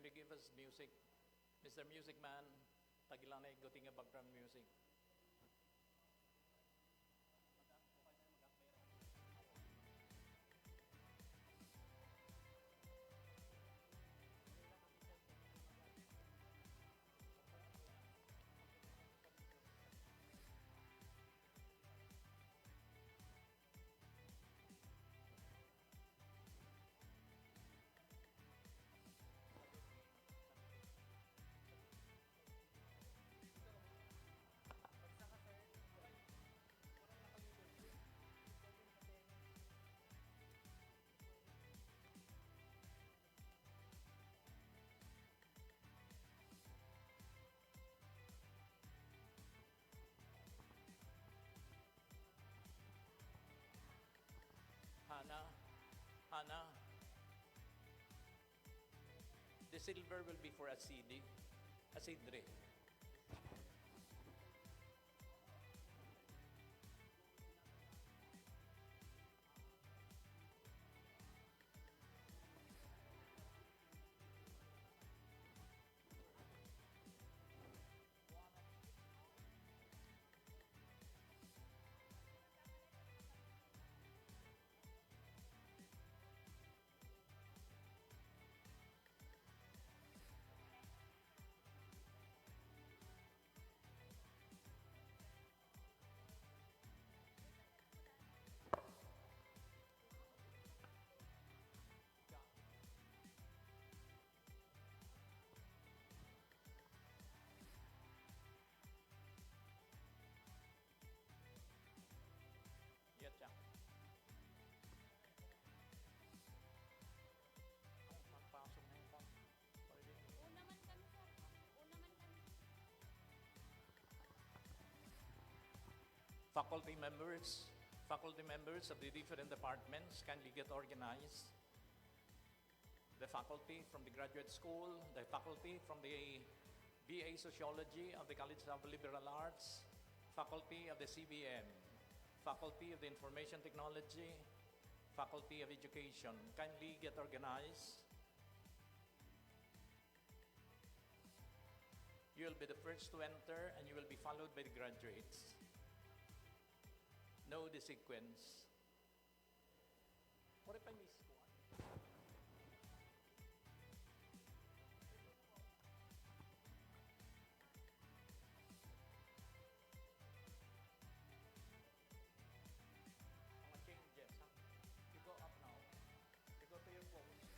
Can you give us music? Mr. Music Man, tagilanay guting nga background music. Hannah, the silver will be for Acidre. Yes, siya. Magpasok na yung Una man kami, sir. Una man kami. Faculty members of the different departments kindly get organized. The faculty from the graduate school, the faculty from the BA Sociology of the College of Liberal Arts, faculty of the CBM, faculty of the Information Technology, faculty of Education, kindly get organized. You will be the first to enter and you will be followed by the graduates. Know the sequence. What if I miss one? Mga changes, huh? You go up now. You go to your post.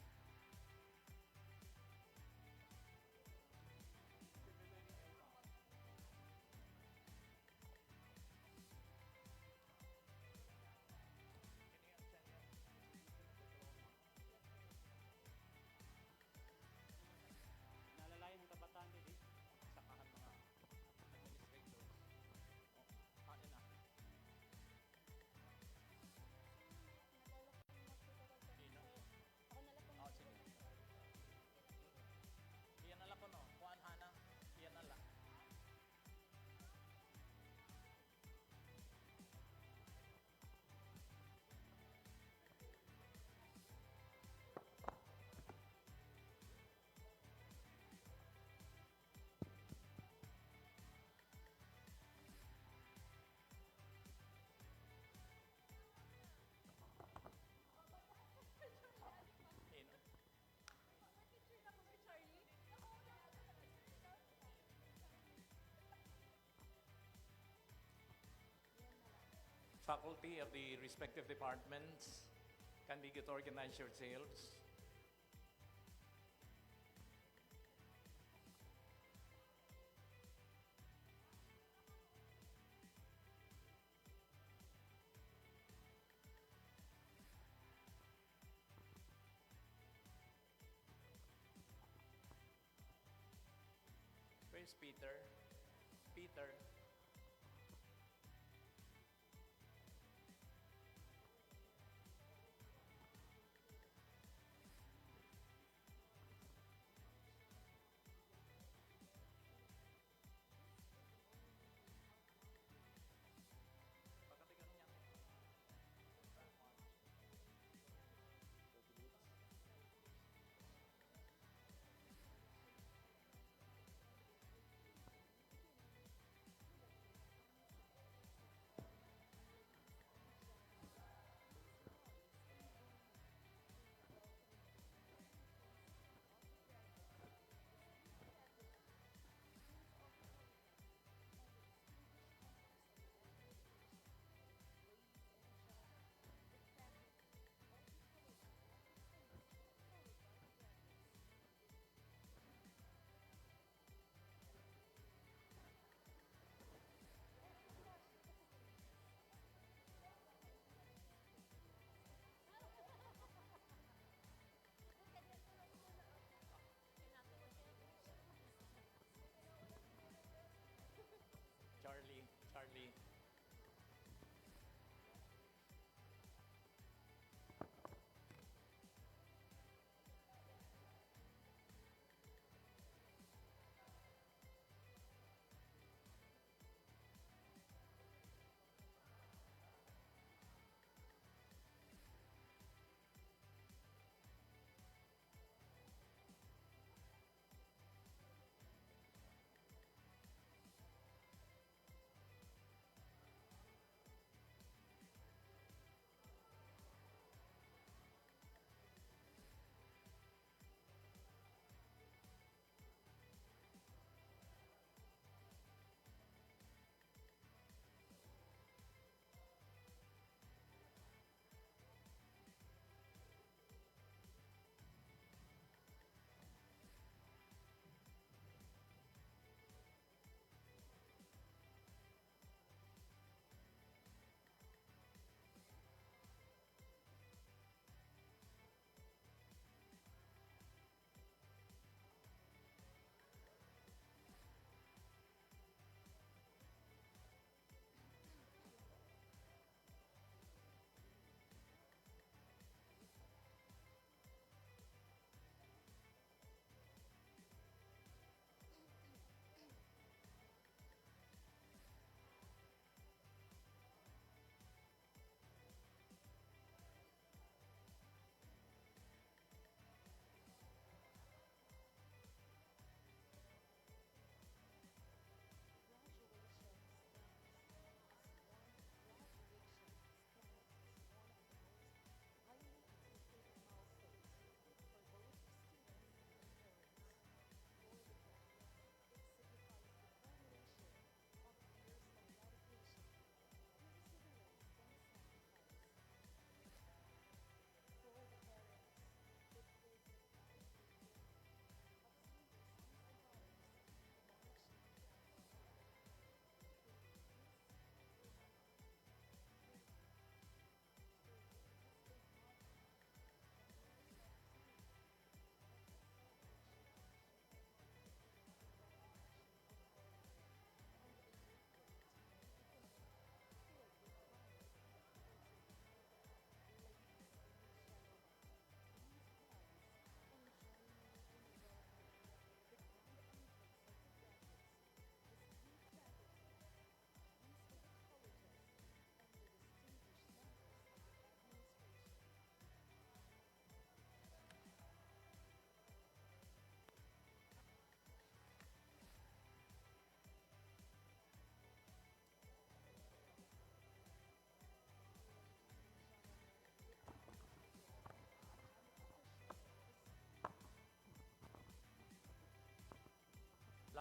Nalalayan ng kabataan din Sakahan mga administrators. Ano na? Sino? Ako na lang Oh, sige. Iyan na lang ko, no? Kuhaan, Hana. Iyan na lang. Sino? Faculty of the respective departments, kindly get organized yourselves. Where's Peter? Peter. Pagkatigan niya.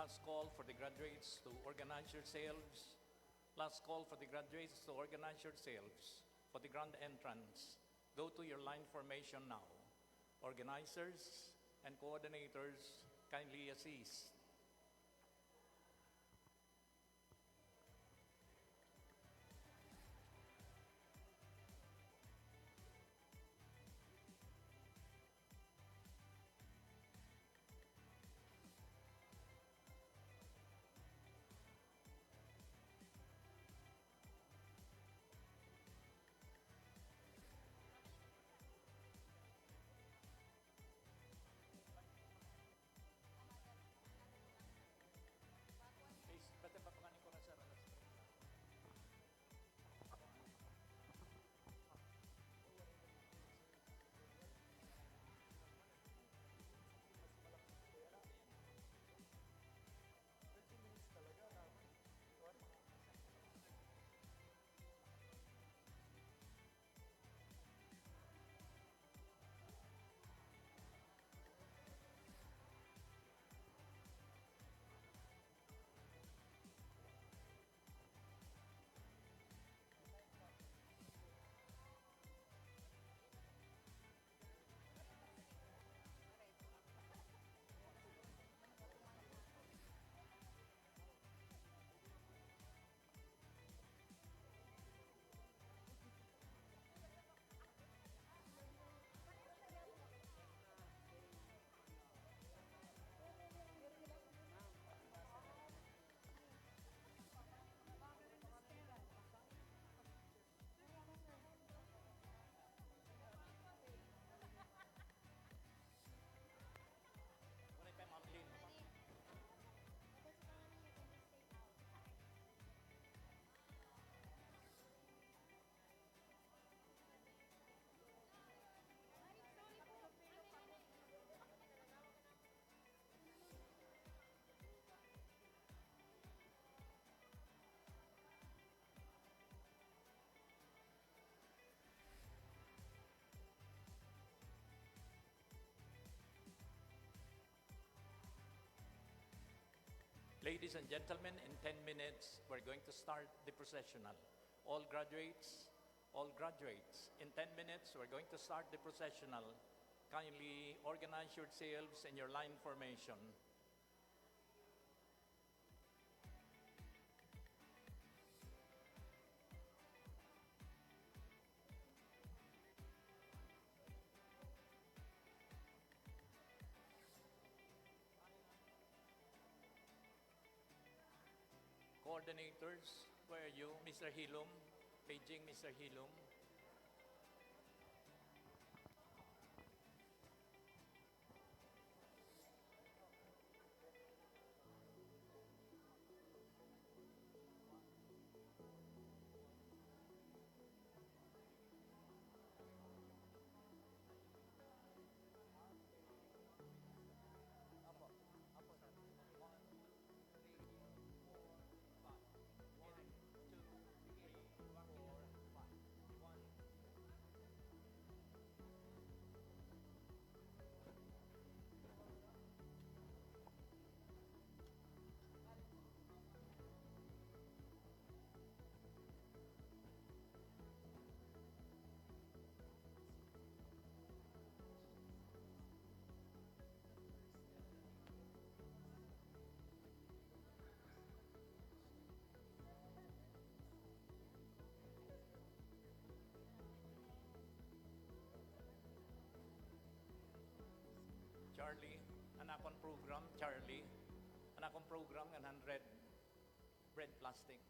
Last call for the graduates to organize yourselves. Last call for the graduates to organize yourselves for the grand entrance. Go to your line formation now. Organizers and coordinators, kindly assist. Please, pwede pa pakanin ko na sir. Wala pa Ma'am Lynn. Ladies and gentlemen, in 10 minutes, we're going to start the processional. All graduates, in 10 minutes, we're going to start the processional. Kindly organize yourselves in your line formation. Coordinators, where are you? Mr. Hilum, paging Mr. Hilum. Charlie, anakon program, Charlie, anakon program ng 100 bread plastic.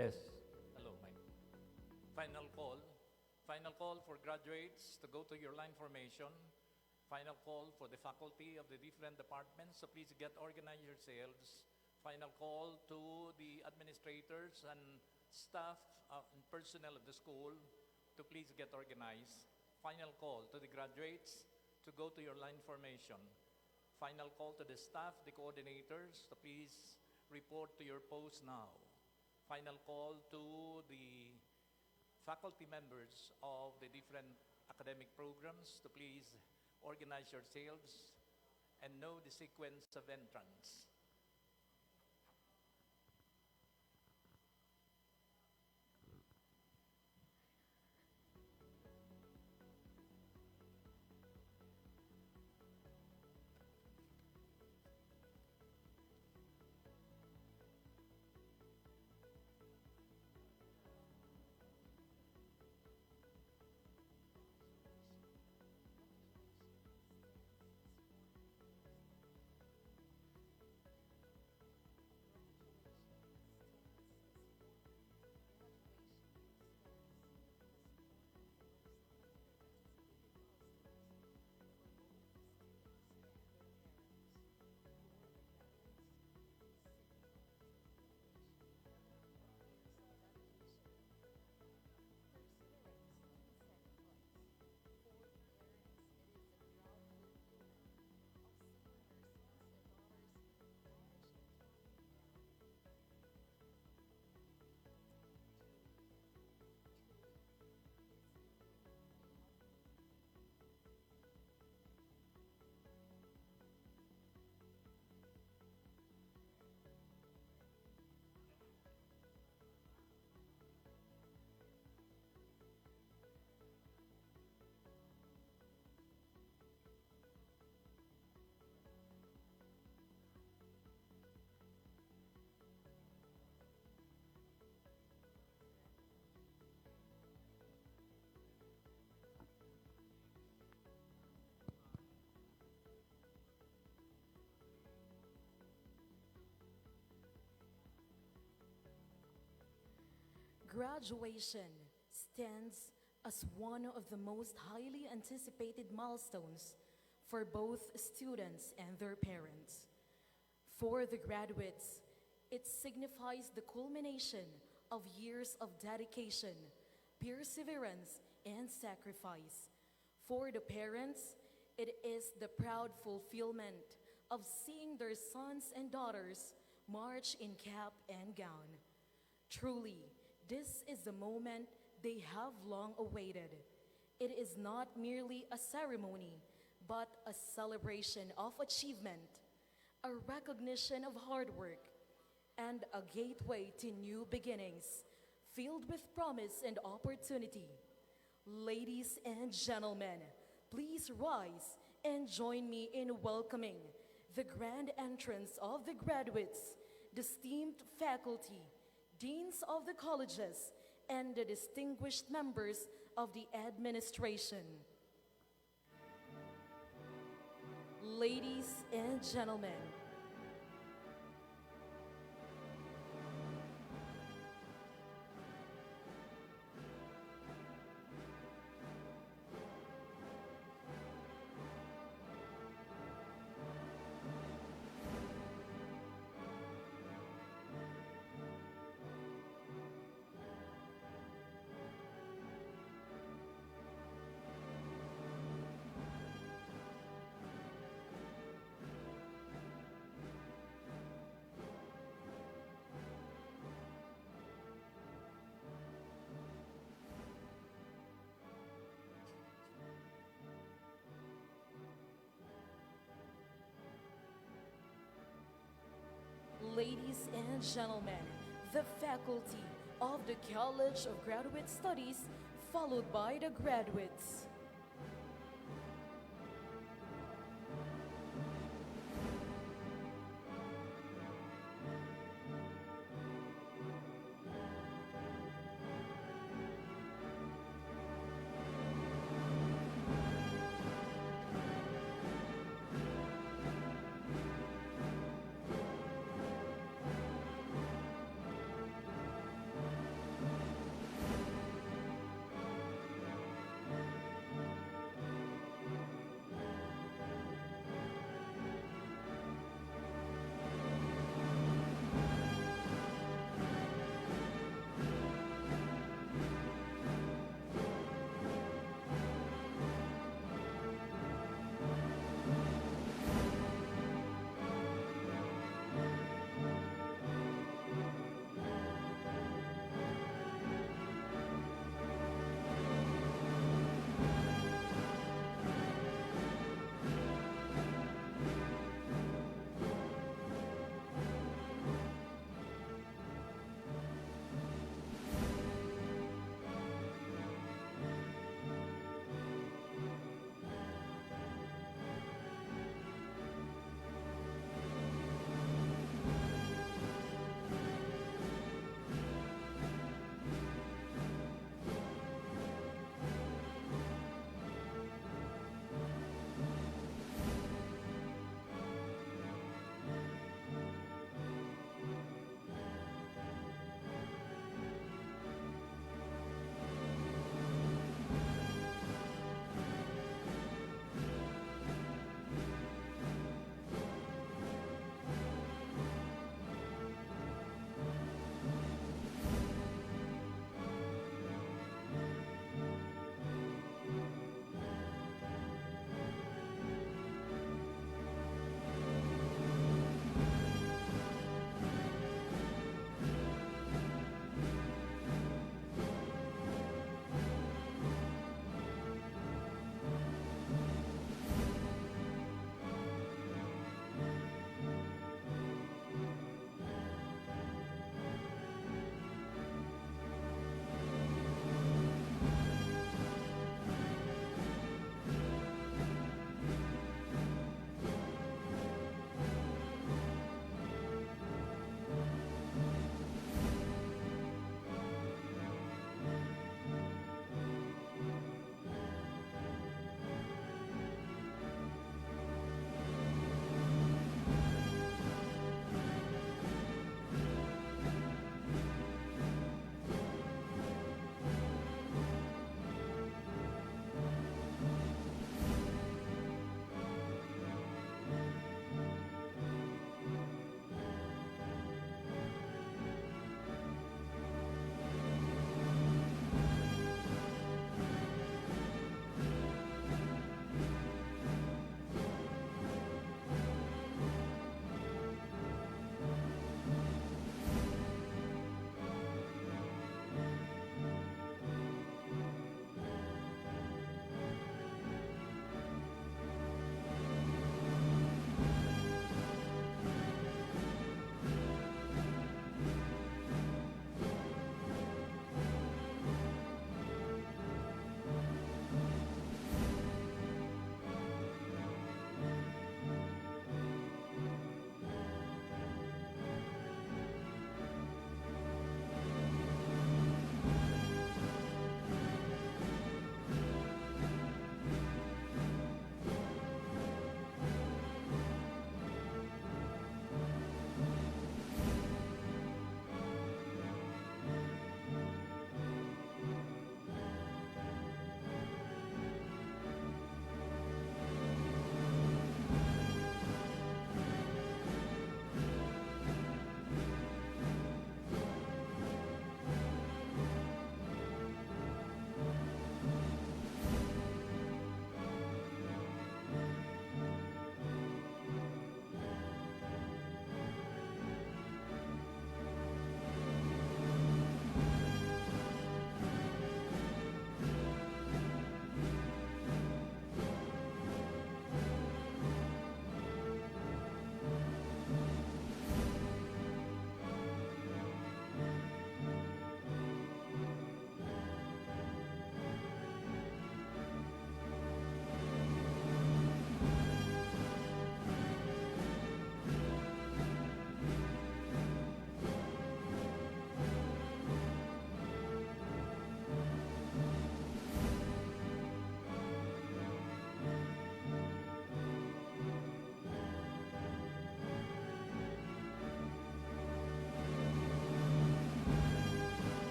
Test. Hello, Mike. Final call. Final call for graduates to go to your line formation. Final call for the faculty of the different departments, so please get organized yourselves. Final call to the administrators and staff and personnel of the school to please get organized. Final call to the graduates to go to your line formation. Final call to the staff, the coordinators, to please report to your post now. Final call to the faculty members of the different academic programs to please organize yourselves and know the sequence of entrance. Graduation stands as one of the most highly anticipated milestones for both students and their parents. For the graduates, it signifies the culmination of years of dedication, perseverance, and sacrifice. For the parents, it is the proud fulfillment of seeing their sons and daughters march in cap and gown. Truly, this is the moment they have long awaited. It is not merely a ceremony, but a celebration of achievement, a recognition of hard work, and a gateway to new beginnings, filled with promise and opportunity. Ladies and gentlemen, please rise and join me in welcoming the grand entrance of the graduates, the esteemed faculty, deans of the colleges, and the distinguished members of the administration. Ladies and gentlemen, ladies and gentlemen, the faculty of the College of Graduate Studies, followed by the graduates.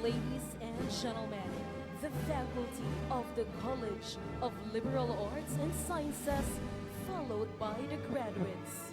Ladies and gentlemen, the faculty of the College of Liberal Arts and Sciences, followed by the graduates.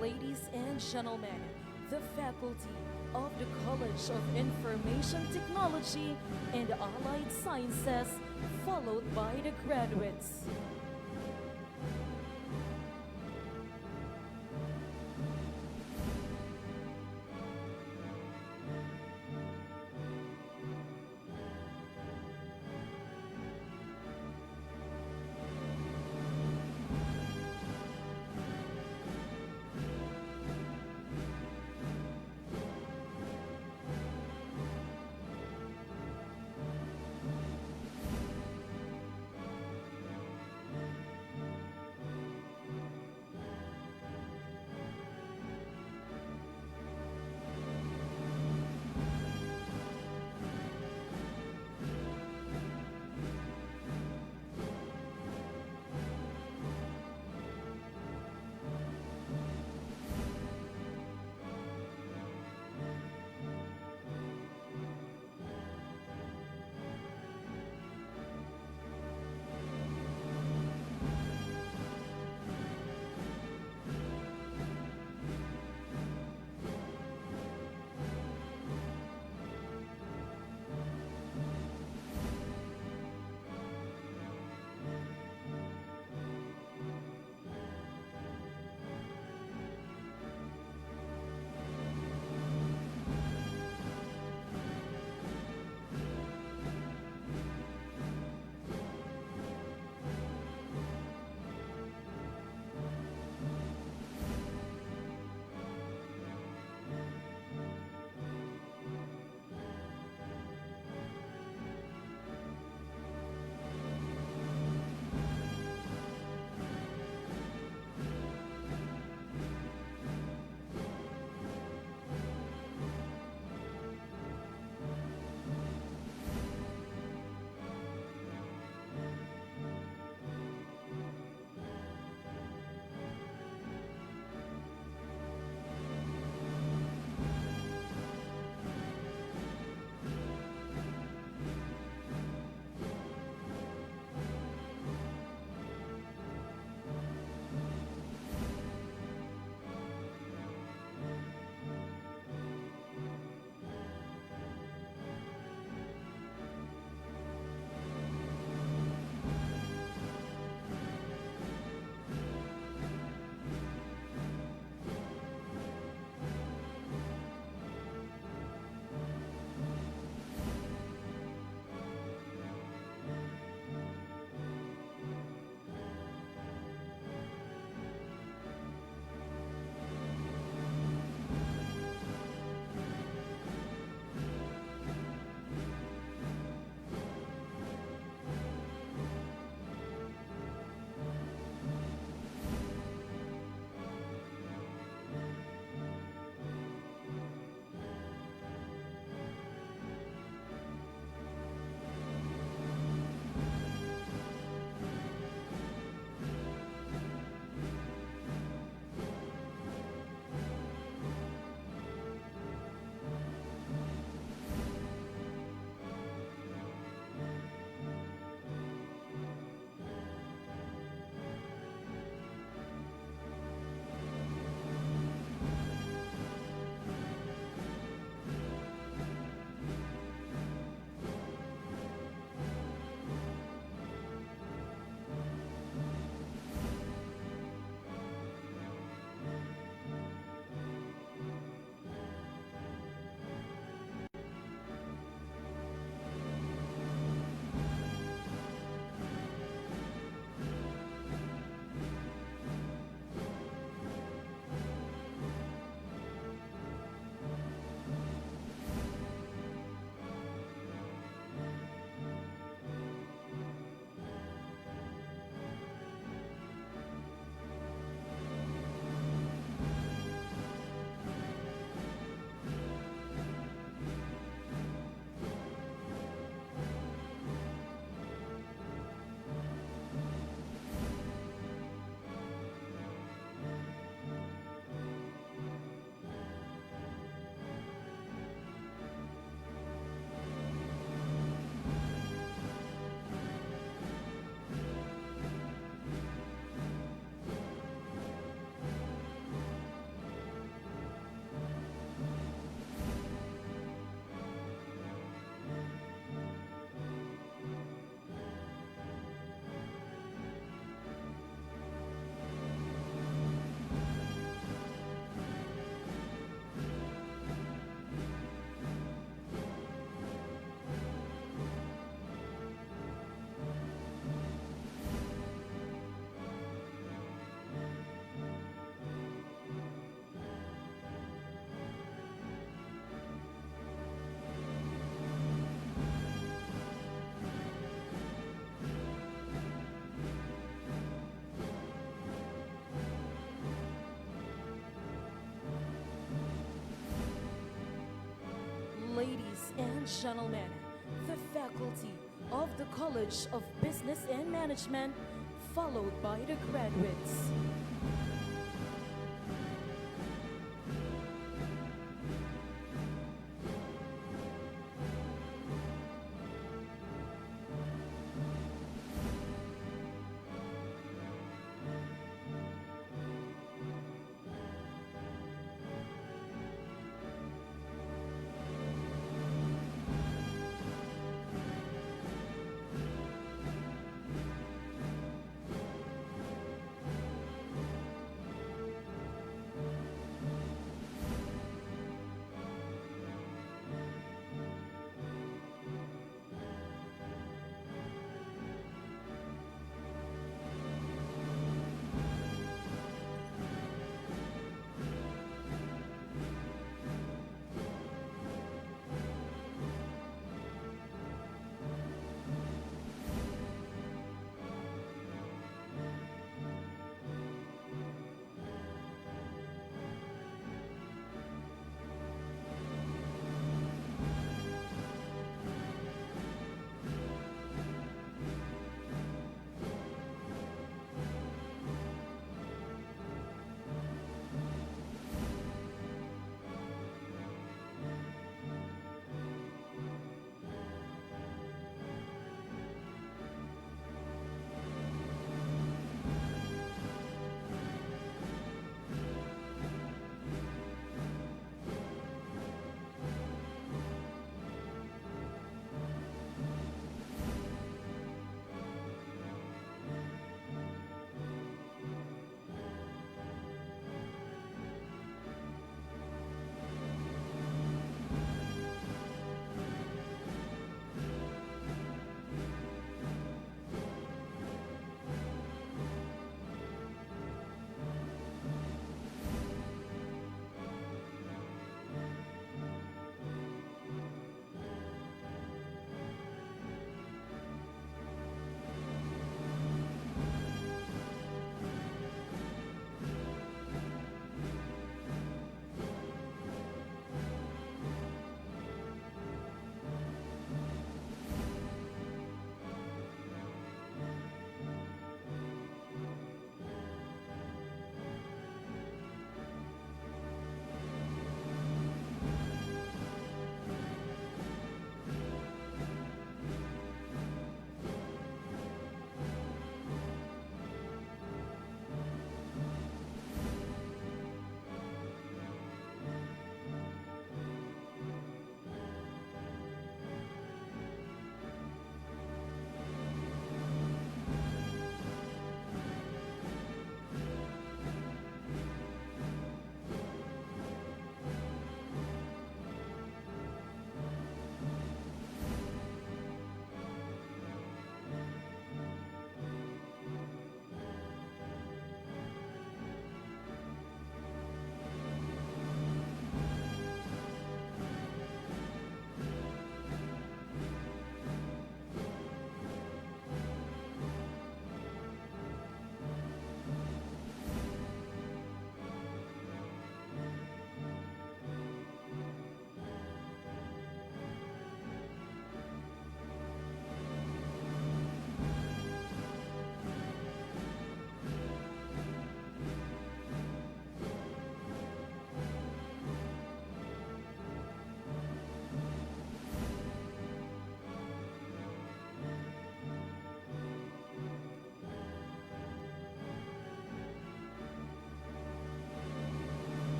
Ladies and gentlemen, the faculty of the College of Information Technology and Allied Sciences, followed by the graduates. and gentlemen, the faculty of the College of Business and Management, followed by the graduates.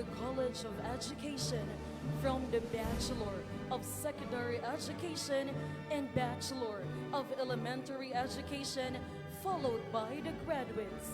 the College of Education from the Bachelor of Secondary Education and Bachelor of Elementary Education, followed by the graduates.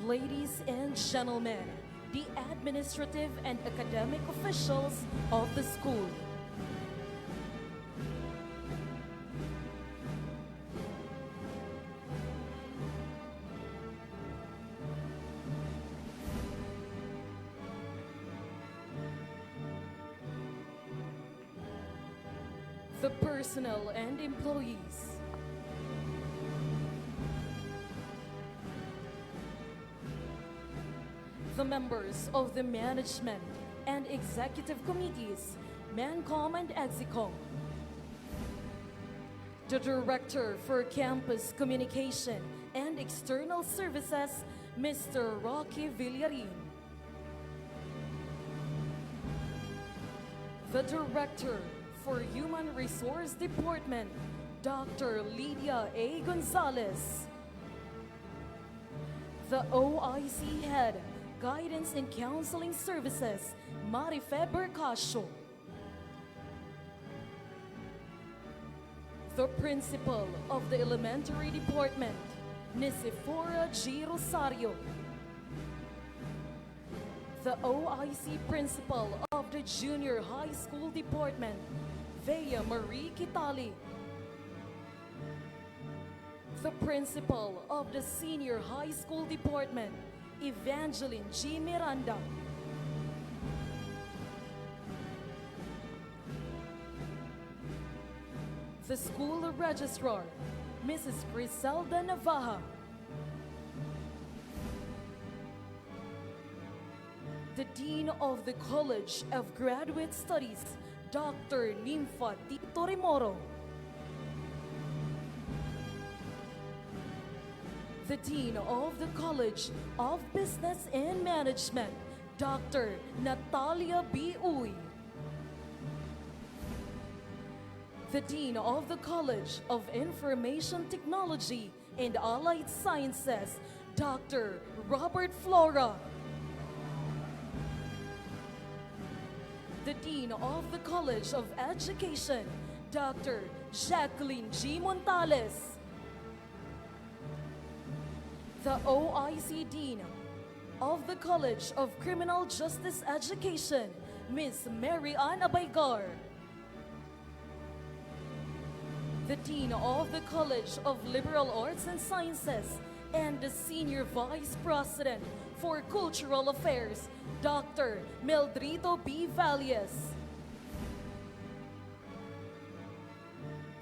Ladies and gentlemen, the administrative and academic officials of the school. The personnel and employees. The members of the management and executive committees, Mancom and Exicom. The Director for Campus Communication and External Services, Mr. Rocky Villarin. The Director for Human Resource Department, Dr. Lydia A. Gonzalez. The OIC Head, Guidance and Counseling Services, Marife Bercasio. The Principal of the Elementary Department, Nicefora G. Rosario. The OIC Principal of the Junior High School Department, Vea Marie Kitali. The Principal of the Senior High School Department, Evangeline G. Miranda. The School Registrar, Mrs. Griselda Navaja. The Dean of the College of Graduate Studies, Dr. Nympha Tito Remoro. The Dean of the College of Business and Management, Dr. Natalia B. Uy. The Dean of the College of Information Technology and Allied Sciences, Dr. Robert Flora. The Dean of the College of Education, Dr. Jacqueline G. Montales. The OIC Dean of the College of Criminal Justice Education, Ms. Mary Ann Abaygar. The Dean of the College of Liberal Arts and Sciences and the Senior Vice President for Cultural Affairs, Dr. Meldrito B. Valles.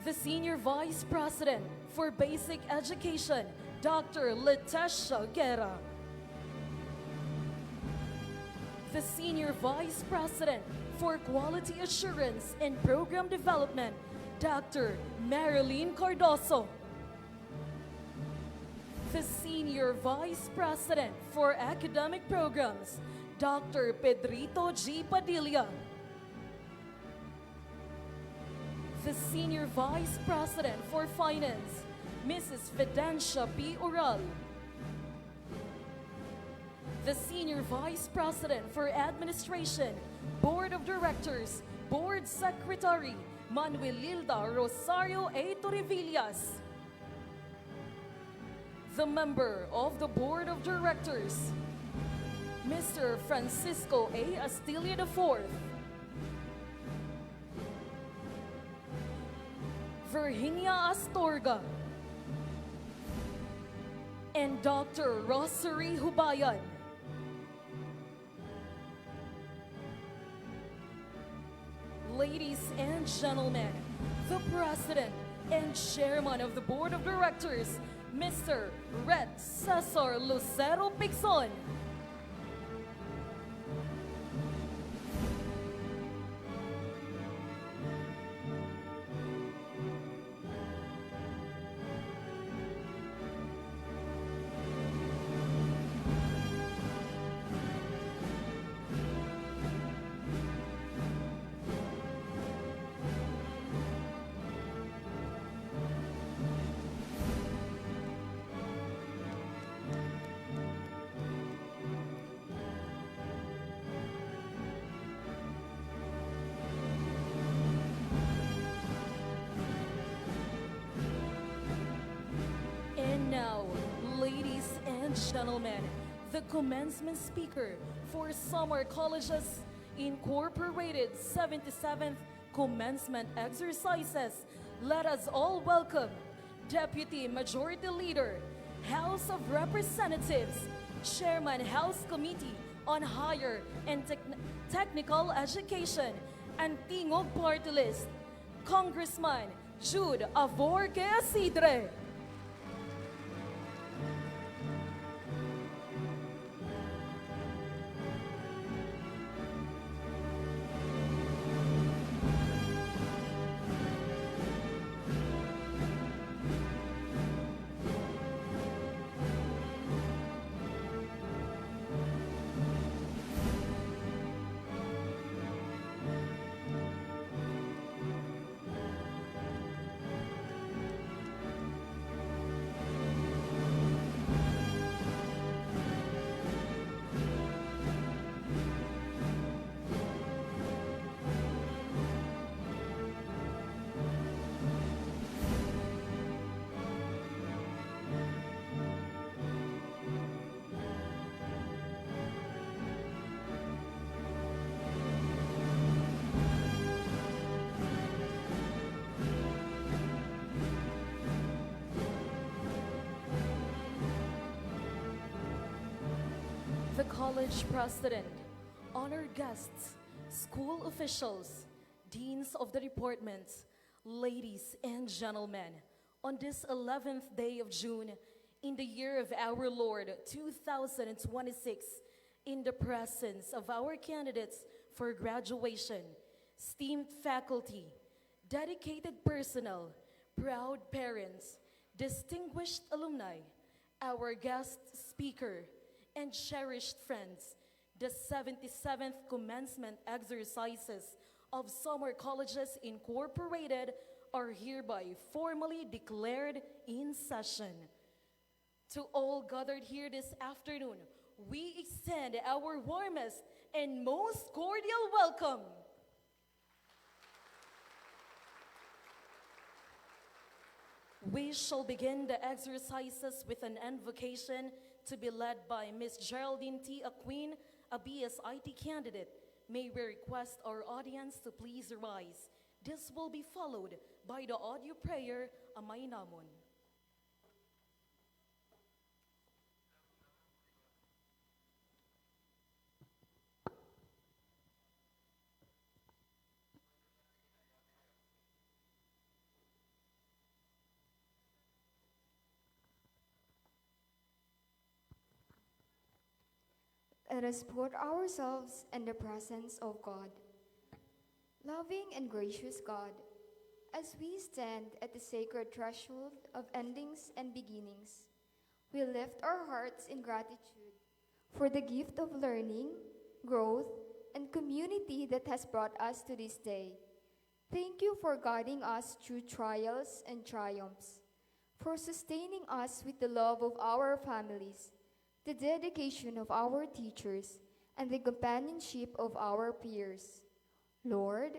The Senior Vice President for Basic Education, Dr. Leticia Guerra. The Senior Vice President for Quality Assurance and Program Development, Dr. Marilyn Cardoso. The Senior Vice President for Academic Programs, Dr. Pedrito G. Padilla. The Senior Vice President for Finance, Mrs. Fidencia P. Ural. The Senior Vice President for Administration, Board of Directors, Board Secretary, Manuelilda Rosario A. Torrevillas. The Member of the Board of Directors, Mr. Francisco A. Astilla IV. Virginia Astorga. And Dr. Rosary Hubayan. Ladies and gentlemen, the President and Chairman of the Board of Directors, Mr. Red Cesar Lucero Pixon. And now, ladies and gentlemen, the commencement speaker for Samar College's Incorporated 77th Commencement Exercises, let us all welcome Deputy Majority Leader, House of Representatives, Chairman House Committee on Higher and Technical Education, and Tingog Party List, Congressman Jude Avorque Asidre. The college president, honored guests, school officials, deans of the departments, ladies and gentlemen, on this 11th day of June, in the year of our Lord 2026, in the presence of our candidates for graduation, esteemed faculty, dedicated personnel, proud parents, distinguished alumni, our guest speaker, and cherished friends, the 77th commencement exercises of Samar Colleges Incorporated are hereby formally declared in session. To all gathered here this afternoon, we extend our warmest and most cordial welcome. We shall begin the exercises with an invocation to be led by Ms. Geraldine T. Aquin, a BSIT candidate. May we request our audience to please rise. This will be followed by the audio prayer, Amay Namon. Let us put ourselves in the presence of God. Loving and gracious God, as we stand at the sacred threshold of endings and beginnings, we lift our hearts in gratitude for the gift of learning, growth, and community that has brought us to this day. Thank you for guiding us through trials and triumphs, for sustaining us with the love of our families, the dedication of our teachers, and the companionship of our peers. Lord,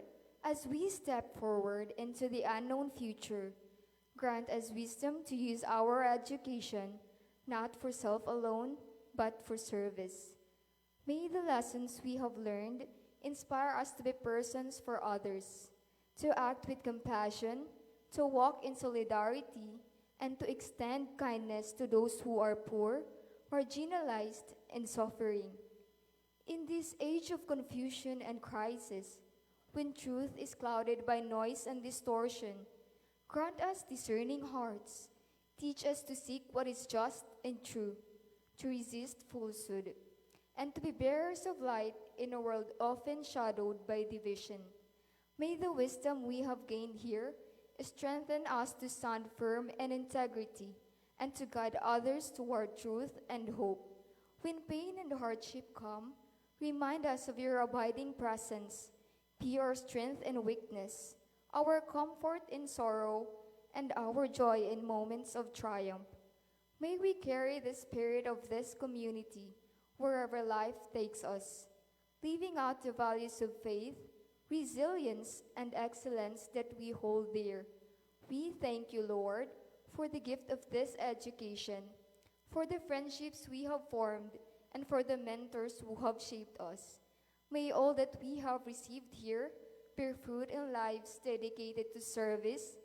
as we step forward into the unknown future, grant us wisdom to use our education not for self alone, but for service. May the lessons we have learned inspire us to be persons for others, to act with compassion, to walk in solidarity, and to extend kindness to those who are poor, marginalized, and suffering. In this age of confusion and crisis, when truth is clouded by noise and distortion, grant us discerning hearts. Teach us to seek what is just and true, to resist falsehood, and to be bearers of light in a world often shadowed by division. May the wisdom we have gained here strengthen us to stand firm in integrity and to guide others toward truth and hope. When pain and hardship come, remind us of your abiding presence. Be our strength in weakness, our comfort in sorrow, and our joy in moments of triumph. May we carry the spirit of this community wherever life takes us, living out the values of faith, resilience, and excellence that we hold dear. We thank you, Lord, for the gift of this education, for the friendships we have formed, and for the mentors who have shaped us. May all that we have received here bear fruit in lives dedicated to service,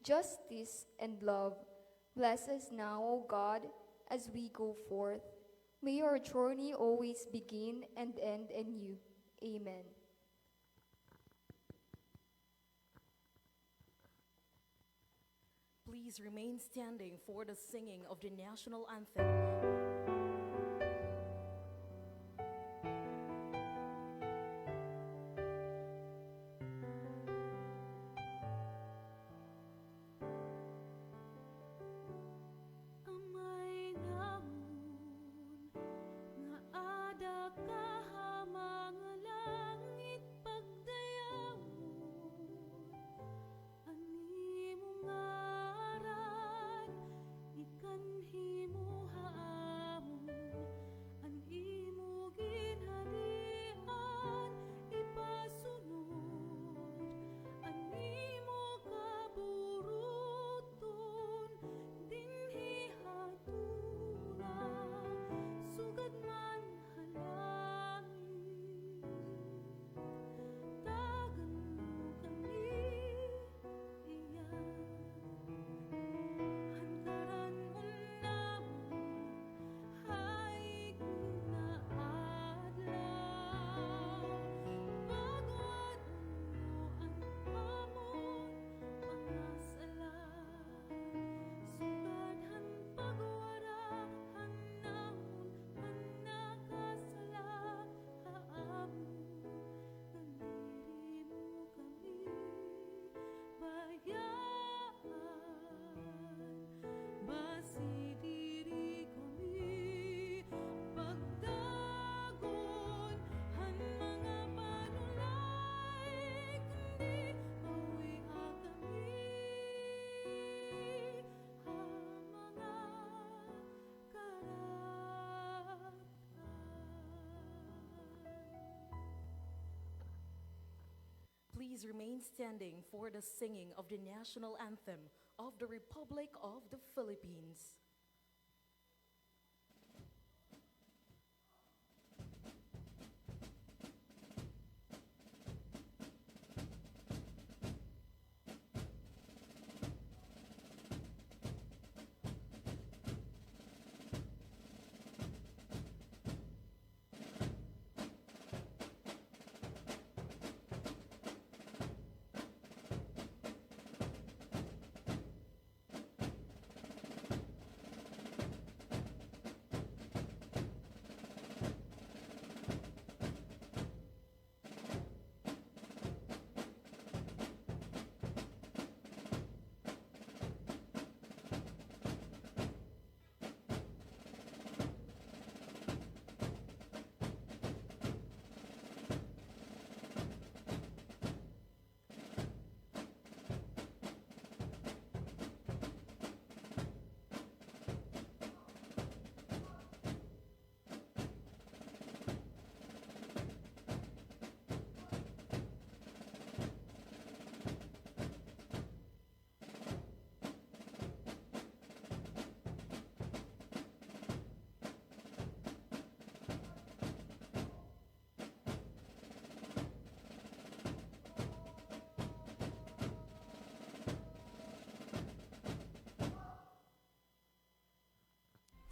justice, and love. Bless us now, O God, as we go forth. May our journey always begin and end in you. Amen. Please remain standing for the singing of the national anthem. Amay namon nga ada ka mga langit pagdayamon ani mo ngaran ikanhi mo haamon an imo ginharian ipasunod ani mo kaburuton dinhi hatuna sugad man halangin tagan mo kami iyan hankaran unamon hay ginaadlaw pagwad mo ang amon mga sala sugad pagwarahan namon manakasala haamon nandiri mo kami bayaan basi diri kami pagdagon han mga panulay kundi bawi kami ha mga karatan. Please remain standing for the singing of the national anthem of the Republic of the Philippines.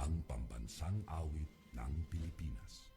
Ang pambansang awit ng Pilipinas.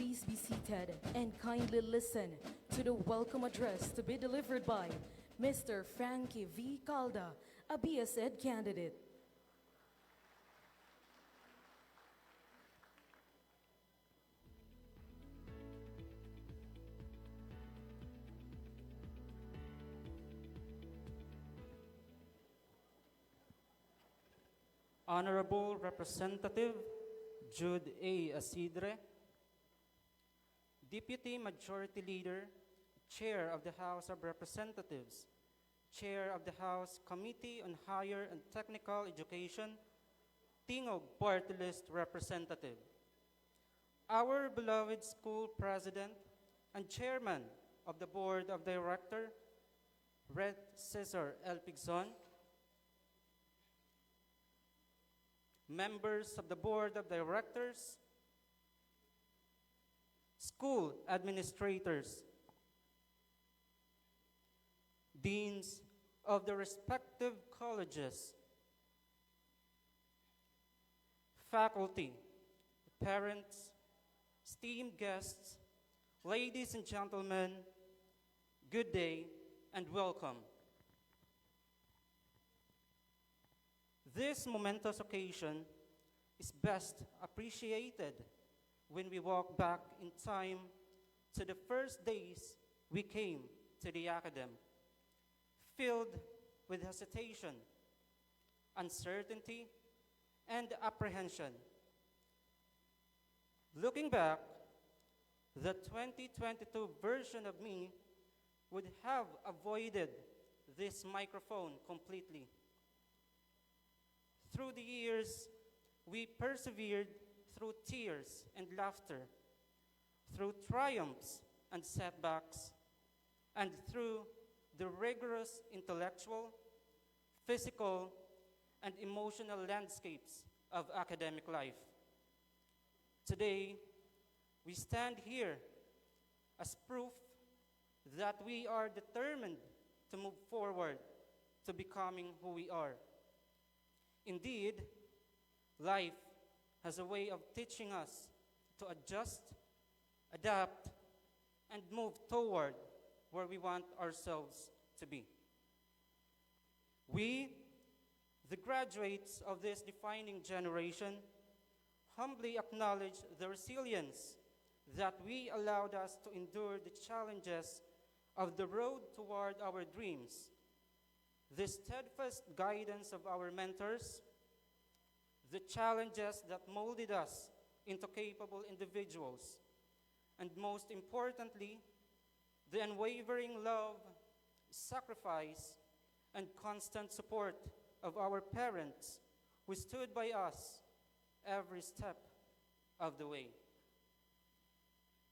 Please be seated and kindly listen to the welcome address to be delivered by Mr. Frankie V. Calda, a BS Ed candidate. Honorable Representative Jude A. Asidre, Deputy Majority Leader, Chair of the House of Representatives, Chair of the House Committee on Higher and Technical Education, Tingog Party List Representative, our beloved school president and chairman of the Board of Directors, Red Cesar L. Pigson, members of the Board of Directors, school administrators, deans of the respective colleges, faculty, parents, esteemed guests, ladies and gentlemen, good day and welcome. This momentous occasion is best appreciated when we walk back in time to the first days we came to the academy, filled with hesitation, uncertainty, and apprehension. Looking back, the 2022 version of me would have avoided this microphone completely. Through the years, we persevered through tears and laughter, through triumphs and setbacks, and through the rigorous intellectual, physical, and emotional landscapes of academic life. Today, we stand here as proof that we are determined to move forward to becoming who we are. Indeed, life has a way of teaching us to adjust, adapt, and move toward where we want ourselves to be. We, the graduates of this defining generation, humbly acknowledge the resilience that we allowed us to endure the challenges of the road toward our dreams, the steadfast guidance of our mentors, the challenges that molded us into capable individuals, and most importantly, the unwavering love, sacrifice, and constant support of our parents who stood by us every step of the way.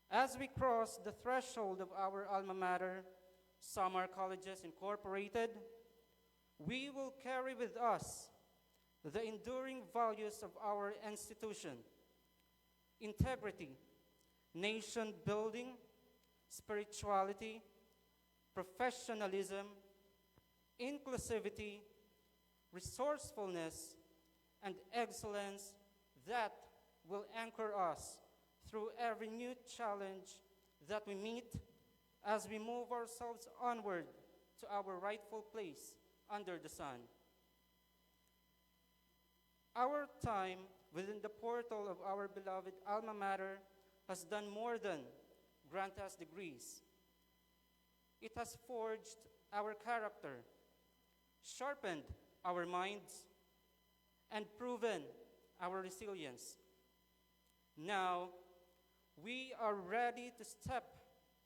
As we cross the threshold of our alma mater, Samar Colleges Incorporated, we will carry with us the enduring values of our institution: integrity, nation building, spirituality, professionalism, inclusivity, resourcefulness, and excellence that will anchor us through every new challenge that we meet as we move ourselves onward to our rightful place under the sun. Our time within the portal of our beloved alma mater has done more than grant us degrees. It has forged our character, sharpened our minds, and proven our resilience. Now, we are ready to step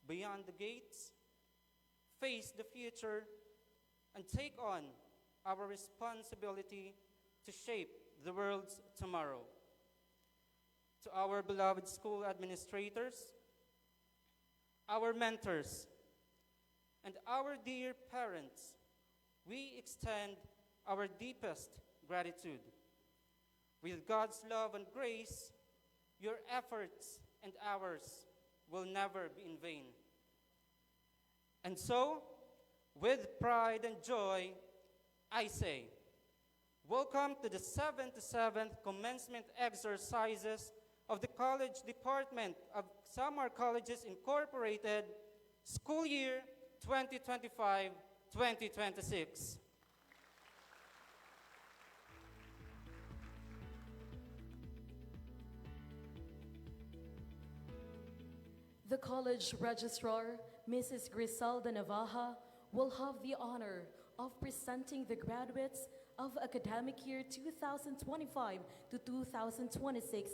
beyond the gates, face the future, and take on our responsibility to shape the world's tomorrow. To our beloved school administrators, our mentors, and our dear parents, we extend our deepest gratitude. With God's love and grace, your efforts and ours will never be in vain. And so, with pride and joy, I say, welcome to the 77th commencement exercises of the College Department of Samar Colleges Incorporated, school year 2025-2026. The college registrar, Mrs. Griselda Navaja, will have the honor of presenting the graduates of academic year 2025 to 2026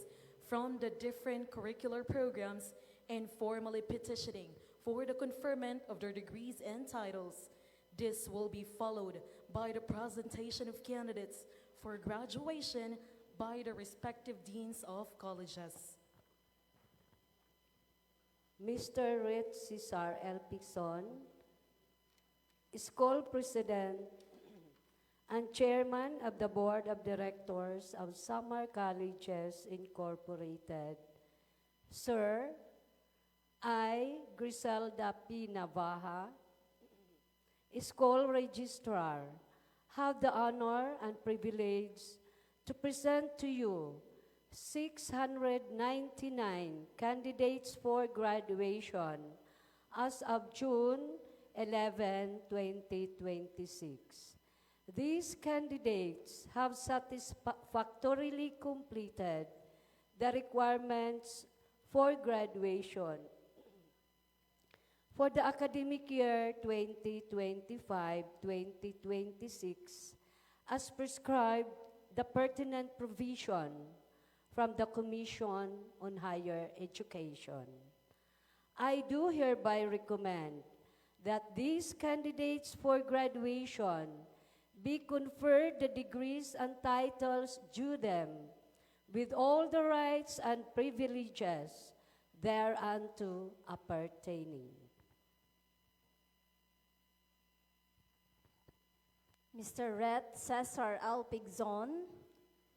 from the different curricular programs and formally petitioning for the conferment of their degrees and titles. This will be followed by the presentation of candidates for graduation by the respective deans of colleges. Mr. Red Cesar L. Pixon, School President and Chairman of the Board of Directors of Samar Colleges Incorporated. Sir, I, Griselda P. Navaja, School Registrar, have the honor and privilege to present to you 699 candidates for graduation as of June 11, 2026. These candidates have satisfactorily completed the requirements for graduation. For the academic year 2025-2026, as prescribed the pertinent provision from the Commission on Higher Education. I do hereby recommend that these candidates for graduation be conferred the degrees and titles due them, with all the rights and privileges thereunto appertaining. Mr. Red Cesar L. Pigzon,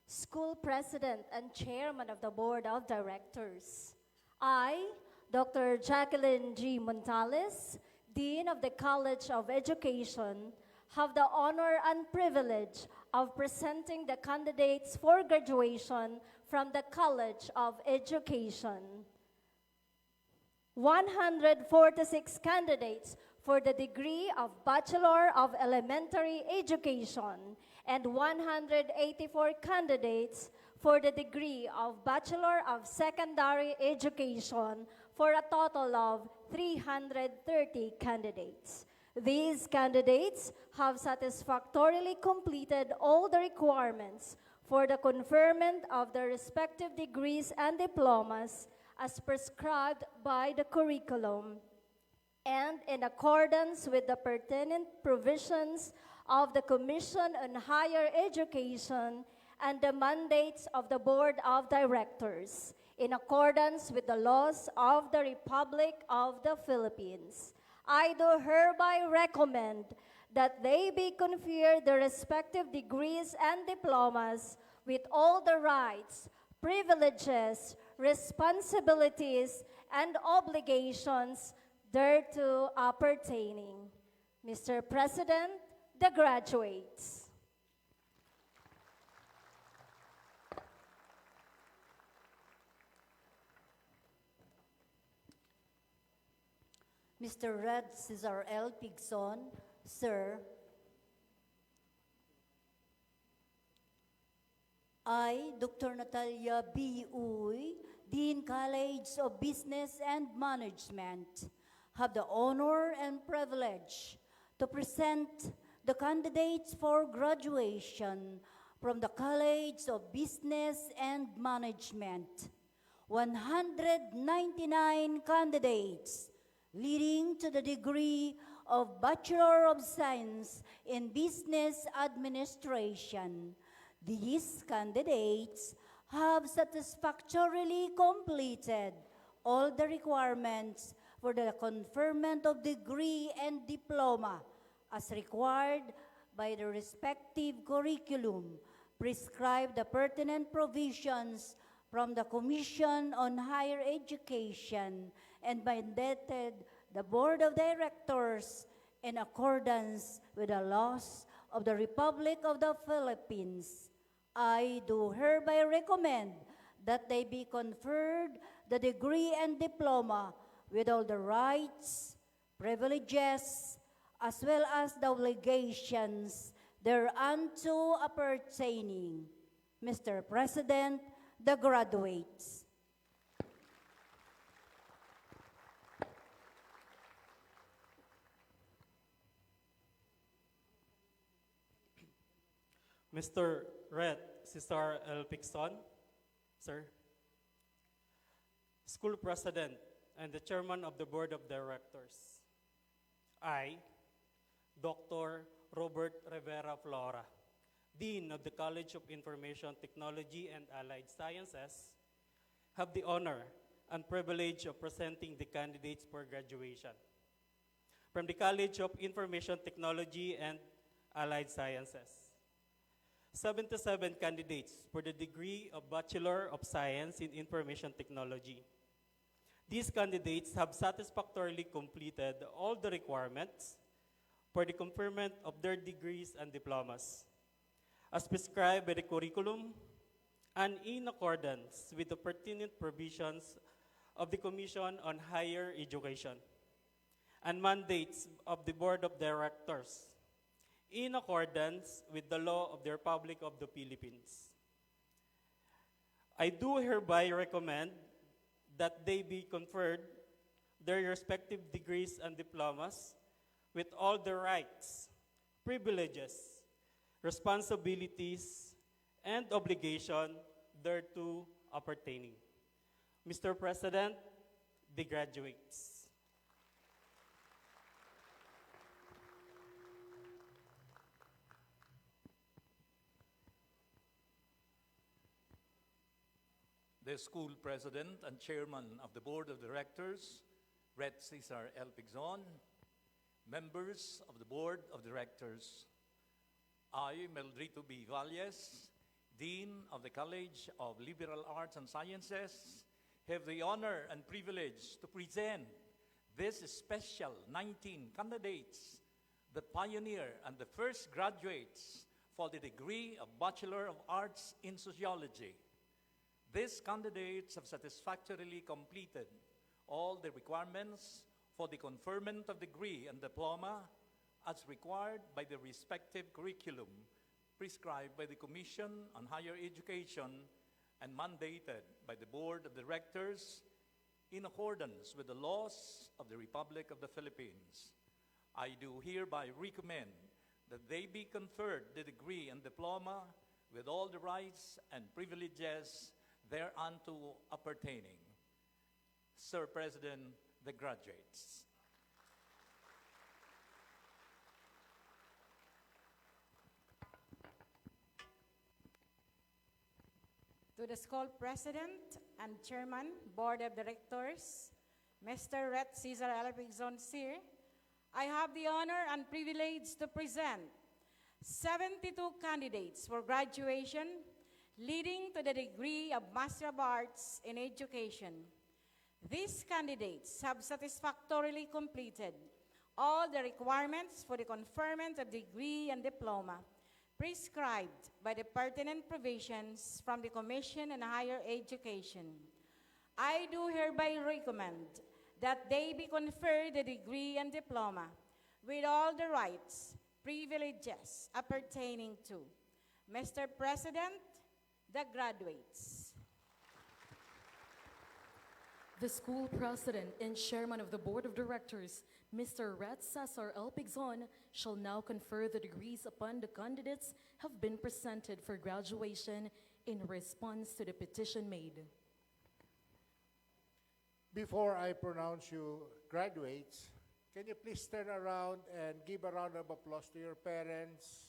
School President and Chairman of the Board of Directors. I, Dr. Jacqueline G. Montales, Dean of the College of Education, have the honor and privilege of presenting the candidates for graduation from the College of Education. 146 candidates for the degree of Bachelor of Elementary Education and 184 candidates for the degree of Bachelor of Secondary Education for a total of 330 candidates. These candidates have satisfactorily completed all the requirements for the conferment of their respective degrees and diplomas as prescribed by the curriculum and in accordance with the pertinent provisions of the Commission on Higher Education and the mandates of the Board of Directors, in accordance with the laws of the Republic of the Philippines. I do hereby recommend that they be conferred the respective degrees and diplomas with all the rights, privileges, responsibilities, and obligations thereto appertaining. Mr. President, the graduates. Mr. Red Cesar L. Pigson, Sir, I, Dr. Natalia B. Uy, Dean College of Business and Management, have the honor and privilege to present the candidates for graduation from the College of Business and Management. 199 candidates leading to the degree of Bachelor of Science in Business Administration. These candidates have satisfactorily completed all the requirements for the conferment of degree and diploma as required by the respective curriculum, prescribe the pertinent provisions from the Commission on Higher Education, and mandated the Board of Directors in accordance with the laws of the Republic of the Philippines. I do hereby recommend that they be conferred the degree and diploma with all the rights, privileges, as well as the obligations thereunto appertaining. Mr. President, the graduates. Mr. Red Cesar L. Pixon, sir. School President and the Chairman of the Board of Directors. I, Dr. Robert Rivera Flora, Dean of the College of Information Technology and Allied Sciences, have the honor and privilege of presenting the candidates for graduation from the College of Information Technology and Allied Sciences. 77 candidates for the degree of Bachelor of Science in Information Technology. These candidates have satisfactorily completed all the requirements for the conferment of their degrees and diplomas, as prescribed by the curriculum and in accordance with the pertinent provisions of the Commission on Higher Education and mandates of the Board of Directors, in accordance with the law of the Republic of the Philippines. I do hereby recommend that they be conferred their respective degrees and diplomas with all the rights, privileges, responsibilities, and obligation thereto appertaining. Mr. President, the graduates. The school president and chairman of the board of directors, Red Cesar L. Pixon, members of the board of directors, I, Meldrito B. Valles, Dean of the College of Liberal Arts and Sciences, have the honor and privilege to present this special 19 candidates that pioneer and the first graduates for the degree of Bachelor of Arts in Sociology. These candidates have satisfactorily completed all the requirements for the conferment of degree and diploma as required by the respective curriculum prescribed by the Commission on Higher Education and mandated by the Board of Directors in accordance with the laws of the Republic of the Philippines. I do hereby recommend that they be conferred the degree and diploma with all the rights and privileges thereunto appertaining. Sir President, the graduates. To the school president and chairman, board of directors, Mr. Red Cesar L. Pixon, Sir, I have the honor and privilege to present 72 candidates for graduation leading to the degree of Master of Arts in Education. These candidates have satisfactorily completed all the requirements for the conferment of degree and diploma prescribed by the pertinent provisions from the Commission on Higher Education. I do hereby recommend that they be conferred the degree and diploma with all the rights, privileges appertaining to. Mr. President, the graduates. The school president and chairman of the board of directors, Mr. Red Cesar L. Pixon, shall now confer the degrees upon the candidates have been presented for graduation in response to the petition made. Before I pronounce you graduates, can you please turn around and give a round of applause to your parents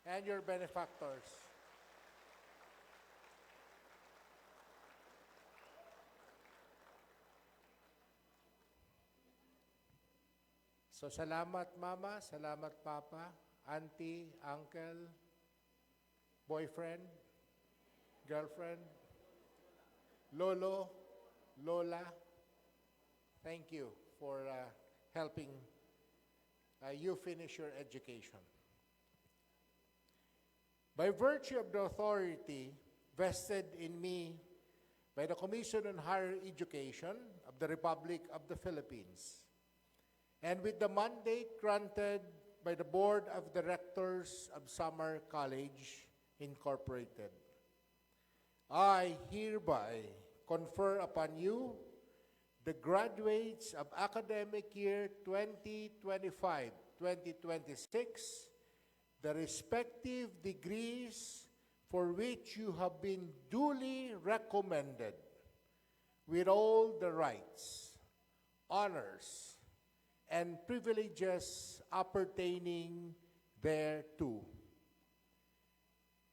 and your benefactors? So salamat mama, salamat papa, auntie, uncle, boyfriend, girlfriend, lolo, lola. Thank you for helping you finish your education. By virtue of the authority vested in me by the Commission on Higher Education of the Republic of the Philippines, and with the mandate granted by the Board of Directors of Samar College, Incorporated, I hereby confer upon you the graduates of academic year 2025-2026, the respective degrees for which you have been duly recommended with all the rights, honors, and privileges appertaining thereto.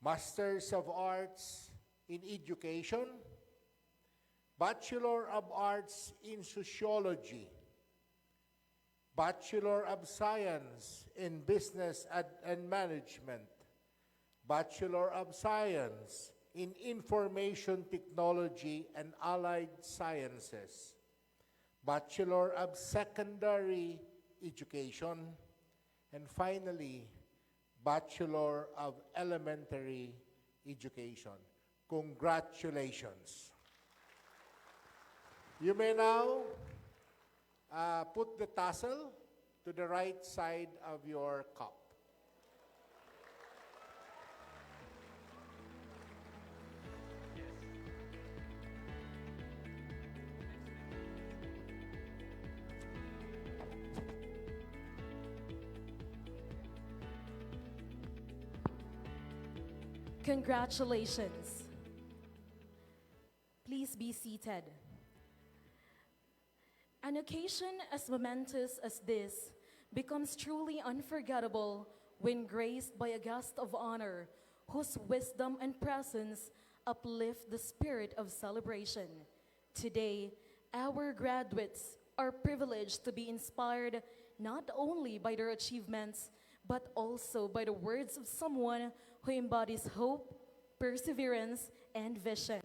Masters of Arts in Education, Bachelor of Arts in Sociology, Bachelor of Science in Business and Management, Bachelor of Science in Information Technology and Allied Sciences, Bachelor of Secondary Education, and finally, Bachelor of Elementary Education. Congratulations. You may now put the tassel to the right side of your cup. Congratulations. Please be seated. An occasion as momentous as this becomes truly unforgettable when graced by a guest of honor whose wisdom and presence uplift the spirit of celebration. Today, our graduates are privileged to be inspired not only by their achievements, but also by the words of someone who embodies hope, perseverance, and vision.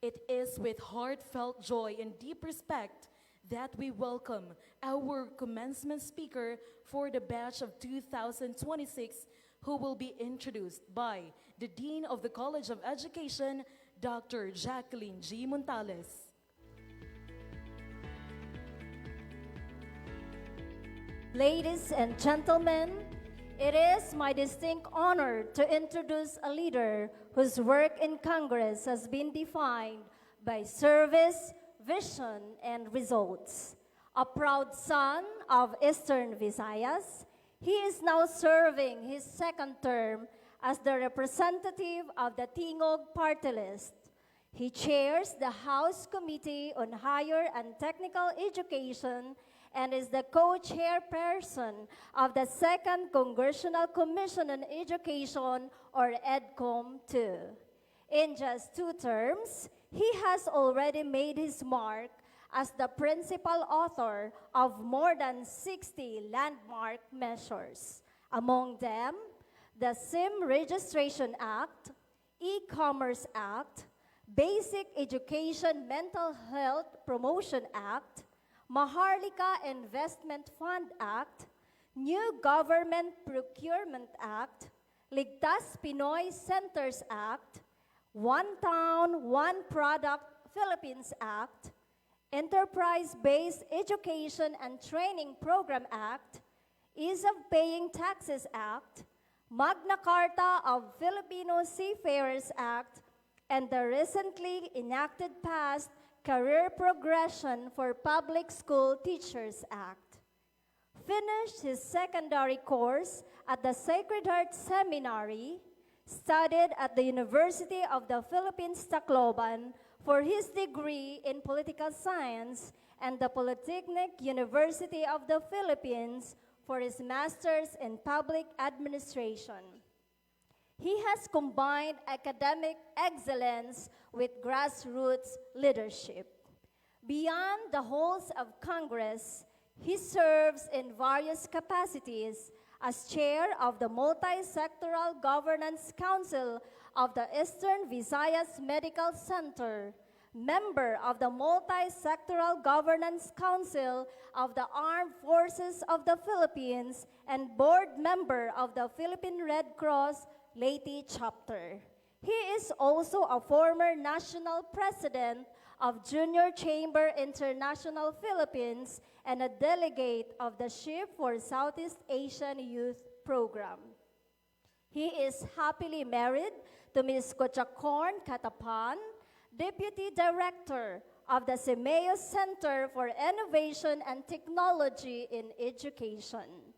It is with heartfelt joy and deep respect that we welcome our commencement speaker for the batch of 2026, who will be introduced by the Dean of the College of Education, Dr. Jacqueline G. Montales. Ladies and gentlemen, it is my distinct honor to introduce a leader whose work in Congress has been defined by service, vision, and results. A proud son of Eastern Visayas, he is now serving his second term as the representative of the Tingog Party List. He chairs the House Committee on Higher and Technical Education and is the co-chairperson of the Second Congressional Commission on Education, or EDCOM 2. In just 2 terms, he has already made his mark as the principal author of more than 60 landmark measures. Among them, the SIM Registration Act, E-Commerce Act, Basic Education Mental Health Promotion Act, Maharlika Investment Fund Act, New Government Procurement Act, Ligtas Pinoy Centers Act, One Town, One Product Philippines Act, Enterprise-Based Education and Training Program Act, Ease of Paying Taxes Act, Magna Carta of Filipino Seafarers Act, and the recently enacted passed Career Progression for Public School Teachers Act. Finished his secondary course at the Sacred Heart Seminary, studied at the University of the Philippines, Tacloban for his degree in Political Science, and the Polytechnic University of the Philippines for his master's in Public Administration. He has combined academic excellence with grassroots leadership. Beyond the halls of Congress, he serves in various capacities as chair of the Multi-Sectoral Governance Council of the Eastern Visayas Medical Center, member of the Multi-Sectoral Governance Council of the Armed Forces of the Philippines, and board member of the Philippine Red Cross Leyte Chapter. He is also a former national president of Junior Chamber International Philippines and a delegate of the SHIP for Southeast Asian Youth Program. He is happily married to Ms. Kochakorn Katapan, Deputy Director of the Simeus Center for Innovation and Technology in Education.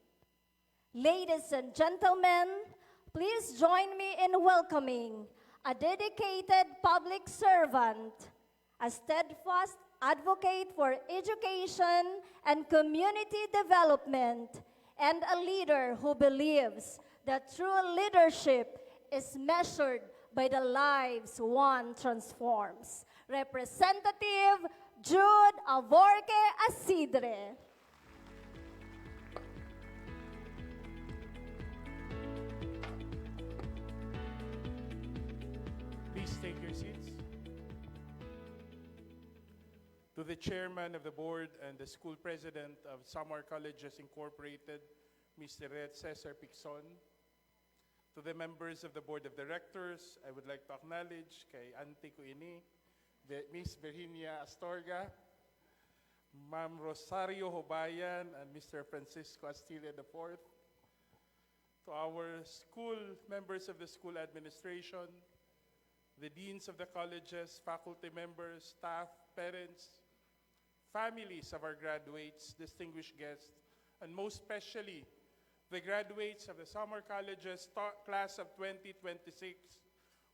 Ladies and gentlemen, please join me in welcoming a dedicated public servant, a steadfast advocate for education and community development, and a leader who believes that true leadership is measured by the lives one transforms. Representative Jude Avorque Asidre. Please take your seats. To the chairman of the board and the school president of Samar Colleges Incorporated, Mr. Red Cesar Picson. To the members of the board of directors, I would like to acknowledge kay Auntie ko ini, Miss Virginia Astorga, Ma'am Rosario Hobayan, and Mr. Francisco Astilla IV. To our school members of the school administration, the deans of the colleges, faculty members, staff, parents, families of our graduates, distinguished guests, and most especially, the graduates of the Samar Colleges class of 2026,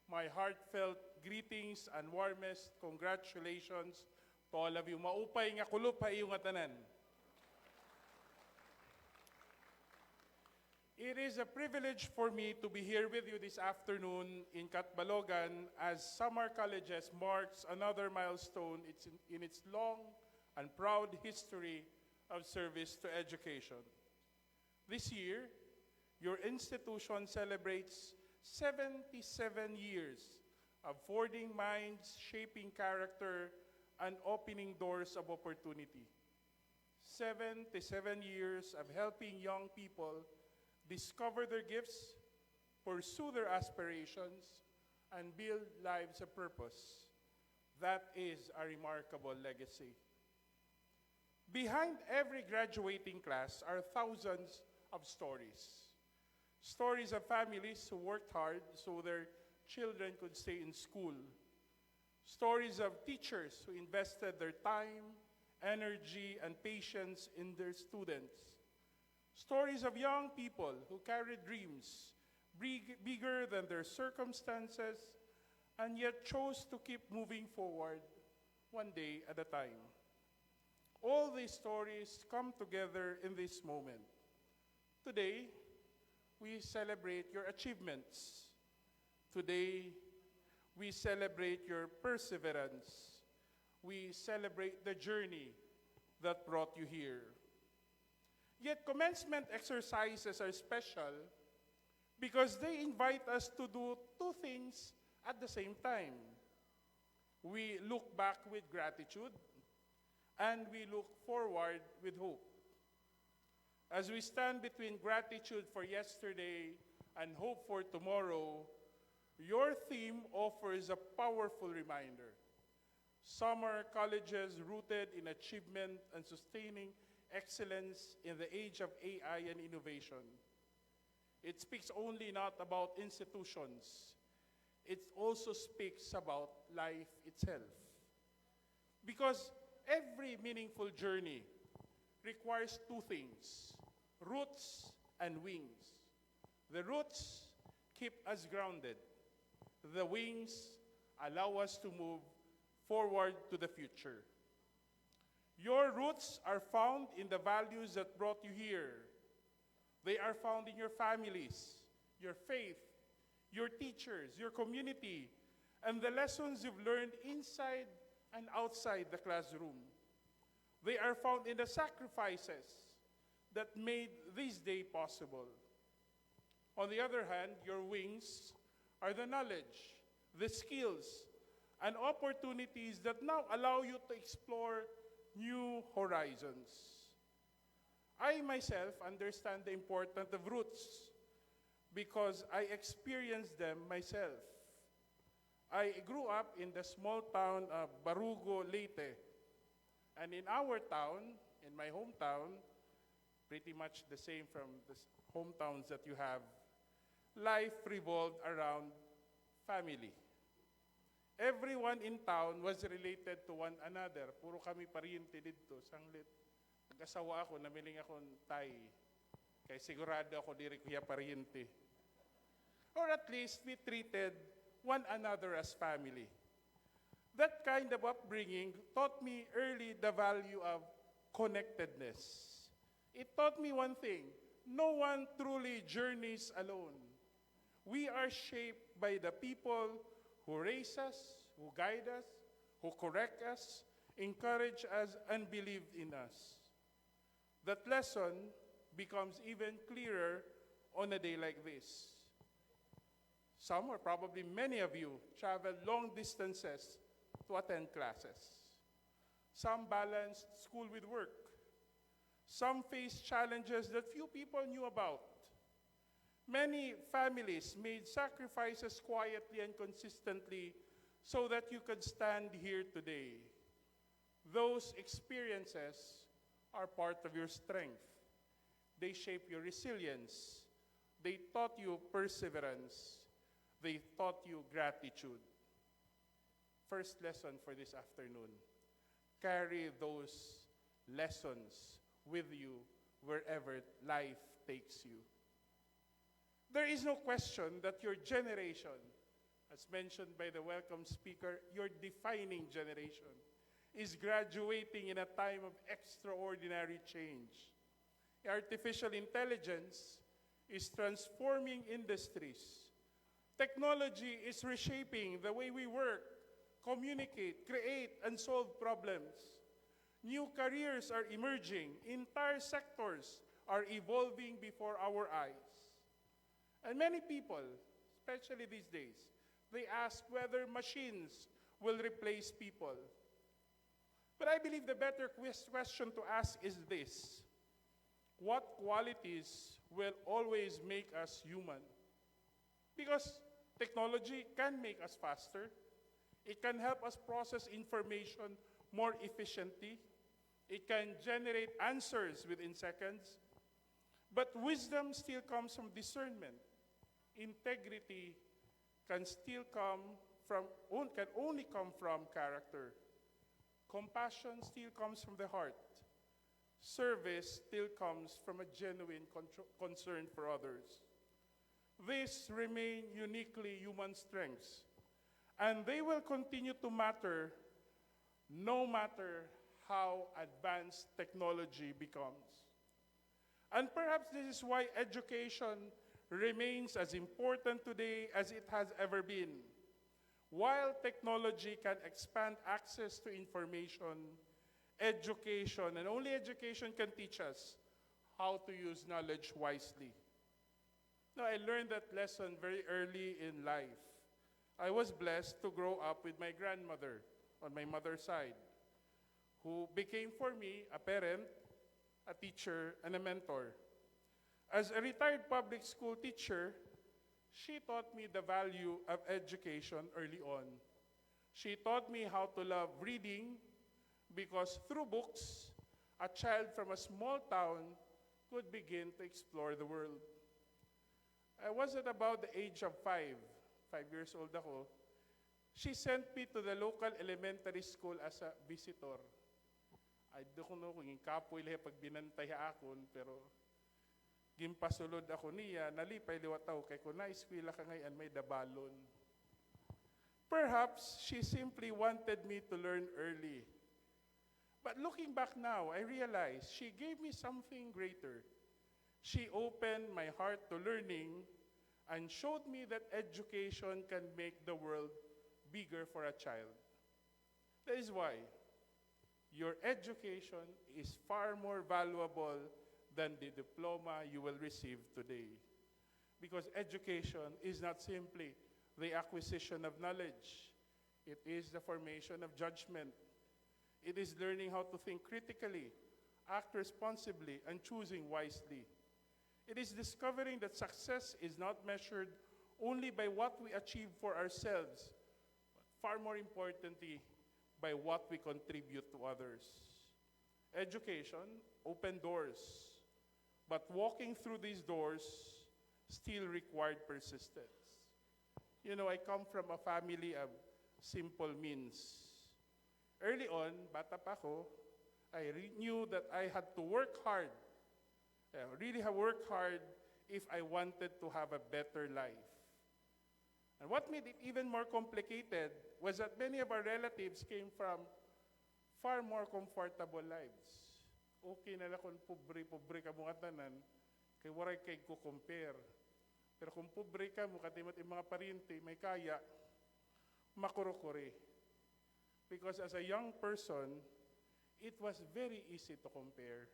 my heartfelt greetings and warmest congratulations to all of you. Maupay nga kulop ha iyong atanan. It is a privilege for me to be here with you this afternoon in Catbalogan as Samar Colleges marks another milestone in its long and proud history of service to education. This year, your institution celebrates 77 years of forging minds, shaping character, and opening doors of opportunity. 77 years of helping young people discover their gifts, pursue their aspirations, and build lives of purpose. That is a remarkable legacy. Behind every graduating class are thousands of stories. Stories of families who worked hard so their children could stay in school. Stories of teachers who invested their time, energy, and patience in their students. Stories of young people who carried dreams bigger than their circumstances and yet chose to keep moving forward one day at a time. All these stories come together in this moment. Today, we celebrate your achievements. Today, we celebrate your perseverance. We celebrate the journey that brought you here. Yet commencement exercises are special because they invite us to do two things at the same time. We look back with gratitude and we look forward with hope. As we stand between gratitude for yesterday and hope for tomorrow, your theme offers a powerful reminder. Summer colleges rooted in achievement and sustaining excellence in the age of AI and innovation. It speaks only not about institutions, it also speaks about life itself. Because every meaningful journey requires two things, roots and wings. The roots keep us grounded. The wings allow us to move forward to the future. Your roots are found in the values that brought you here. They are found in your families, your faith, your teachers, your community, and the lessons you've learned inside and outside the classroom. They are found in the sacrifices that made this day possible. On the other hand, your wings are the knowledge, the skills, and opportunities that now allow you to explore new horizons. I myself understand the importance of roots because I experienced them myself. I grew up in the small town of Barugo, Leyte. And in our town, in my hometown, pretty much the same from the hometowns that you have, life revolved around family. Everyone in town was related to one another. Puro kami pariente dito, sanglit. Nag-asawa ako, namiling akong Tay. Kaya sigurado ako diri kuya pariente. Or at least we treated one another as family. That kind of upbringing taught me early the value of connectedness. It taught me one thing: no one truly journeys alone. We are shaped by the people who raise us, who guide us, who correct us, encourage us, and believe in us. That lesson becomes even clearer on a day like this. Some, or probably many of you, travel long distances to attend classes. Some balance school with work. Some face challenges that few people knew about. Many families made sacrifices quietly and consistently so that you could stand here today. Those experiences are part of your strength. They shape your resilience. They taught you perseverance. They taught you gratitude. First lesson for this afternoon: carry those lessons with you wherever life takes you. There is no question that your generation, as mentioned by the welcome speaker, your defining generation, is graduating in a time of extraordinary change. Artificial intelligence is transforming industries. Technology is reshaping the way we work, communicate, create, and solve problems. New careers are emerging. Entire sectors are evolving before our eyes. And many people, especially these days, they ask whether machines will replace people. But I believe the better question to ask is this: what qualities will always make us human? Because technology can make us faster. It can help us process information more efficiently. It can generate answers within seconds. But wisdom still comes from discernment. Integrity can only come from character. Compassion still comes from the heart. Service still comes from a genuine concern for others. These remain uniquely human strengths, and they will continue to matter no matter how advanced technology becomes. And perhaps this is why education remains as important today as it has ever been. While technology can expand access to information, education, and only education can teach us how to use knowledge wisely. Now, I learned that lesson very early in life. I was blessed to grow up with my grandmother on my mother's side, who became for me a parent, a teacher, and a mentor. As a retired public school teacher, she taught me the value of education early on. She taught me how to love reading, because through books, a child from a small town could begin to explore the world. I was at about the age of 5 years old ako. She sent me to the local elementary school as a visitor. I don't know kung yung kapoy lahi pag binantay akon, pero gimpasulod ako niya, nalipay liwataw, kay kung na-eskwela ka ngayon, may dabalon. Perhaps she simply wanted me to learn early. But looking back now, I realize she gave me something greater. She opened my heart to learning and showed me that education can make the world bigger for a child. That is why your education is far more valuable than the diploma you will receive today. Because education is not simply the acquisition of knowledge. It is the formation of judgment. It is learning how to think critically, act responsibly, and choosing wisely. It is discovering that success is not measured only by what we achieve for ourselves, far more importantly, by what we contribute to others. Education opened doors, but walking through these doors still required persistence. You know, I come from a family of simple means. Early on, bata pa ako, I knew that I had to work hard. I really have worked hard if I wanted to have a better life. And what made it even more complicated was that many of our relatives came from far more comfortable lives. Okay na lang kung pobre ka mga tanan, kay waray kay ko compare. Pero kung pobre ka mo, katimat yung mga parinti, may kaya, makurukuri. Because as a young person, it was very easy to compare.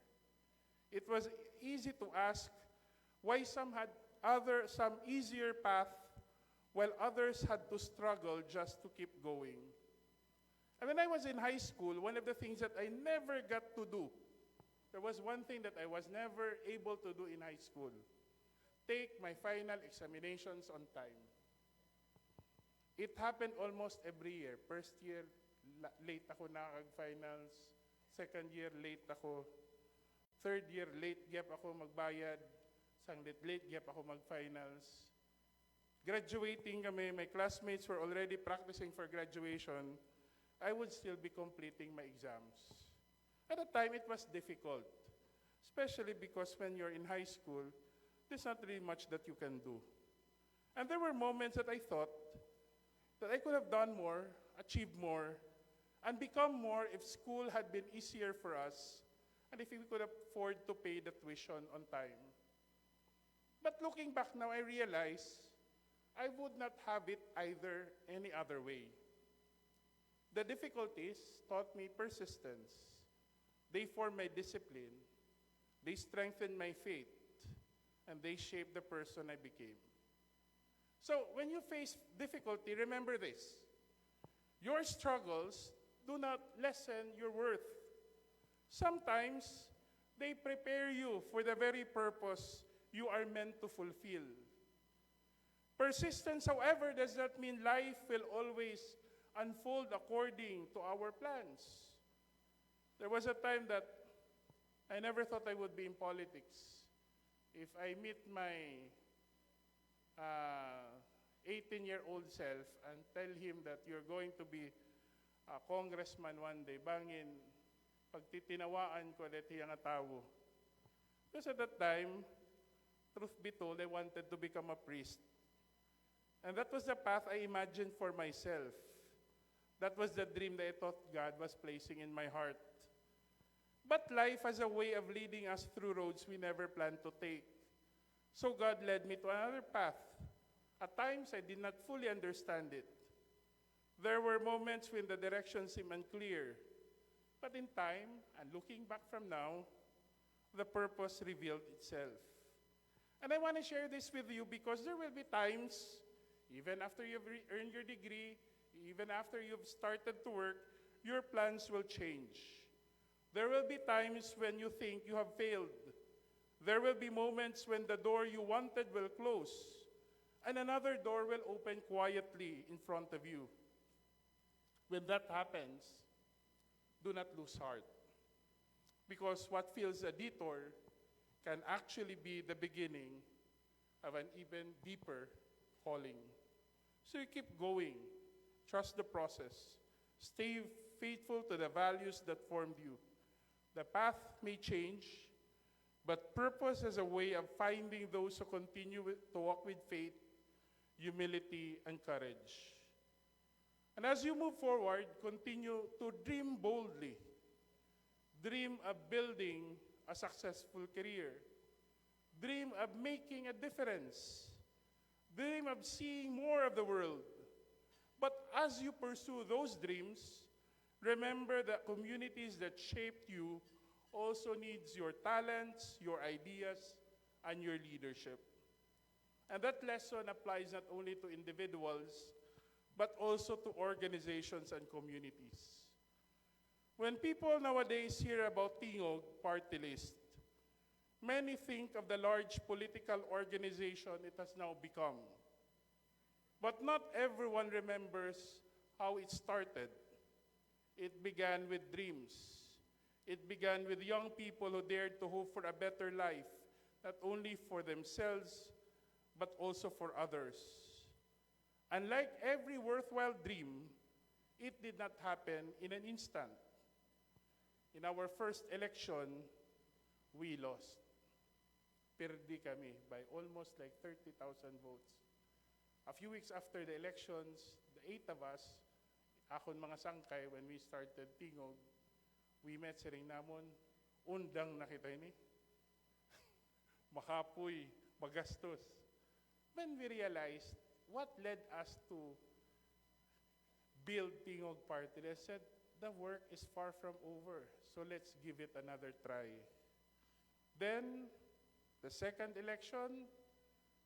It was easy to ask why some had some easier path while others had to struggle just to keep going. And when I was in high school, one of the things that I never got to do, there was one thing that I was never able to do in high school: take my final examinations on time. It happened almost every year. First year, late ako nakag-finals. Second year, late ako. Third year, late gap ako magbayad. Late gap ako mag-finals. Graduating kami, my classmates were already practicing for graduation. I would still be completing my exams. At the time, it was difficult, especially because when you're in high school, there's not really much that you can do. And there were moments that I thought that I could have done more, achieved more, and become more if school had been easier for us and if we could afford to pay the tuition on time. But looking back now, I realize I would not have it either any other way. The difficulties taught me persistence. They formed my discipline. They strengthened my faith. And they shaped the person I became. So when you face difficulty, remember this: your struggles do not lessen your worth. Sometimes they prepare you for the very purpose you are meant to fulfill. Persistence, however, does not mean life will always unfold according to our plans. There was a time that I never thought I would be in politics. If I meet my 18-year-old self and tell him that you're going to be a congressman one day, bangin, pagtitinawaan ko that hiyang tawo. Because at that time, truth be told, I wanted to become a priest. And that was the path I imagined for myself. That was the dream that I thought God was placing in my heart. But life has a way of leading us through roads we never planned to take. So God led me to another path. At times, I did not fully understand it. There were moments when the direction seemed unclear. But in time, and looking back from now, the purpose revealed itself. And I want to share this with you because there will be times, even after you've earned your degree, even after you've started to work, your plans will change. There will be times when you think you have failed. There will be moments when the door you wanted will close, and another door will open quietly in front of you. When that happens, do not lose heart. Because what feels a detour can actually be the beginning of an even deeper calling. So you keep going. Trust the process. Stay faithful to the values that formed you. The path may change, but purpose is a way of finding those who continue to walk with faith, humility, and courage. And as you move forward, continue to dream boldly. Dream of building a successful career. Dream of making a difference. Dream of seeing more of the world. But as you pursue those dreams, remember that communities that shaped you also needs your talents, your ideas, and your leadership. And that lesson applies not only to individuals, but also to organizations and communities. When people nowadays hear about Tingog party list, many think of the large political organization it has now become. But not everyone remembers how it started. It began with dreams. It began with young people who dared to hope for a better life, not only for themselves, but also for others. And like every worthwhile dream, it did not happen in an instant. In our first election, we lost. Perdi kami by almost like 30,000 votes. A few weeks after the elections, the 8 of us, akon mga sangkay, when we started Tingog, we met sa ring namon, undang nakita ini. Makapoy, magastos. When we realized what led us to build Tingog Party, they said, the work is far from over, so let's give it another try. Then, the second election,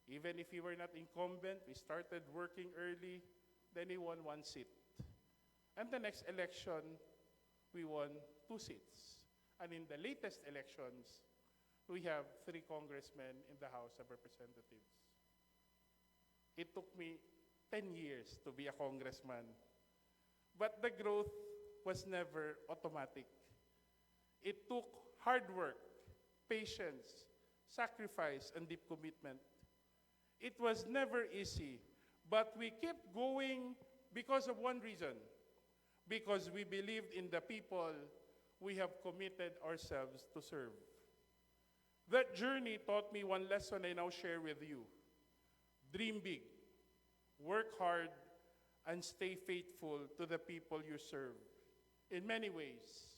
even if we were not incumbent, we started working early, then we won 1 seat. And the next election, we won 2 seats. And in the latest elections, we have 3 congressmen in the House of Representatives. It took me 10 years to be a congressman. But the growth was never automatic. It took hard work, patience, sacrifice, and deep commitment. It was never easy, but we kept going because of one reason. Because we believed in the people we have committed ourselves to serve. That journey taught me one lesson I now share with you. Dream big, work hard, and stay faithful to the people you serve. In many ways,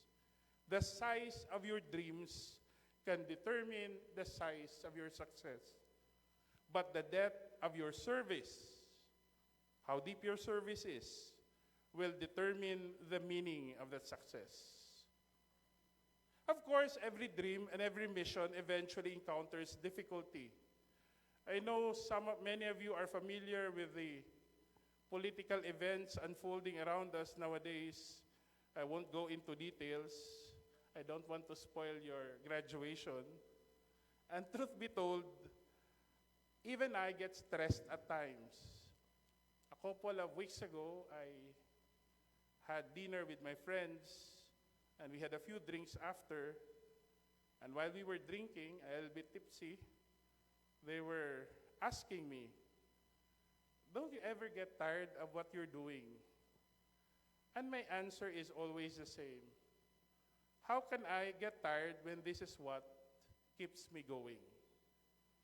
the size of your dreams can determine the size of your success. But the depth of your service, how deep your service is, will determine the meaning of that success. Of course, every dream and every mission eventually encounters difficulty. I know many of you are familiar with the political events unfolding around us nowadays. I won't go into details. I don't want to spoil your graduation. And truth be told, even I get stressed at times. A couple of weeks ago, I had dinner with my friends, and we had a few drinks after. And while we were drinking, a little bit tipsy, they were asking me, don't you ever get tired of what you're doing? And my answer is always the same. How can I get tired when this is what keeps me going?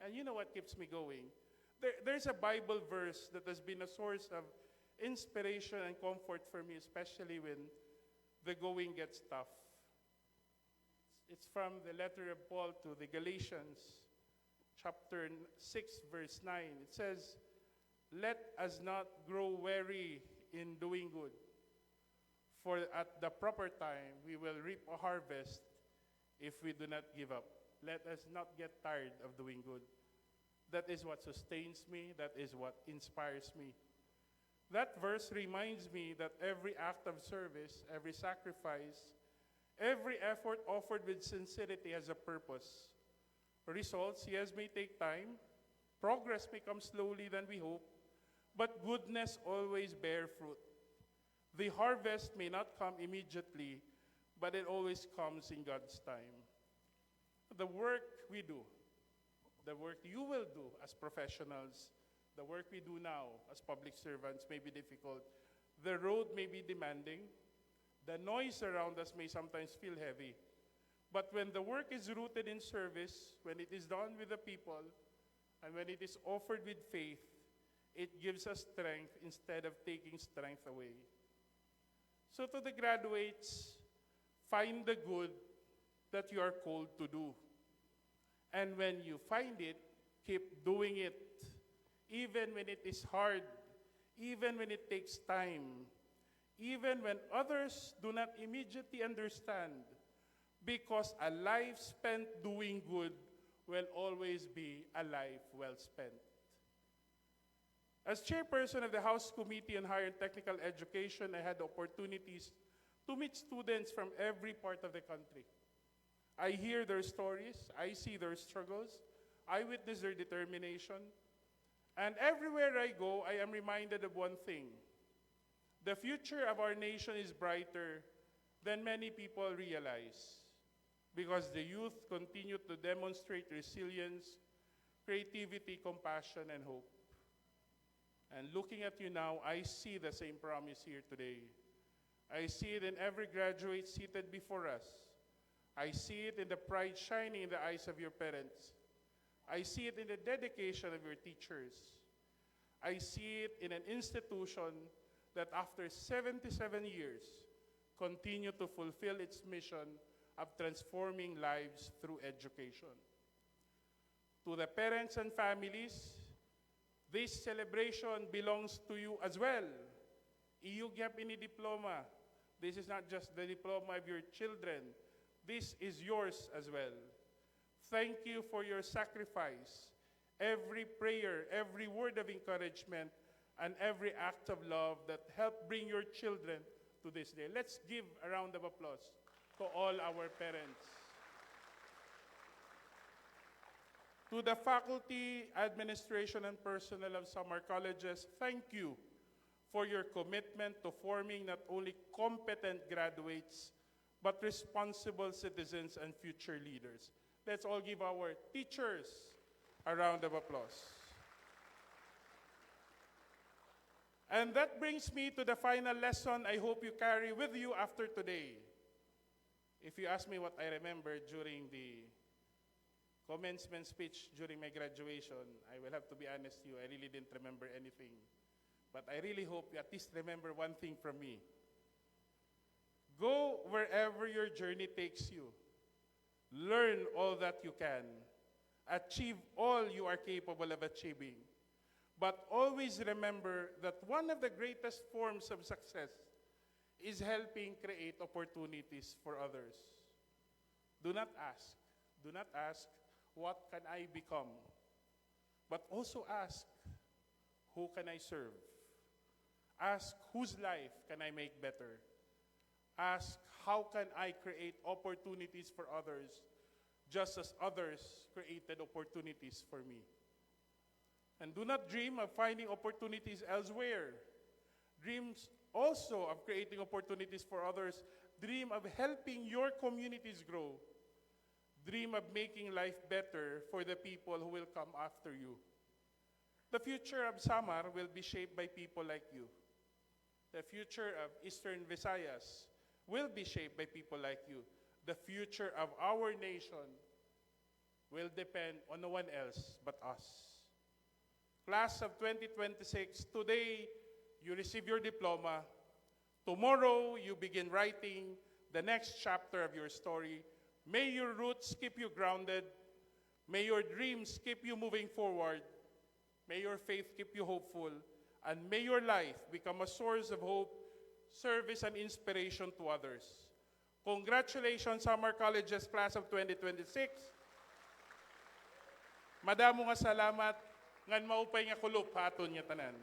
And you know what keeps me going? There's a Bible verse that has been a source of inspiration and comfort for me, especially when the going gets tough. It's from the letter of Paul to the Galatians, chapter 6, verse 9. It says, let us not grow weary in doing good, for at the proper time we will reap a harvest if we do not give up. Let us not get tired of doing good. That is what sustains me. That is what inspires me. That verse reminds me that every act of service, every sacrifice, every effort offered with sincerity has a purpose. Results, yes, may take time. Progress may come slowly than we hope, but goodness always bear fruit. The harvest may not come immediately, but it always comes in God's time. The work we do, the work you will do as professionals, the work we do now as public servants may be difficult. The road may be demanding. The noise around us may sometimes feel heavy. But when the work is rooted in service, when it is done with the people, and when it is offered with faith, it gives us strength instead of taking strength away. So to the graduates, find the good that you are called to do. And when you find it, keep doing it. Even when it is hard, even when it takes time, even when others do not immediately understand, because a life spent doing good will always be a life well spent. As chairperson of the House Committee on Higher and Technical Education, I had opportunities to meet students from every part of the country. I hear their stories, I see their struggles, I witness their determination, and everywhere I go, I am reminded of one thing. The future of our nation is brighter than many people realize because the youth continue to demonstrate resilience, creativity, compassion, and hope. And looking at you now, I see the same promise here today. I see it in every graduate seated before us. I see it in the pride shining in the eyes of your parents. I see it in the dedication of your teachers. I see it in an institution that after 77 years continue to fulfill its mission of transforming lives through education. To the parents and families, this celebration belongs to you as well. Iyugyap ini diploma. This is not just the diploma of your children. This is yours as well. Thank you for your sacrifice, every prayer, every word of encouragement, and every act of love that helped bring your children to this day. Let's give a round of applause to all our parents. To the faculty, administration, and personnel of Samar colleges, thank you for your commitment to forming not only competent graduates, but responsible citizens and future leaders. Let's all give our teachers a round of applause. And that brings me to the final lesson I hope you carry with you after today. If you ask me what I remember during the commencement speech during my graduation, I will have to be honest with you, I really didn't remember anything. But I really hope you at least remember one thing from me. Go wherever your journey takes you. Learn all that you can. Achieve all you are capable of achieving. But always remember that one of the greatest forms of success is helping create opportunities for others. Do not ask, what can I become? But also ask, who can I serve? Ask, whose life can I make better? Ask, how can I create opportunities for others, just as others created opportunities for me? And do not dream of finding opportunities elsewhere. Dreams also of creating opportunities for others. Dream of helping your communities grow. Dream of making life better for the people who will come after you. The future of Samar will be shaped by people like you. The future of Eastern Visayas will be shaped by people like you. The future of our nation will depend on no one else but us. Class of 2026, today you receive your diploma. Tomorrow you begin writing the next chapter of your story. May your roots keep you grounded. May your dreams keep you moving forward. May your faith keep you hopeful. And may your life become a source of hope, service, and inspiration to others. Congratulations, Samar College's class of 2026. Madamo nga salamat, ngan maupay nga kulop haton nga tanan.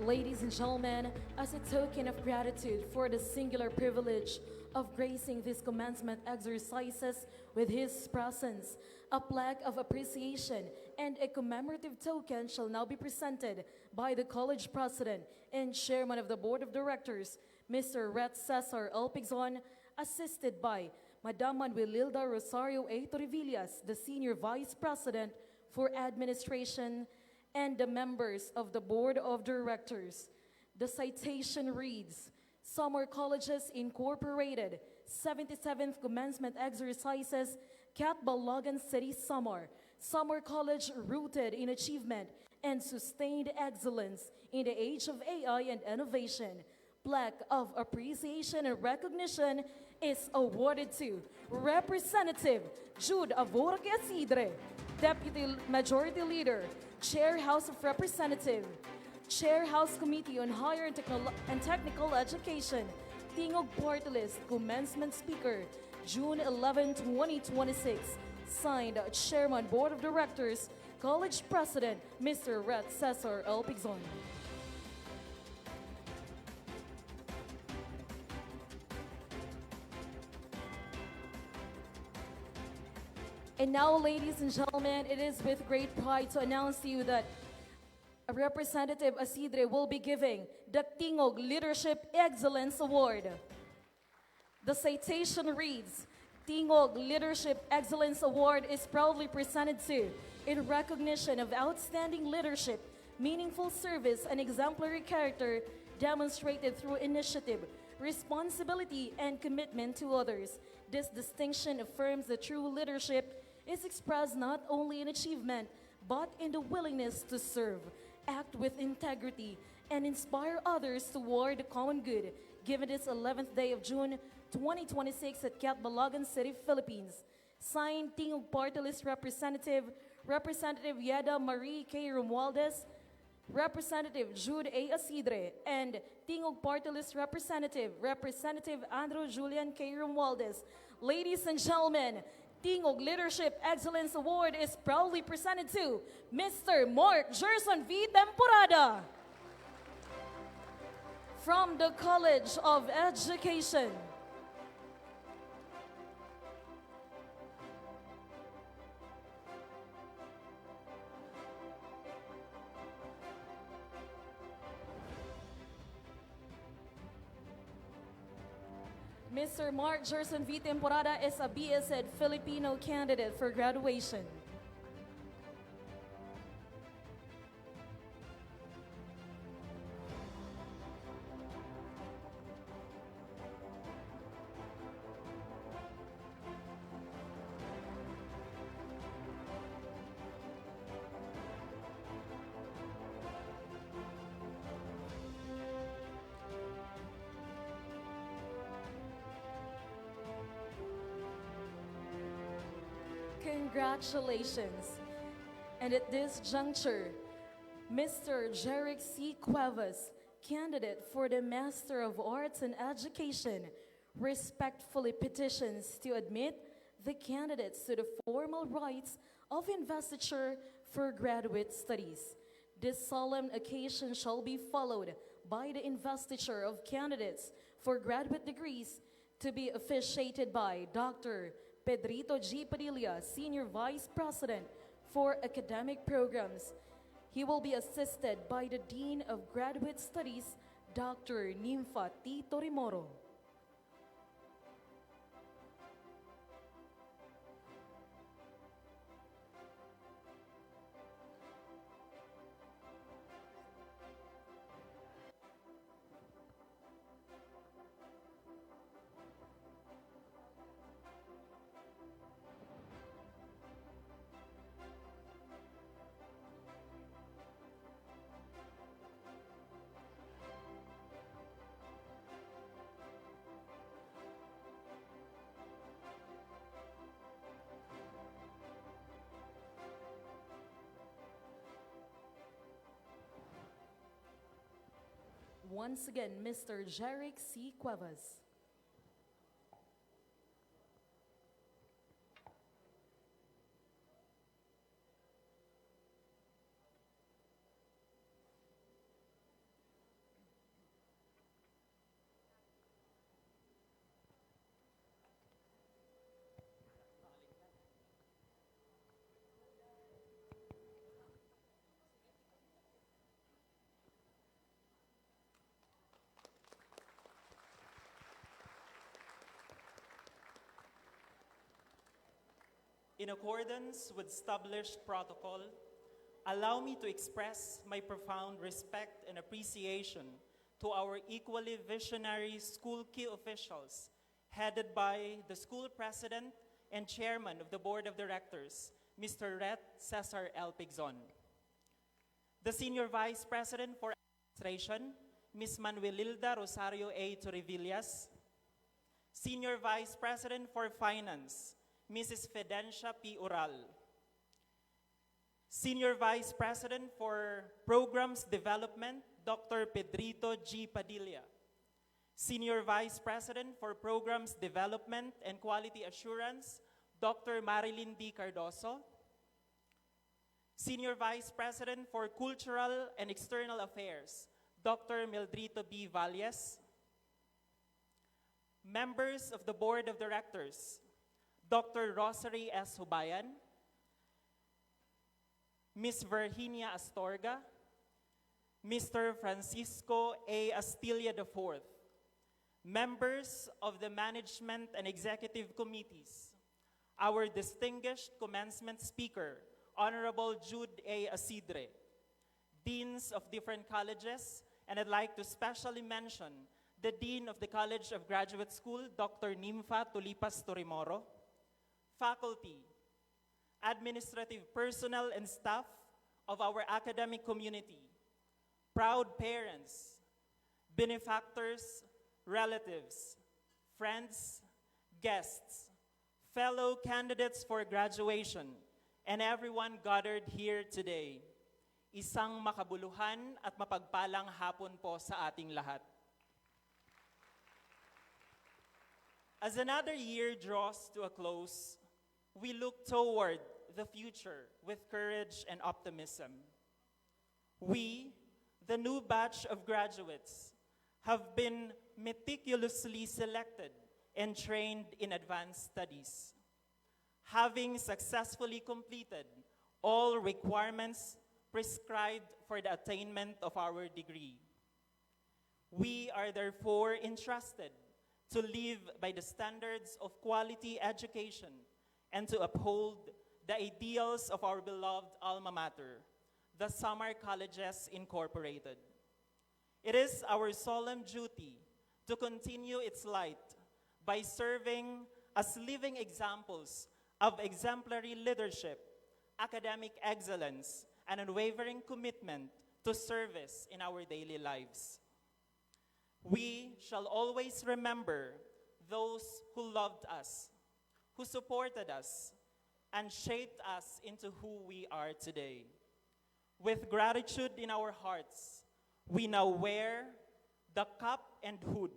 Ladies and gentlemen, as a token of gratitude for the singular privilege of gracing these commencement exercises with his presence, a plaque of appreciation and a commemorative token shall now be presented by the college president and chairman of the board of directors, Mr. Ret Cesar L. Pigzon, assisted by Madam Manuelilda Rosario A. Torrevillas, the senior vice president for administration, and the members of the board of directors. The citation reads, Samar Colleges Incorporated, 77th Commencement Exercises, Catbalogan City, Samar. Samar College rooted in achievement and sustained excellence in the age of AI and innovation. Plaque of appreciation and recognition is awarded to Representative Jude Avorque Asidre, Deputy Majority Leader, Chair House of Representatives, Chair House Committee on Higher and Technical Education, Tingog Party List, Commencement Speaker, June 11, 2026. Signed, Chairman, Board of Directors, College President, Mr. Ret Cesar L. Pigzon. And now, ladies and gentlemen, it is with great pride to announce to you that a Representative Asidre will be giving the Tingog Leadership Excellence Award. The citation reads, Tingog Leadership Excellence Award is proudly presented to in recognition of outstanding leadership, meaningful service, and exemplary character demonstrated through initiative, responsibility, and commitment to others. This distinction affirms that true leadership is expressed not only in achievement, but in the willingness to serve, act with integrity, and inspire others toward the common good. Given this 11th day of June 2026 at Catbalogan City, Philippines. Signed, Tingog Party List Representative, Representative Yeda Marie K. Romualdez, Representative Jude A. Asidre, and Tingog Party List Representative, Representative Andrew Julian K. Romualdez. Ladies and gentlemen, Tingog Leadership Excellence Award is proudly presented to Mr. Mark Gerson V. Temporada from the College of Education. Mr. Mark Gerson V. Temporada is a BSED Filipino candidate for graduation. Congratulations. And at this juncture, Mr. Jerick C. Cuevas, candidate for the Master of Arts in Education, respectfully petitions to admit the candidates to the formal rites of investiture for graduate studies. This solemn occasion shall be followed by the investiture of candidates for graduate degrees to be officiated by Dr. Pedrito G. Padilla, Senior Vice President for Academic Programs. He will be assisted by the Dean of Graduate Studies, Dr. Nympha T. Torimoro. Once again, Mr. Jerick C. Cuevas. In accordance with established protocol, allow me to express my profound respect and appreciation to our equally visionary school key officials, headed by the school president and chairman of the board of directors, Mr. Ret Cesar L. Pigzon. The senior vice president for administration, Ms. Manuelilda Rosario A. Torrevillas. Senior vice president for finance, Mrs. Fidencia P. Ural. Senior Vice President for Programs Development, Dr. Pedrito G. Padilla. Senior Vice President for Programs Development and Quality Assurance, Dr. Marilyn D. Cardoso. Senior Vice President for Cultural and External Affairs, Dr. Mildrito B. Valles. Members of the Board of Directors, Dr. Rosary S. Hubayan, Ms. Virginia Astorga, Mr. Francisco A. Astilla IV, members of the management and executive committees, our distinguished commencement speaker, Honorable Jude A. Asidre, deans of different colleges, and I'd like to specially mention the Dean of the College of Graduate School, Dr. Nympha Tulipas Torimoro, faculty, administrative personnel and staff of our academic community, proud parents, benefactors, relatives, friends, guests, fellow candidates for graduation, and everyone gathered here today. Isang makabuluhan at mapagpalang hapon po sa ating lahat. As another year draws to a close, we look toward the future with courage and optimism. We, the new batch of graduates, have been meticulously selected and trained in advanced studies. Having successfully completed all requirements prescribed for the attainment of our degree, we are therefore entrusted to live by the standards of quality education and to uphold the ideals of our beloved alma mater, the Samar Colleges Incorporated. It is our solemn duty to continue its light by serving as living examples of exemplary leadership, academic excellence, and unwavering commitment to service in our daily lives. We shall always remember those who loved us, who supported us, and shaped us into who we are today. With gratitude in our hearts, we now wear the cap and hood,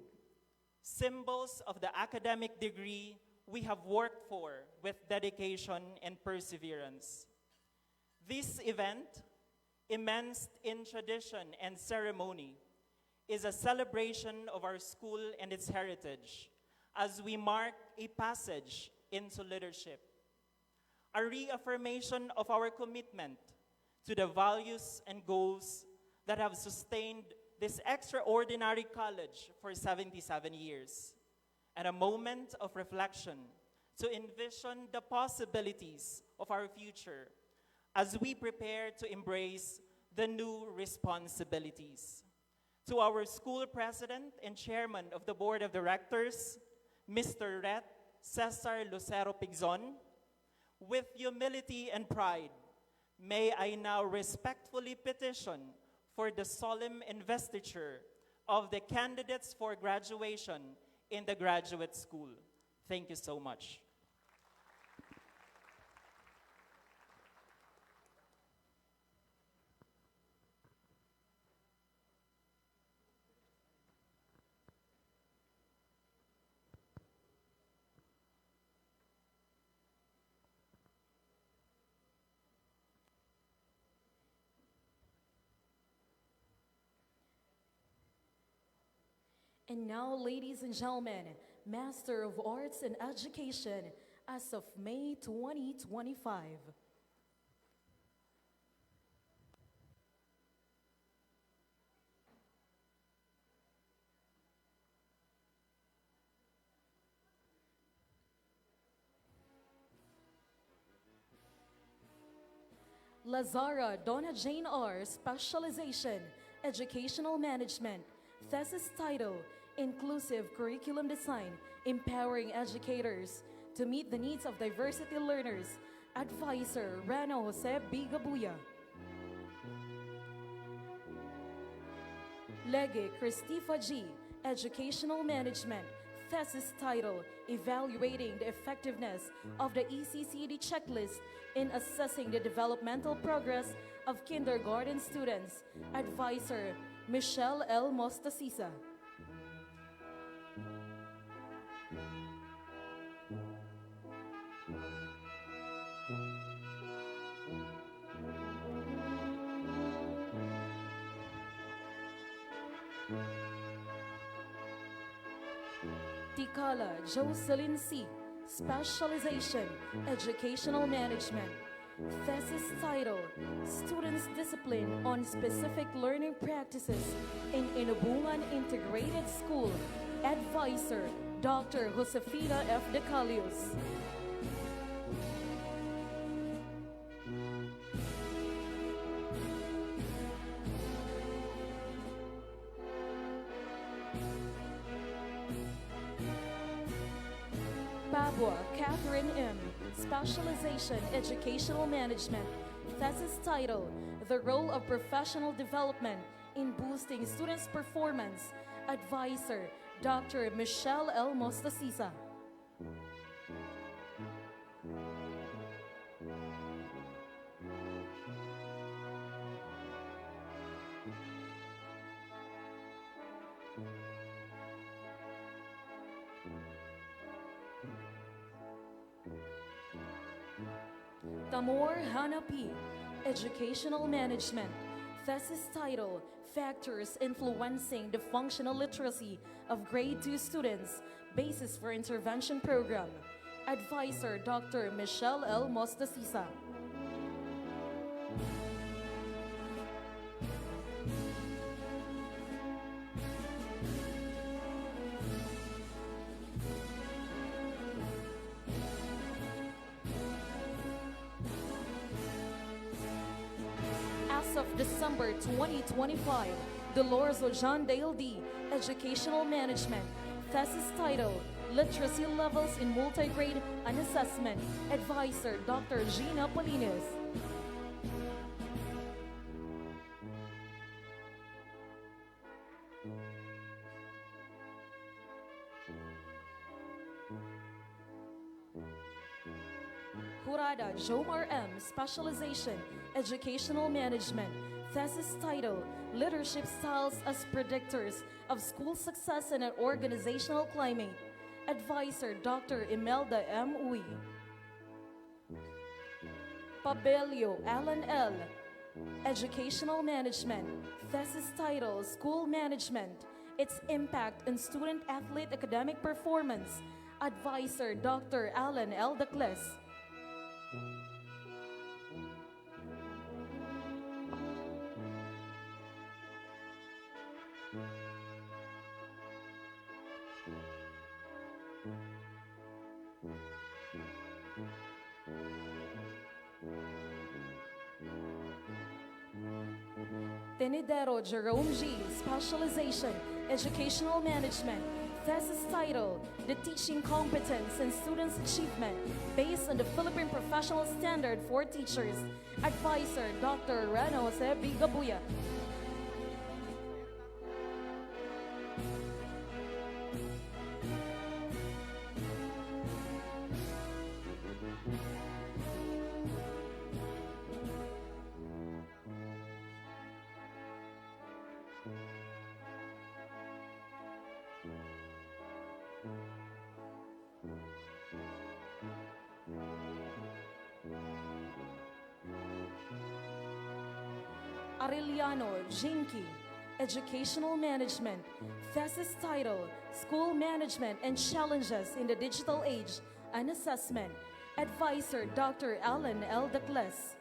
symbols of the academic degree we have worked for with dedication and perseverance. This event, immersed in tradition and ceremony, is a celebration of our school and its heritage as we mark a passage into leadership, a reaffirmation of our commitment to the values and goals that have sustained this extraordinary college for 77 years, and a moment of reflection to envision the possibilities of our future as we prepare to embrace the new responsibilities. To our school president and chairman of the board of directors, Mr. Ret Cesar Lucero Pigzon, with humility and pride, may I now respectfully petition for the solemn investiture of the candidates for graduation in the graduate school. Thank you so much. And now, ladies and gentlemen, Master of Arts in Education as of May 2025. Lazara Donna Jane R. Specialization, Educational Management. Thesis title, Inclusive Curriculum Design, Empowering Educators to Meet the Needs of Diversity Learners. Advisor, Rano Jose B. Gabuya. Lege Christifa G. Educational Management. Thesis title, Evaluating the Effectiveness of the ECCD Checklist in Assessing the Developmental Progress of Kindergarten Students. Advisor, Michelle L. Mostasisa. Tikala Jocelyn C. Specialization, Educational Management. Thesis title, Students' Discipline on Specific Learning Practices in Inubungan Integrated School. Advisor, Dr. Josefina F. De Calios. Babwa Catherine M. Specialization Educational Management. Thesis title, The Role of Professional Development in Boosting Students' Performance. Advisor, Dr. Michelle L. Mostasisa. Tamor Hanapi, Educational Management. Thesis title, Factors Influencing the Functional Literacy of Grade 2 Students, Basis for Intervention Program. Advisor, Dr. Michelle L. Mostasisa. As of December 2025, Dolores Ojan Dale D, Educational Management. Thesis title, Literacy Levels in Multigrade and Assessment. Advisor, Dr. Gina Polinas. Jurada Jomar M, Specialization, Educational Management. Thesis title, Leadership Styles as Predictors of School Success in an Organizational Climate. Advisor, Dr. Imelda M. Uy. Pabelio Alan L, Educational Management. Thesis title, School Management, Its Impact on Student Athlete Academic Performance. Advisor, Dr. Alan L. Dacles. Tenidero Jerome G, Specialization, Educational Management. Thesis title, The Teaching Competence and Students' Achievement, based on the Philippine Professional Standard for Teachers. Advisor, Dr. Reno Jose B. Gabuya. Arellano Jinky, Educational Management. Thesis title, School Management and Challenges in the Digital Age and Assessment. Advisor, Dr. Alan L. Dacles.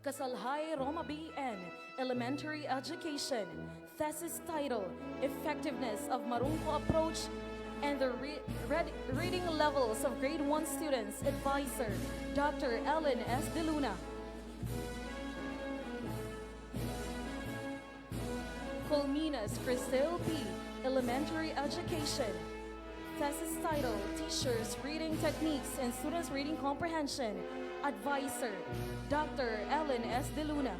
Kasalhay Roma B.N., Elementary Education. Thesis title, Effectiveness of Marunko Approach and the reading levels of grade 1 students. Advisor, Dr. Ellen S. De Luna. Colminas Cristel P, Elementary Education. Thesis title, Teachers' Reading Techniques and Students' Reading Comprehension. Advisor, Dr. Ellen S. De Luna.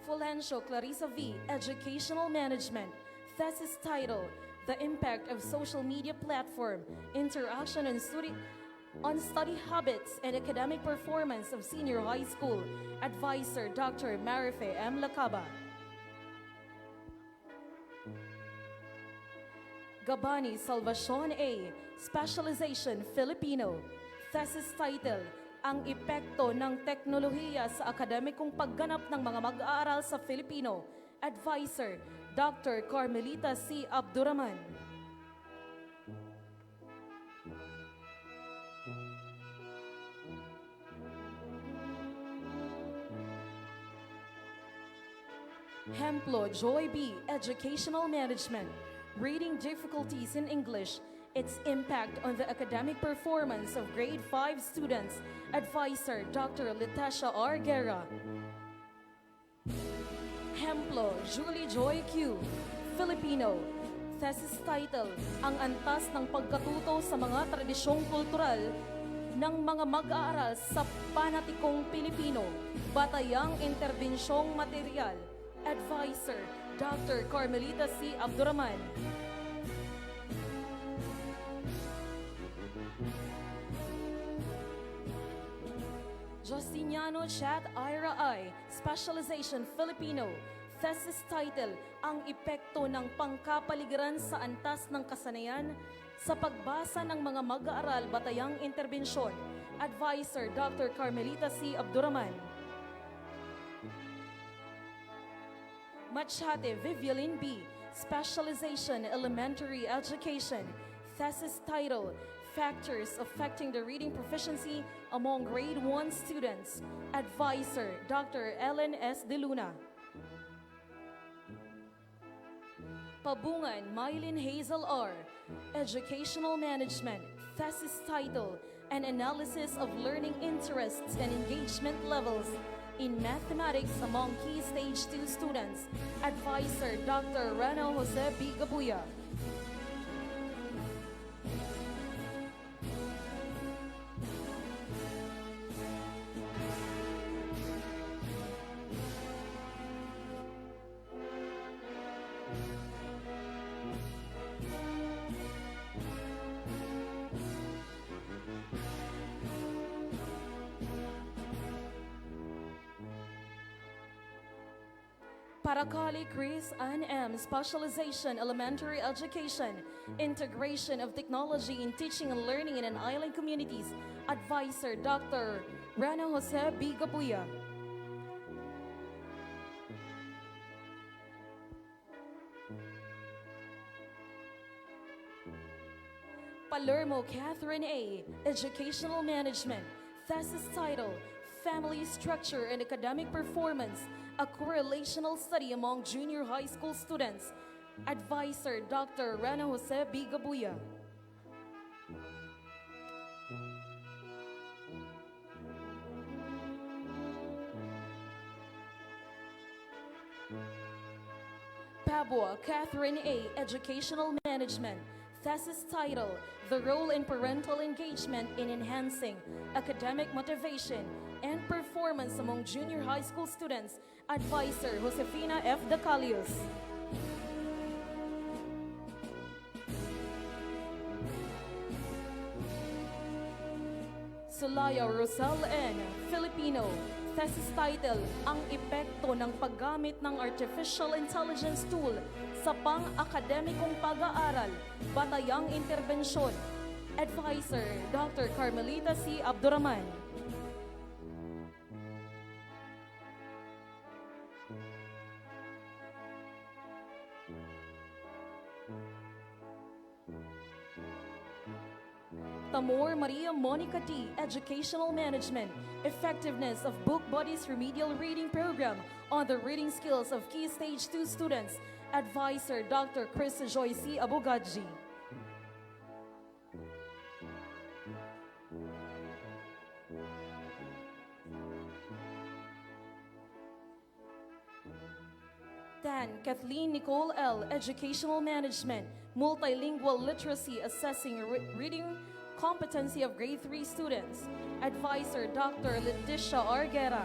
Fulencio Clarissa V, Educational Management. Thesis title, The Impact of Social Media Platform, Interaction and Study Habits and Academic Performance of Senior High School. Advisor, Dr. Marife M. Lacaba. Gabani Salvacion A, Specialization Filipino. Thesis title, Ang Epekto ng Teknolohiya sa Akademikong Pagganap ng mga Mag-aaral sa Filipino. Advisor, Dr. Carmelita C. Abduraman. Hemplo Joy B. Educational Management. Reading difficulties in English. Its impact on the academic performance of grade 5 students. Advisor, Dr. Leticia R. Guerra. Hemplo Julie Joy Q. Filipino. Thesis title, Ang Antas ng Pagkatuto sa Mga Tradisyong Kultural ng mga Mag-aaral sa Panatikong Pilipino. Batayang Interbensyong Material. Advisor, Dr. Carmelita C. Abduraman. Justiniano Chat Ira I, Specialization Filipino. Thesis title, Ang Epekto ng Pangkapaligiran sa Antas ng Kasanayan sa Pagbasa ng mga Mag-aaral Batayang Interbensyon. Advisor, Dr. Carmelita C. Abduraman. Machate Vivian B. Specialization Elementary Education. Thesis title, Factors Affecting the Reading Proficiency Among Grade 1 Students. Advisor, Dr. Ellen S. De Luna. Pabungan Mylene Hazel R. Educational Management. Thesis title, An Analysis of Learning Interests and Engagement Levels in Mathematics Among Key Stage 2 Students. Advisor, Dr. Rano Jose B. Gabuya. Paracali Chris Ann M. Specialization Elementary Education. Integration of Technology in Teaching and Learning in Island Communities. Advisor, Dr. Rana Jose B. Gabuya. Palermo Catherine A. Educational Management. Thesis title, Family Structure and Academic Performance, a Correlational Study Among Junior High School Students. Advisor, Dr. Rana Jose B. Gabuya. Pabua Catherine A. Educational Management. Thesis title, The Role in Parental Engagement in Enhancing Academic Motivation and Performance Among Junior High School Students. Advisor, Josefina F. Dacalios. Sulaya Rosal N. Filipino. Thesis title, Ang Epekto ng Paggamit ng Artificial Intelligence Tool sa Pang-Akademikong Pag-aaral, Batayang Interbensyon. Advisor, Dr. Carmelita C. Abduraman. Tamor Maria Monica D. Educational Management. Effectiveness of Book Buddies Remedial Reading Program on the reading skills of Key Stage 2 students. Advisor, Dr. Chris Joy C. Abogadji. Tan Kathleen Nicole L. Educational Management. Multilingual Literacy Assessing Reading Competency of Grade 3 Students. Advisor, Dr. Leticia R. Guerra.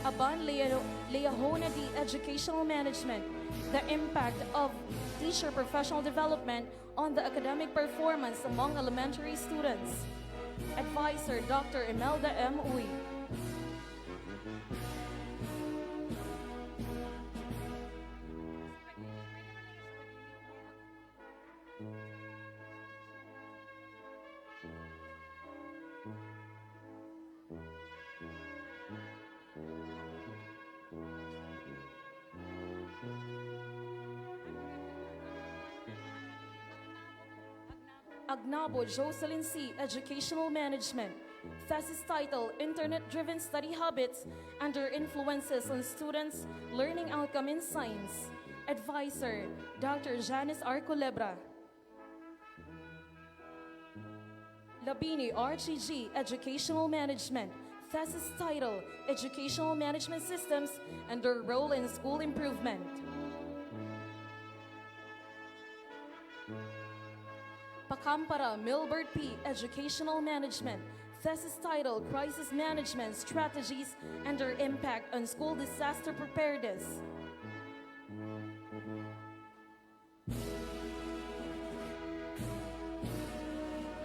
Aban Leahona D. Educational Management. The impact of teacher professional development on the academic performance among elementary students. Advisor, Dr. Imelda M. Uy. Agnabo Jocelyn C., Educational Management. Thesis title, Internet-Driven Study Habits and Their Influences on Students' Learning Outcome in Science. Advisor, Dr. Janice R. Culebra. Labini RGG, Educational Management. Thesis title, Educational Management Systems and Their Role in School Improvement. Pakampara Milbert P., Educational Management. Thesis title, Crisis Management Strategies and Their Impact on School Disaster Preparedness.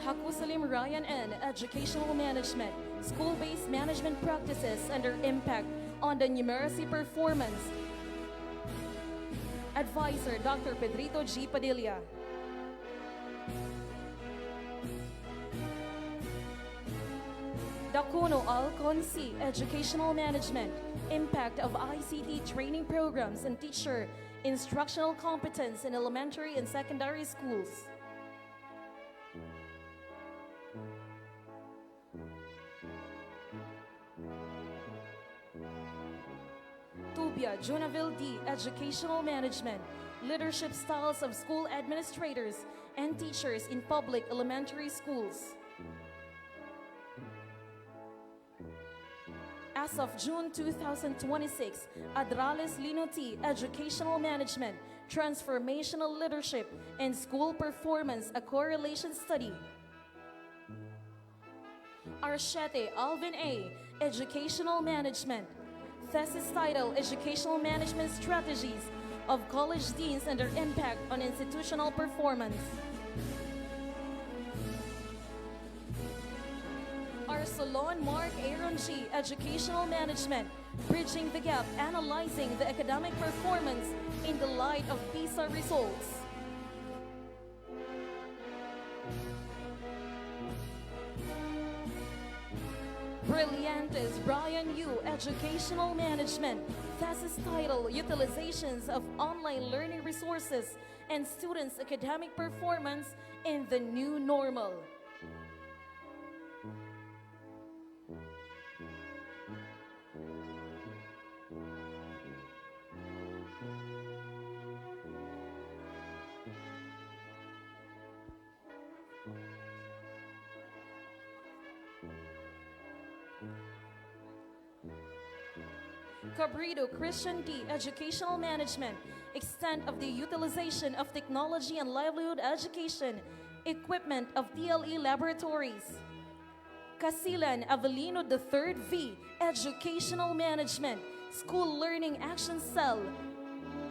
Hakusalim Ryan N., Educational Management. School-based management practices and their impact on the numeracy performance. Advisor, Dr. Pedrito G. Padilla. Dacuno Alcon C., Educational Management. Impact of ICT training programs and teacher instructional competence in elementary and secondary schools. Tubia Junaville D., Educational Management. Leadership styles of school administrators and teachers in public elementary schools. As of June 2026, Adrales Lino T., Educational Management, Transformational Leadership and School Performance, a Correlation Study. Archete Alvin A., Educational Management. Thesis title, Educational Management Strategies of College Deans and Their Impact on Institutional Performance. Arsolon Mark Aaron G., Educational Management, Bridging the Gap, Analyzing the Academic Performance in the Light of PISA Results. Brilliantes Brian Yu., Educational Management. Thesis title, Utilizations of Online Learning Resources and Students' Academic Performance in the New Normal. Cabrito Christian D., Educational Management, Extent of the Utilization of Technology and Livelihood Education, Equipment of TLE Laboratories. Casilan Avelino III V., Educational Management, School Learning Action Cell,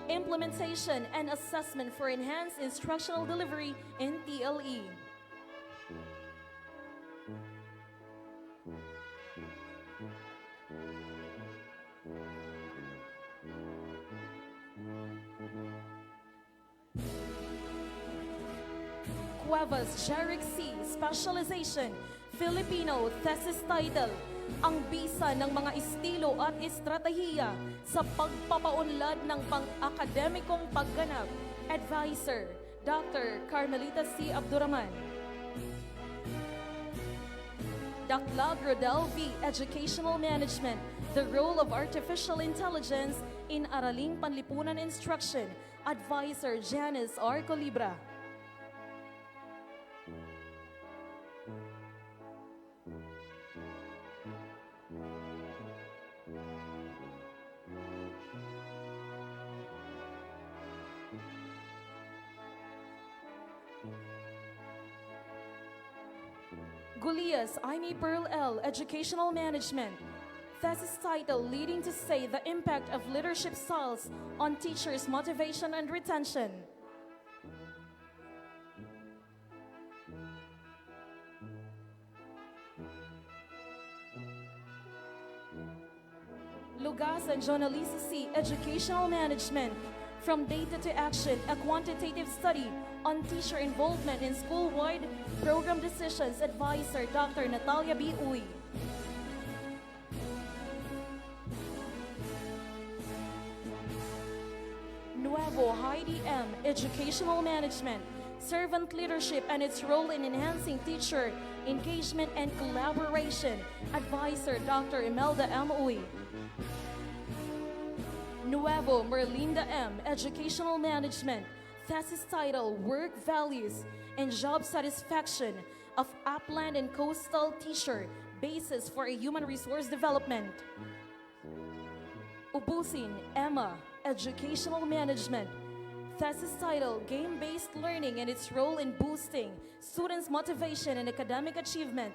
Implementation and Assessment for Enhanced Instructional Delivery in TLE. Cuevas Jeric C., Specialization, Filipino, Thesis Title, Ang Bisa ng mga Estilo at Estratehiya sa Pagpapaunlad ng Pang-Akademikong Pagganap. Advisor, Dr. Carmelita C. Abduraman. Dakla Grodel V., Educational Management, The Role of Artificial Intelligence in Araling Panlipunan Instruction. Advisor, Janice R. Colibra. Gulias Amy Pearl L., Educational Management. Thesis title, Leading to Say the Impact of Leadership Styles on Teachers' Motivation and Retention. Lugas and Jonalisa C., Educational Management. From Data to Action, a quantitative study on teacher involvement in school-wide program decisions, advisor Dr. Natalia B. Uy. Nuevo Heidi M. Educational Management, Servant Leadership and its role in enhancing teacher engagement and collaboration, advisor Dr. Imelda M. Uy. Nuevo Merlinda M. Educational Management, thesis title Work Values and Job Satisfaction of Upland and Coastal Teacher, Basis for a Human Resource Development. Ubusin Emma, Educational Management, thesis title Game-Based Learning and its Role in Boosting Students' Motivation and Academic Achievement,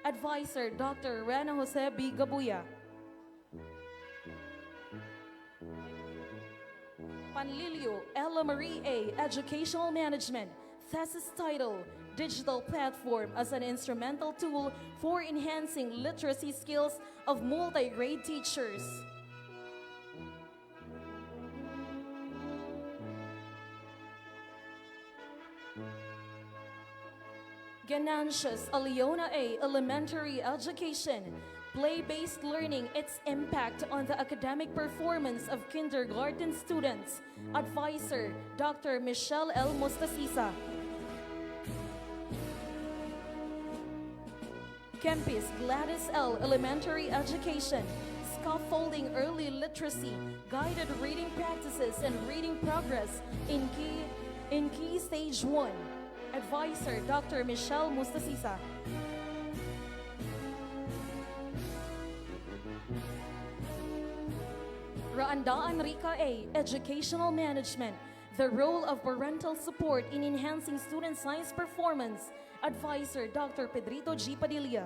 advisor Dr. Rena Jose B. Gabuya. Panlilio Ella Marie A. Educational Management, thesis title Digital Platform as an Instrumental Tool for Enhancing Literacy Skills of Multi-Grade Teachers. Ganancious Aliona A. Elementary Education, Play-Based Learning, its impact on the academic performance of kindergarten students, advisor Dr. Michelle L. Mostasisa. Kempis Gladys L. Elementary Education, Scaffolding Early Literacy, Guided Reading Practices and Reading Progress in Key Stage 1, advisor Dr. Michelle Mustasisa. Raandaan Rica A. Educational Management, the role of parental support in enhancing student science performance, advisor Dr. Pedrito G. Padilla.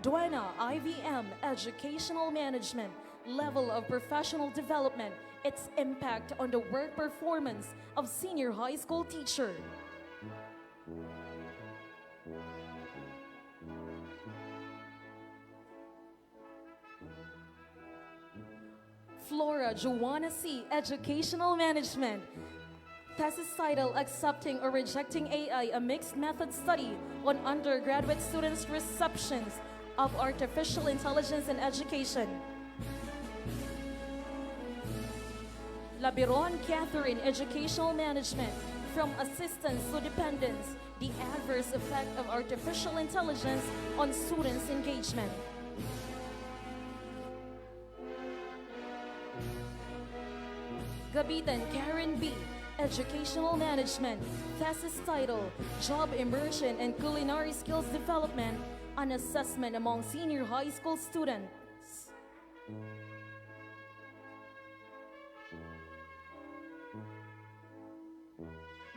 Duena IVM, Educational Management, level of professional development, its impact on the work performance of senior high school teacher. Flora Joanna C. Educational Management, thesis title Accepting or Rejecting AI, a mixed method study on undergraduate students' receptions of artificial intelligence in education. Labiron Catherine, Educational Management, From Assistance to Dependence, the Adverse Effect of Artificial Intelligence on Students' Engagement. Gabitan Karen B. Educational Management, thesis title Job Immersion and Culinary Skills Development, an assessment among senior high school students.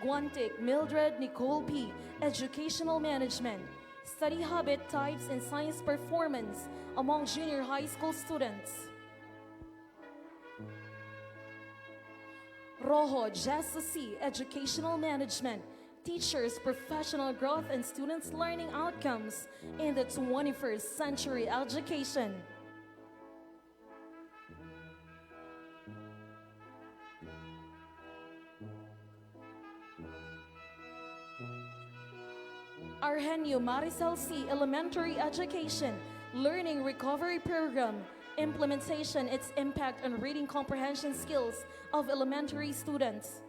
Guantic Mildred Nicole P. Educational Management, study habit types and science performance among junior high school students. Rojo Jessa C. Educational Management, teachers' professional growth and students' learning outcomes in the 21st century education. Argenio Maricel C. Elementary Education, Learning Recovery Program, implementation, its impact on reading comprehension skills of elementary students.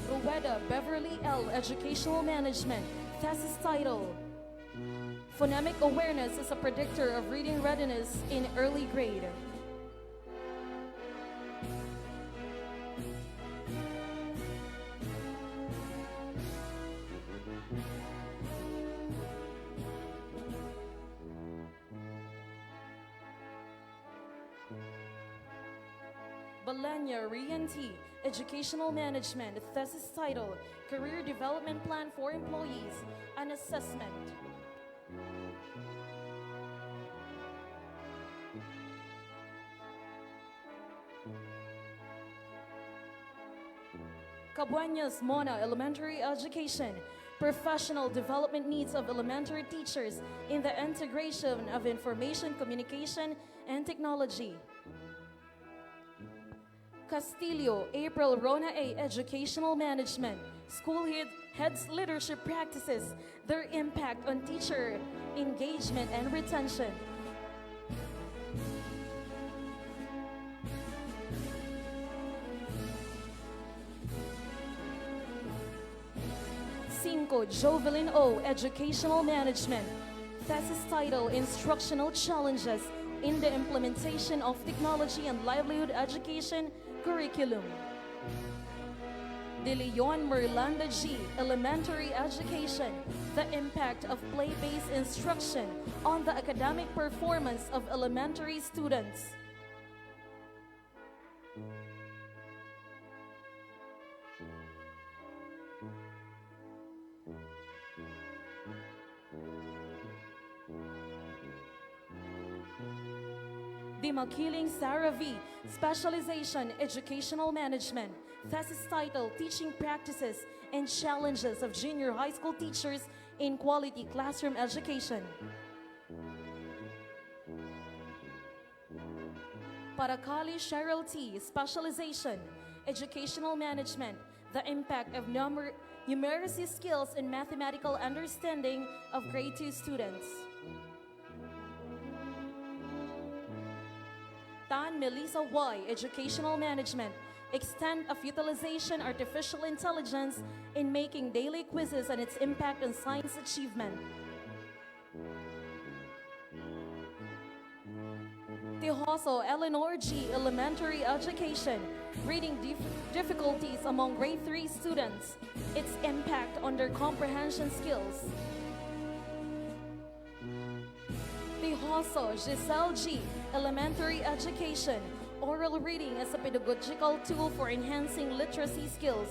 Rueda Beverly L. Educational Management, thesis title Phonemic Awareness is a Predictor of Reading Readiness in Early Grade. Balenya Rian T. Educational Management, thesis title Career Development Plan for Employees, an Assessment. Cabueñas Mona Elementary Education, professional development needs of elementary teachers in the integration of information, communication, and technology. Castillo April Rona A Educational Management, school heads leadership practices, their impact on teacher engagement and retention. Cinco Jovelyn O Educational Management, thesis title Instructional Challenges in the Implementation of Technology and Livelihood Education Curriculum. De Leon Merlanda G Elementary Education, the impact of play-based instruction on the academic performance of elementary students. De Makiling Sarah V, Specialization Educational Management, thesis title Teaching Practices and Challenges of Junior High School Teachers in Quality Classroom Education. Paracali Cheryl T, Specialization Educational Management, the impact of numeracy skills and mathematical understanding of grade 2 students. Tan Melissa Y, Educational Management, extent of utilization artificial intelligence in making daily quizzes and its impact on science achievement. Tejoso Eleanor G, Elementary Education, reading difficulties among grade 3 students, its impact on their comprehension skills. Tejoso Giselle G, Elementary Education, oral reading as a pedagogical tool for enhancing literacy skills.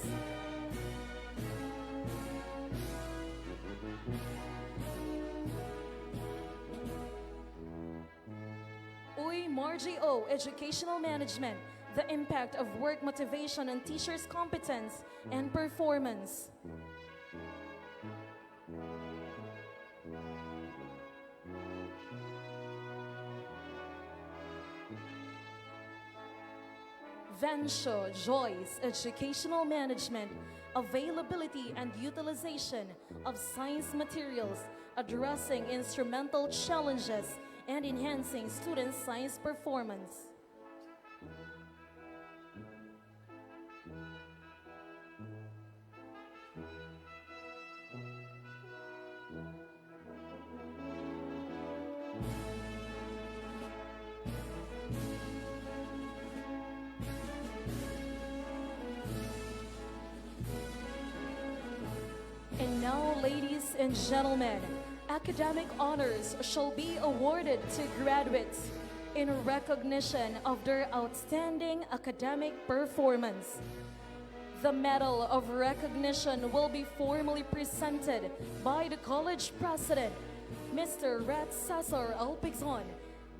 Uy Margie O, Educational Management, the impact of work motivation on teachers' competence and performance. Venture Joyce, Educational Management, availability and utilization of science materials, addressing instrumental challenges and enhancing students' science performance. And now, ladies and gentlemen, academic honors shall be awarded to graduates in recognition of their outstanding academic performance. The Medal of Recognition will be formally presented by the college president, Mr. Rat Cesar Alpizon.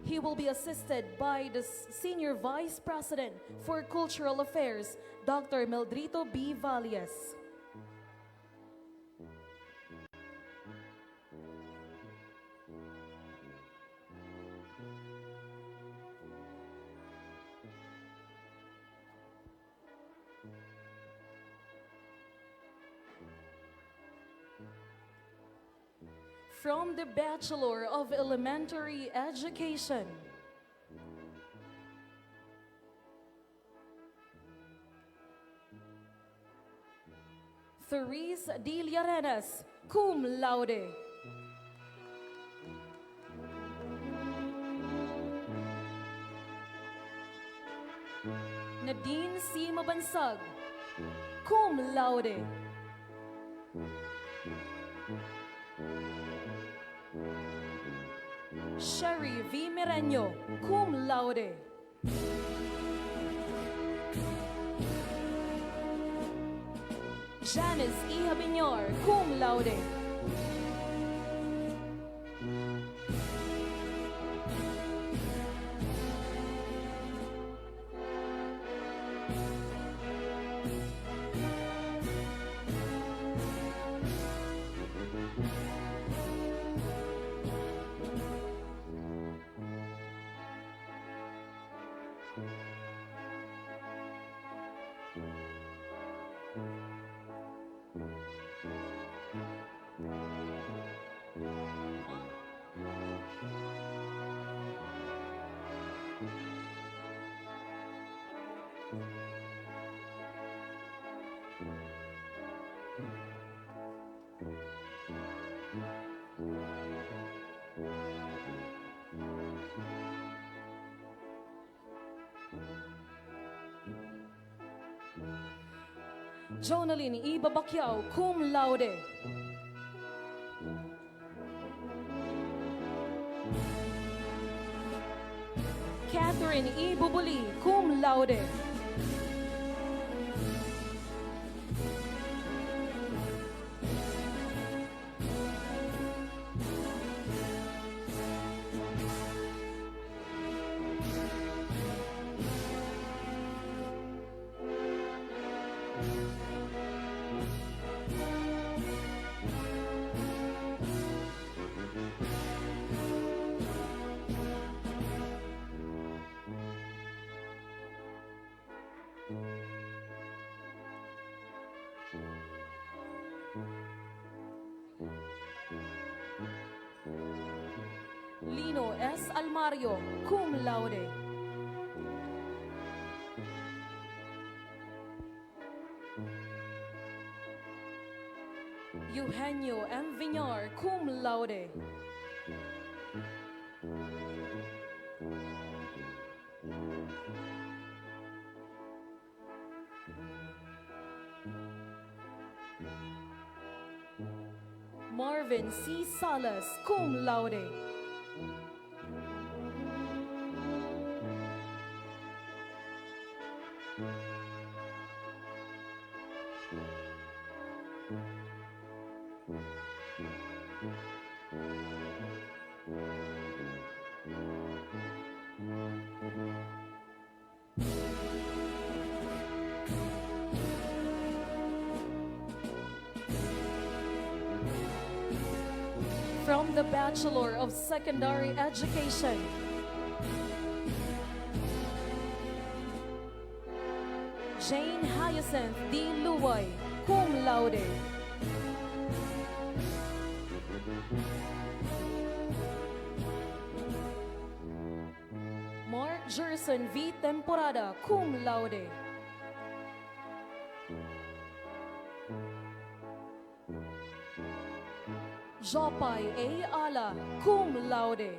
He will be assisted by the Senior Vice President for Cultural Affairs, Dr. Meldrito B. Valles. From the Bachelor of Elementary Education, Therese D. Llarenas, cum laude. Nadine C. Mabansag, cum laude. Sherry V. Mireño, cum laude. Janice E. Habiñor, cum laude. Jonalyn E. Babakyao, cum laude. Catherine E. Bubuli, cum laude. Lino S. Almario, cum laude. Eugenio M. Viñar, cum laude. Marvin C. Salas, cum laude. From the Bachelor of Secondary Education, Jane Hyacinth D. Luway, cum laude. Mark Jerson V. Temporada, cum laude. Jopay A. Ala, cum laude.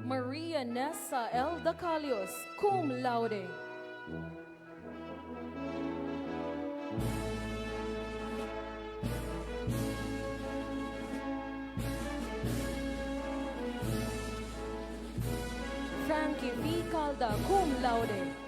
Maria Nessa L. Dacalios, cum laude. Frankie V. Calda, cum laude.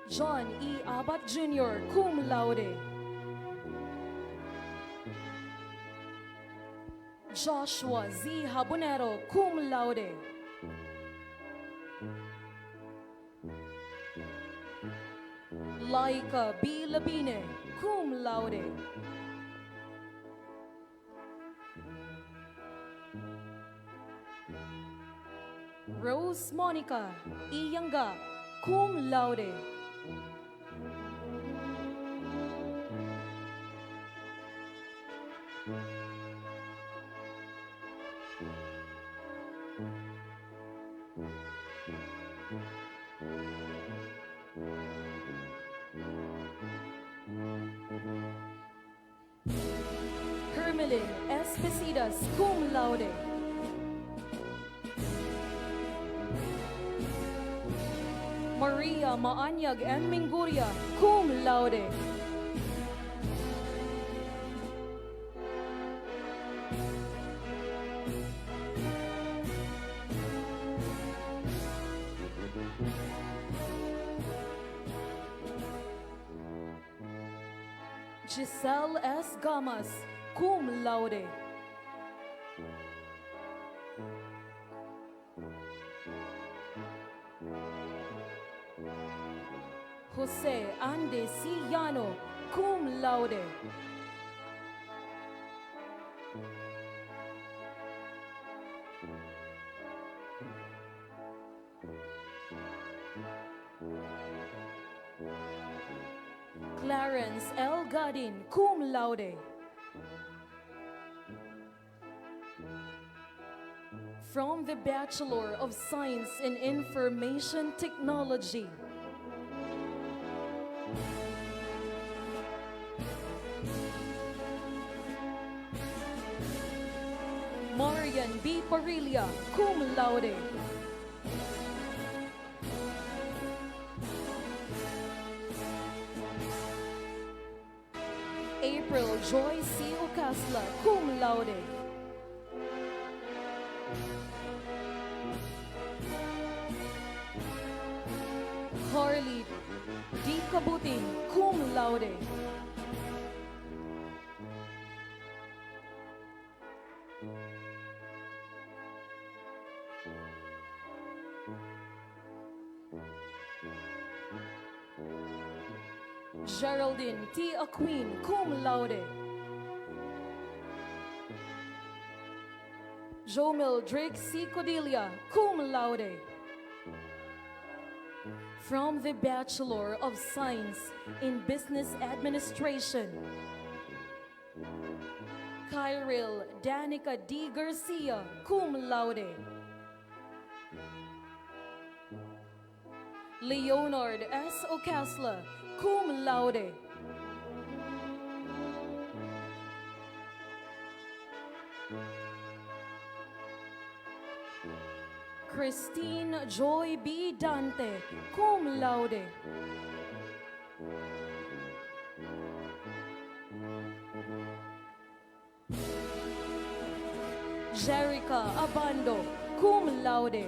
John E. Abat Jr., cum laude. Joshua Z. Habonero, cum laude. Laika B. Labine, cum laude. Rose Monica E. Yanga, cum laude. Emeline Espesidas, cum laude. Maria Maanyag M. Minguria, cum laude. Giselle S. Gamas, cum laude. Jose Ande Sillano, cum laude. Clarence L. Godin, cum laude. From the Bachelor of Science in Information Technology, Marian B. Parilla, cum laude. April Joy C. Ocasla, cum laude. Harley D. Cabutin, cum laude. Geraldine T. Aquin, cum laude. Jomel Drake C. Codilia, cum laude. From the Bachelor of Science in Business Administration, Kyril Danica D. Garcia, cum laude. Leonard S. Ocasla, cum laude. Christine Joy B. Dante, cum laude. Jerica Abando, cum laude.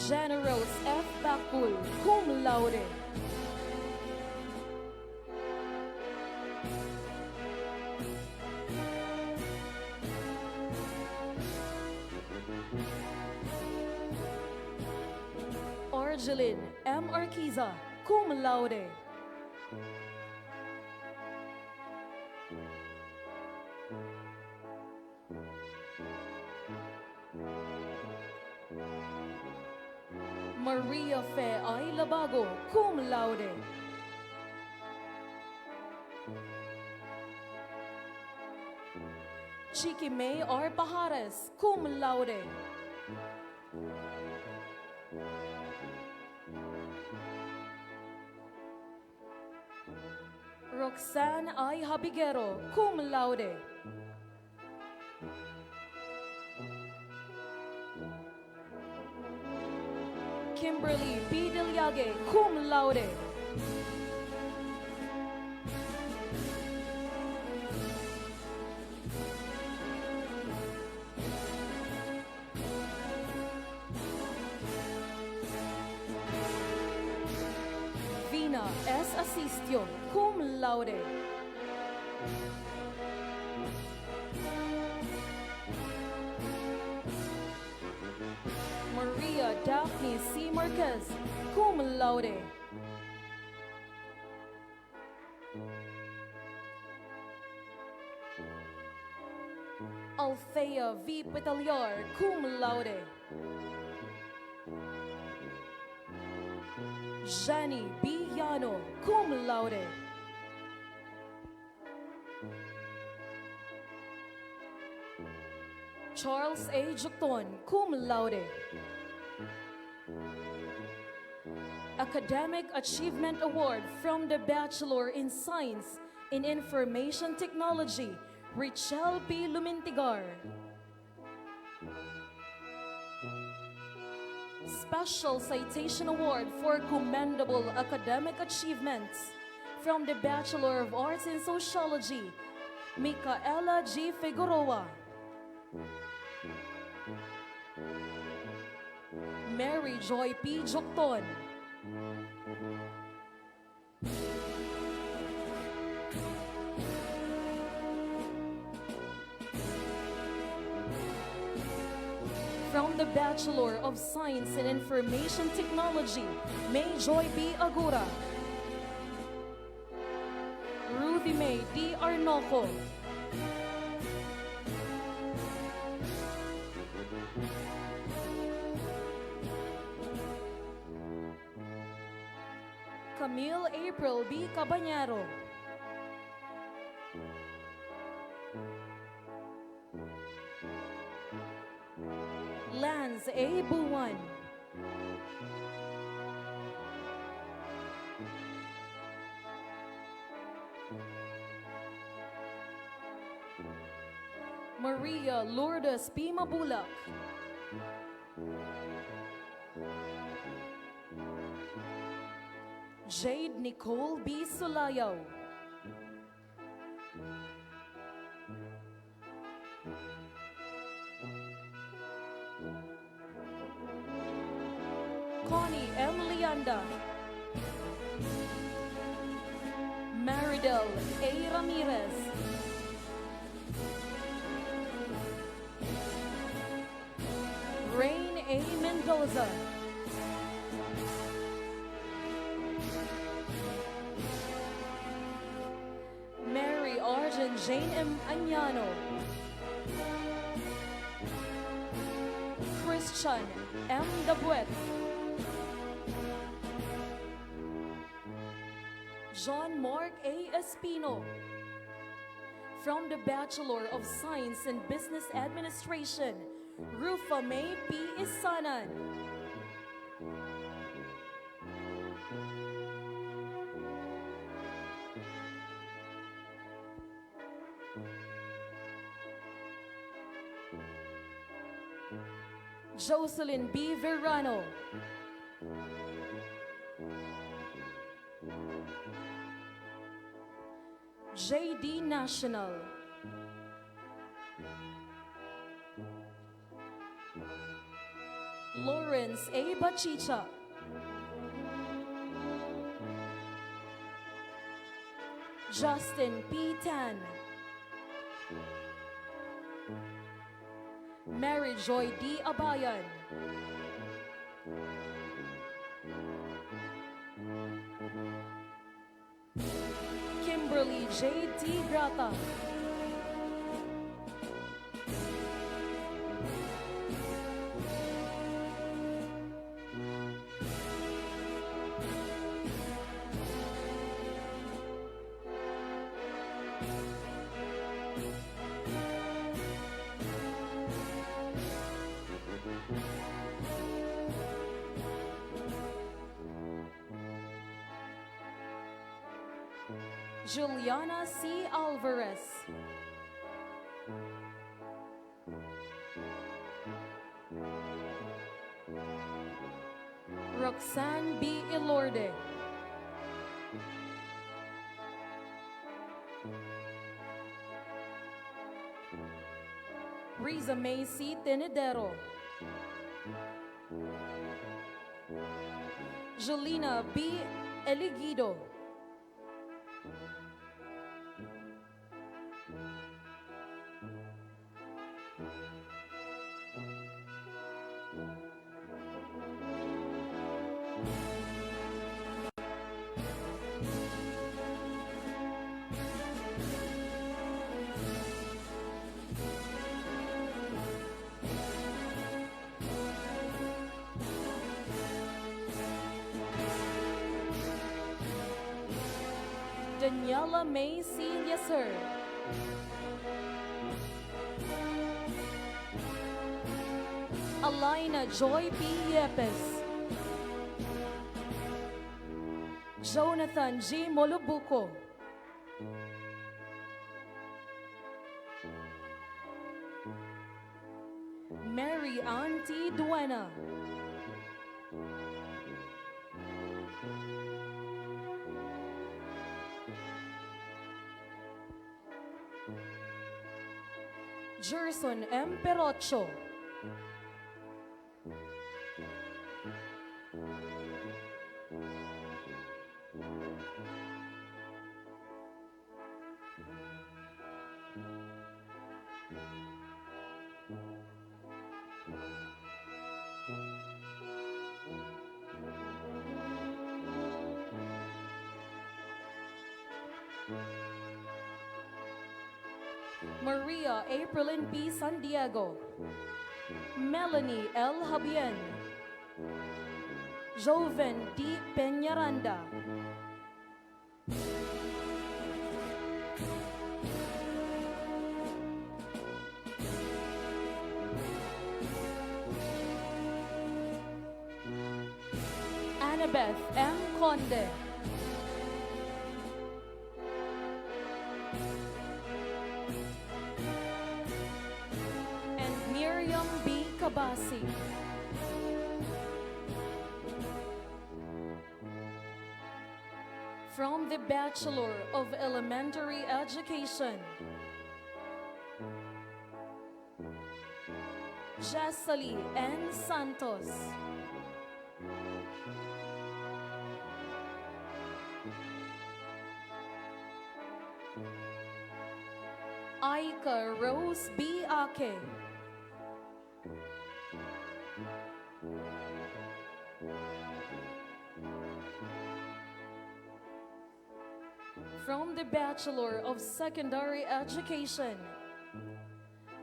Generals F. Bakul, cum laude. Argeline M. Arquiza, cum laude. Maria Fe I. Labago, cum laude. Chiqui May R. Pajares, cum laude. Roxanne I. Habiguero, cum laude. Kimberly B. Deliage, cum laude. Vina S. Asistio, cum laude. Maria Daphne C. Marquez, cum laude. Althea V. Petaliar, cum laude. Jenny B. Llano, cum laude. Charles A. Jucton, cum laude. Academic Achievement Award from the Bachelor in Science in Information Technology, Richelle P. Lumintigar. Special Citation Award for Commendable Academic Achievements from the Bachelor of Arts in Sociology, Micaela G. Figueroa. Mary Joy P. Jokton. From the Bachelor of Science in Information Technology, May Joy B. Agura. Ruthie May D. Arnoco. Camille April B. Cabañero. Lance A. Buwan. Maria Lourdes P. Mabulak. Jade Nicole B. Sulayaw. Connie M. Lianda. Maridel A. Ramirez. Rain A. Mendoza. Mary Arjun Jane M. Añano. Christian M. Dabuet. John Mark A. Espino. From the Bachelor of Science in Business Administration, Rufa May P. Isanan. Jocelyn B. Verano. J.D. National. Lawrence A. Bachicha. Justin P. Tan. Mary Joy D. Abayan. Kimberly J. T. Grata. Juliana C. Alvarez. Roxanne B. Ilorde. Riza May C. Tenedero. Jelena B. Eligido. Daniela May C. Yeser. Alina Joy P. Yepes. Jonathan G. Molubuco. Mary Ann T. Duena. Gerson M. Perocho. Maria Aprilin P. San Diego. Melanie L. Habien. Joven D. Peñaranda. Annabeth M. Conde. And Miriam B. Kabasi. From the Bachelor of Elementary Education, Jesselie N. Santos. Aika Rose B. Ake. From the Bachelor of Secondary Education,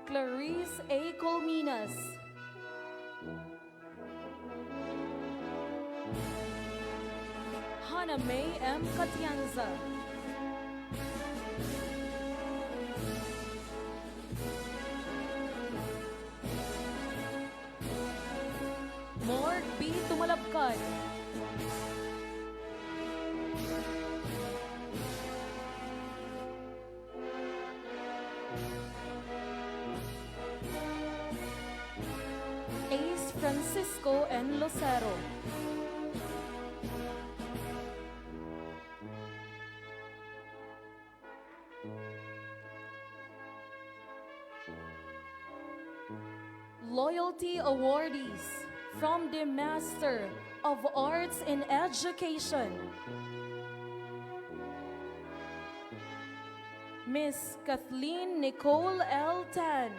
Clarice A. Colminas. Hannah May M. Katianza. Morg B. Tumalabkan. Ace Francisco N. Lucero. Loyalty awardees from the Master of Arts in Education, Miss Kathleen Nicole L. Tan.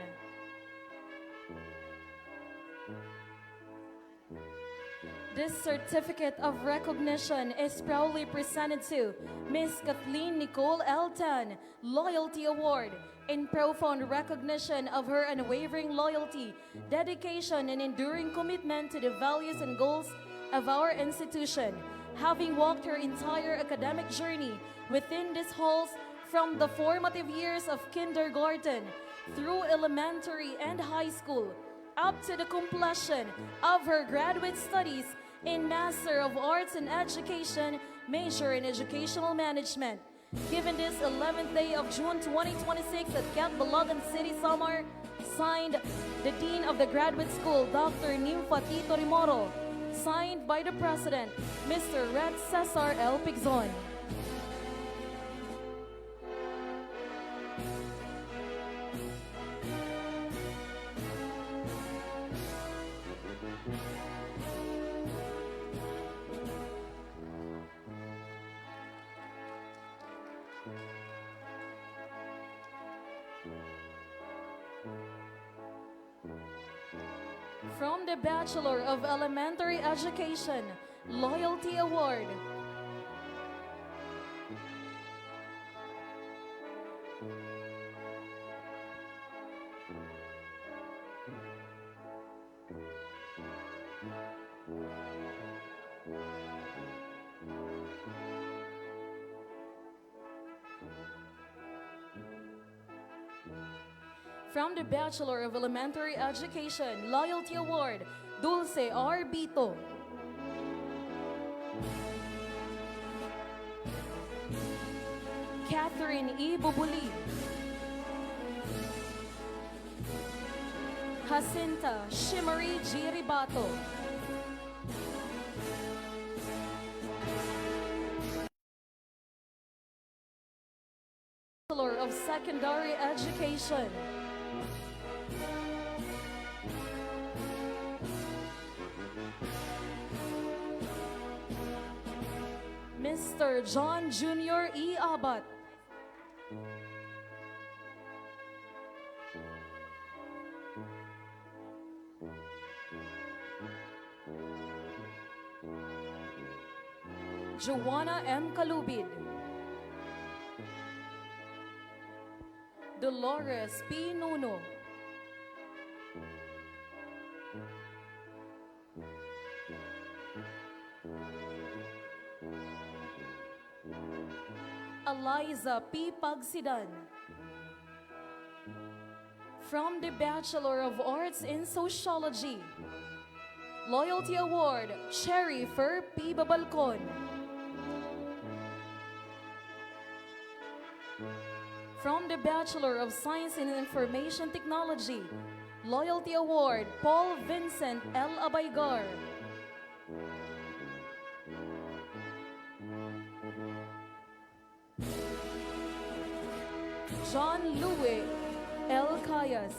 This certificate of recognition is proudly presented to Miss Kathleen Nicole L. Tan, Loyalty Award, in profound recognition of her unwavering loyalty, dedication, and enduring commitment to the values and goals of our institution, having walked her entire academic journey within these halls from the formative years of kindergarten through elementary and high school, up to the completion of her graduate studies in Master of Arts in Education, major in Educational Management. Given this 11th day of June 2026 at Catbalogan City, Samar, signed the Dean of the Graduate School, Dr. Nympha Tito Rimoro, signed by the President, Mr. Red Cesar L. Pigzon. From the Bachelor of Elementary Education, Loyalty Award, from the Bachelor of Elementary Education, Loyalty Award, Dulce R. Bito. Catherine E. Bubuli, Jacinta Shimmery G. Ribato, Bachelor of Secondary Education, Mr. John Jr. E. Abat, Joanna M. Kalubid, Dolores P. Nuno, Eliza P. Pagsidan. From the Bachelor of Arts in Sociology, Loyalty Award, Cherry Fer P. Babalcon. From the Bachelor of Science in Information Technology, Loyalty Award, Paul Vincent L. Abaygar. John Louis L. Cayas.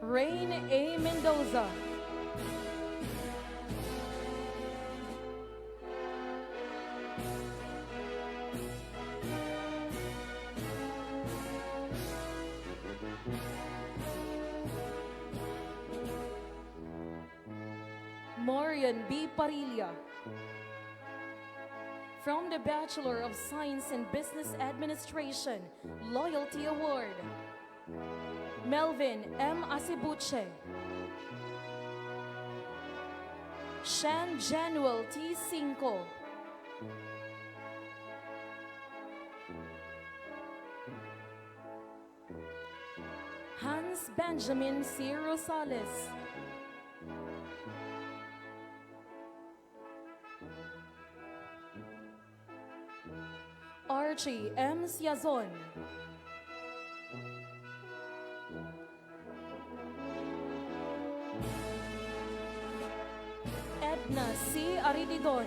Rain A. Mendoza. Marian B. Parilla. From the Bachelor of Science in Business Administration, Loyalty Award, Melvin M. Asibuche. Shan Januel T. Cinco. Hans Benjamin C. Rosales. Archie M. Siazon. Edna C. Arididon.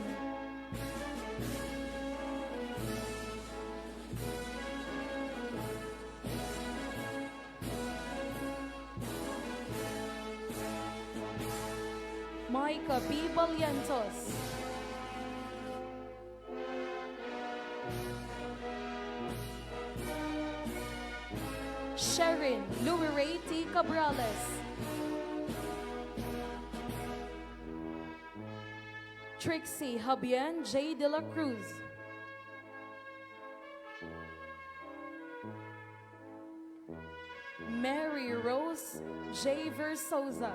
Micah B. Balientos. Sherin Louis Ray T. Cabrales. Trixie Habien J. De La Cruz. Mary Rose J. Versosa.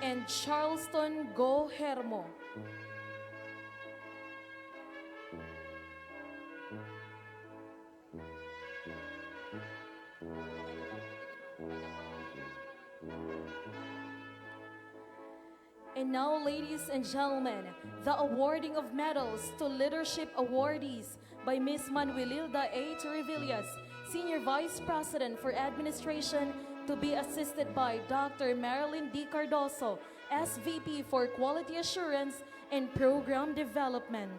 And Charleston Go Hermo. And now, ladies and gentlemen, the awarding of medals to leadership awardees by Ms. Manuelilda A. Torrevillas, Senior Vice President for Administration, to be assisted by Dr. Marilyn D. Cardoso, SVP for Quality Assurance and Program Development.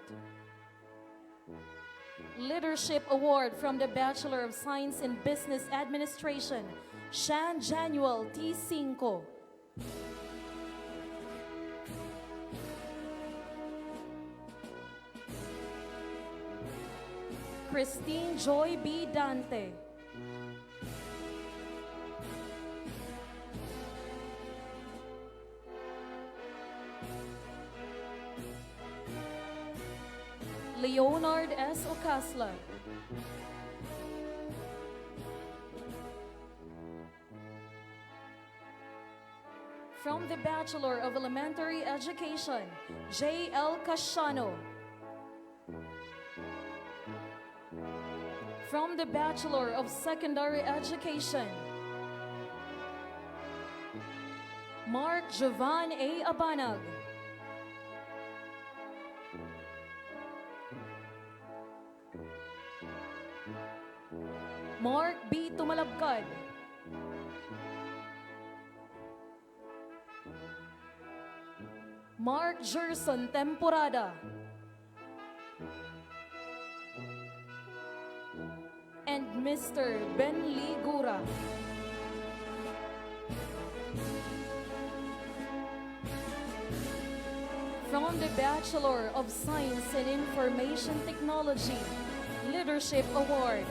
Leadership Award from the Bachelor of Science in Business Administration, Shan Januel T. Cinco. Christine Joy B. Dante. Leonard S. Ocasla. From the Bachelor of Elementary Education, J. L. Casiano. From the Bachelor of Secondary Education, Mark Jovan A. Abanag. Mark B. Tumalabkad. Mark Gerson Temporada. And Mr. Ben Ligura. From the Bachelor of Science in Information Technology Leadership Award,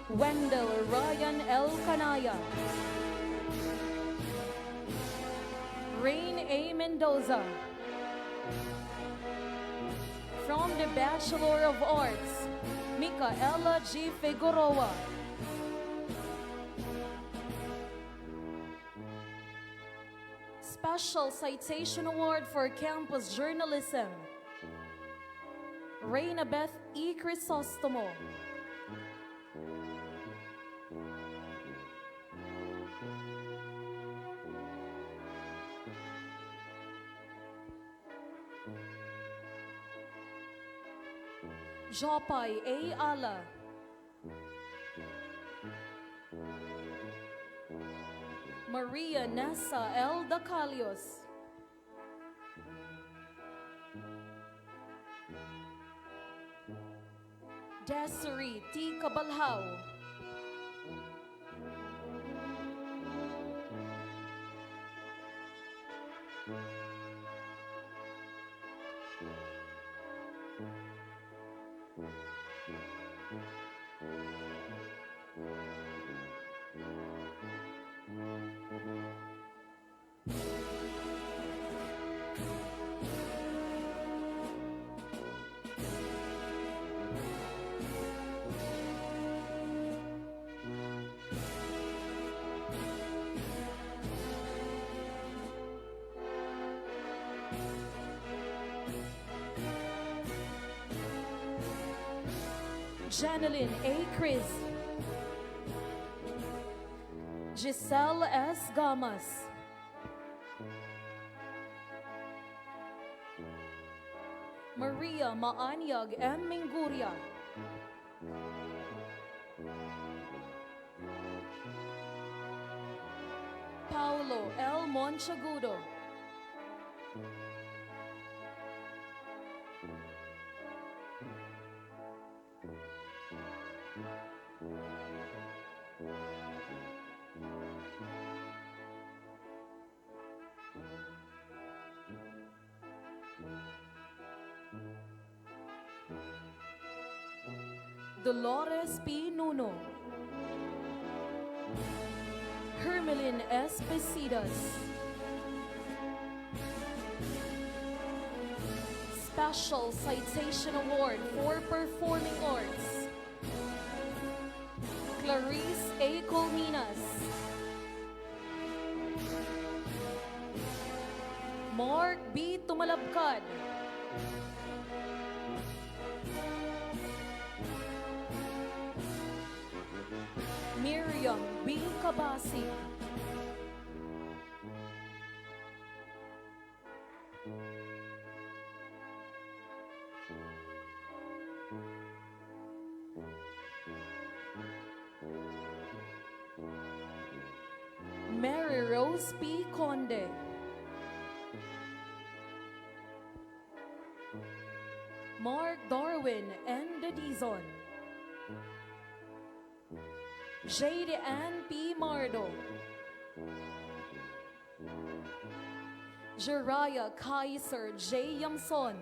Wendell Ryan L. Canaya. Rain A. Mendoza. From the Bachelor of Arts, Micaela G. Figueroa. Special Citation Award for Campus Journalism, Reina Beth E. Crisostomo. Jopay A. Ala. Maria Nessa L. Dacalios. Desiree T. Cabalhao. Janeline A. Cruz. Giselle S. Gamas. Maria Maanyag M. Minguria. Paulo L. Monchagudo. Dolores P. Nuno. Hermelin S. Pesidas. Special Citation Award for Performing Arts, Clarice A. Colminas. Mark B. Tumalabkad. Miriam B. Kabasi. Mary Rose P. Conde. Mark Darwin N. Dizon. Jade Ann P. Mardo. Jeriah Kaiser J. Yamson.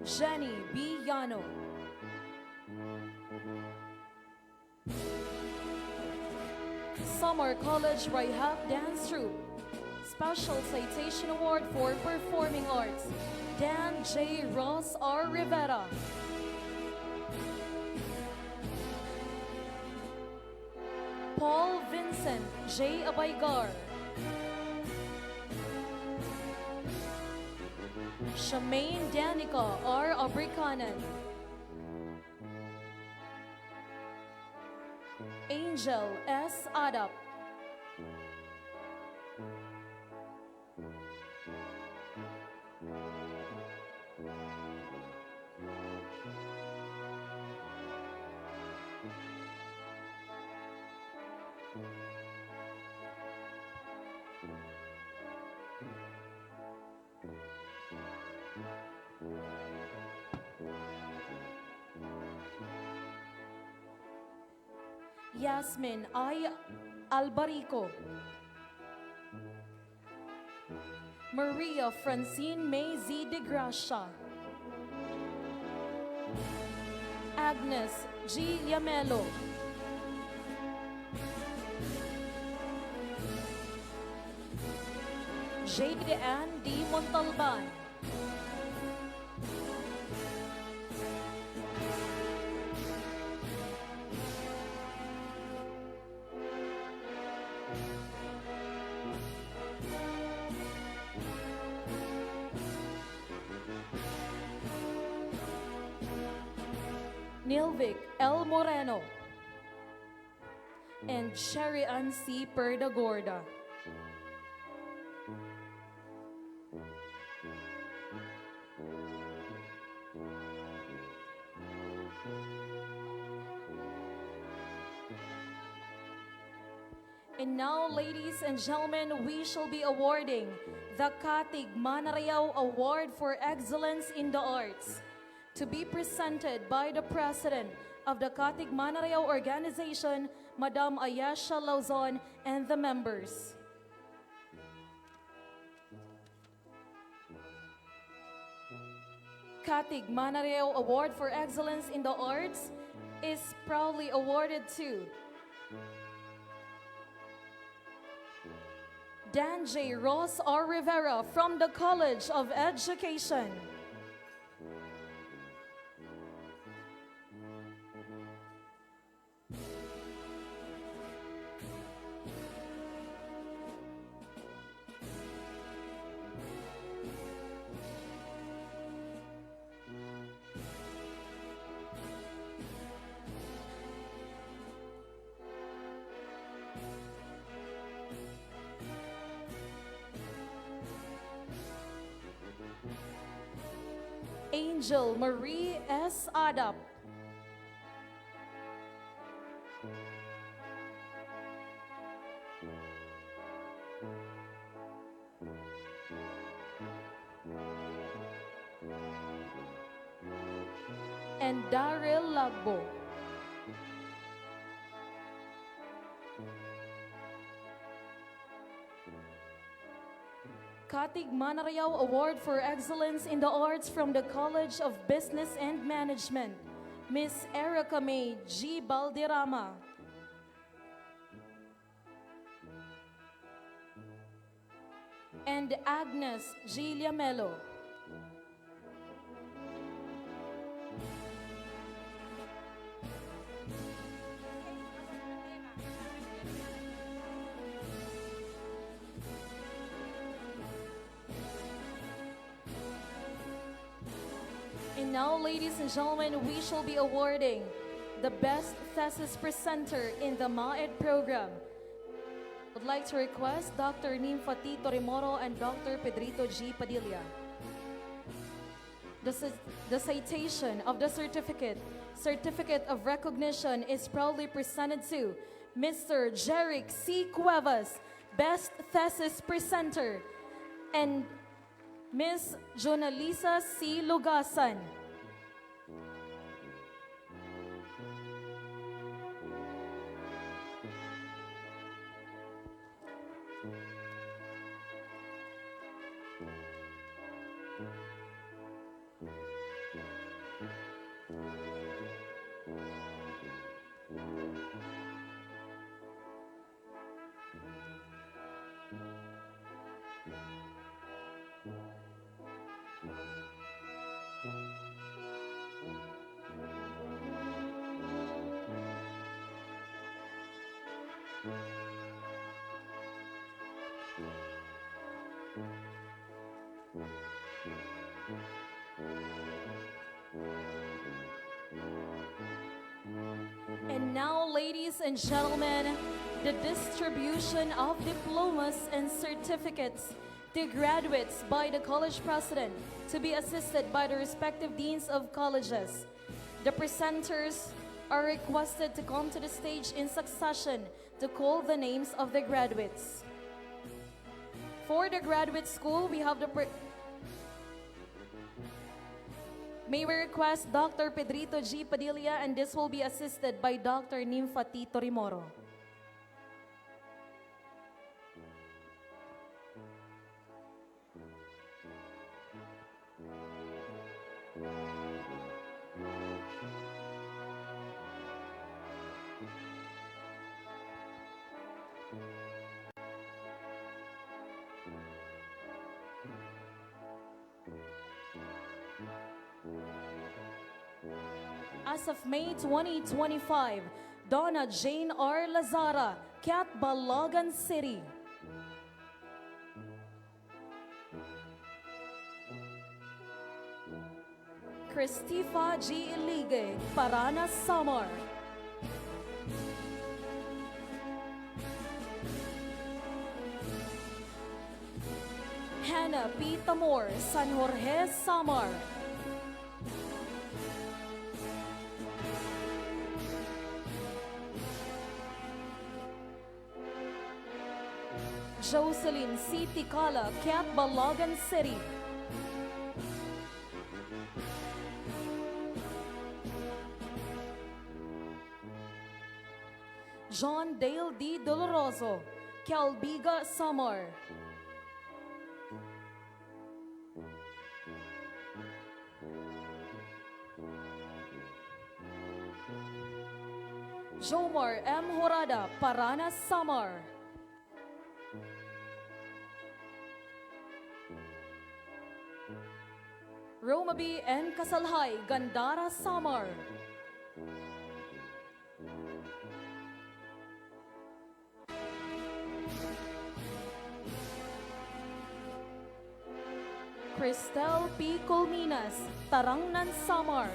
Jenny B. Yano. Samar College Rihap Dance Troupe. Special Citation Award for Performing Arts, Dan J. Ross R. Rivera. Paul Vincent J. Abaygar, Shamaine Danica R. Abrikanan, Angel S. Adap, Yasmin I. Albarico, Maria Francine May Z. de Gracia, Agnes G. Yamelo, Jade Ann D. Montalban, Nilvic L. Moreno, and Sherry Ann C. Perdagorda. And now, ladies and gentlemen, we shall be awarding the Katig Manarayaw Award for Excellence in the Arts, to be presented by the President of the Katig Manarayaw Organization, Madam Ayesha Lauzon, and the members. Katig Manarayaw Award for Excellence in the Arts is proudly awarded to Dan J. Ross R. Rivera from the College of Education. Angel Marie S. Adap, and Daryl Lagbo. Katig Manarayaw Award for Excellence in the Arts from the College of Business and Management, Miss Erica May G. Balderrama. And Agnes G. Liamelo. And now, ladies and gentlemen, we shall be awarding the Best Thesis Presenter in the MAED program. I would like to request Dr. Nimfati Torimoro and Dr. Pedrito G. Padilla. The citation of the certificate of recognition is proudly presented to Mr. Jeric C. Cuevas, Best Thesis Presenter, and Ms. Jonalisa C. Lugasan. And now, ladies and gentlemen, the distribution of diplomas and certificates to graduates by the college president to be assisted by the respective deans of colleges. The presenters are requested to come to the stage in succession to call the names of the graduates. For the graduate school, we have May we request Dr. Pedrito G. Padilla, and this will be assisted by Dr. Nympha T. Torimoro. As of May 2025, Donna Jane R. Lazara, Catbalogan City. Christifa G. Ilige, Paranas, Samar. Hannah P. Tamor, San Jorge, Samar. Jocelyn C. Ticala, Catbalogan City. John Dale D. Doloroso, Calbiga, Samar. Jomar M. Horada, Paranas, Samar. Romaby N. Kasalhay, Gandara, Samar. Cristel P. Colminas, Tarangnan, Samar.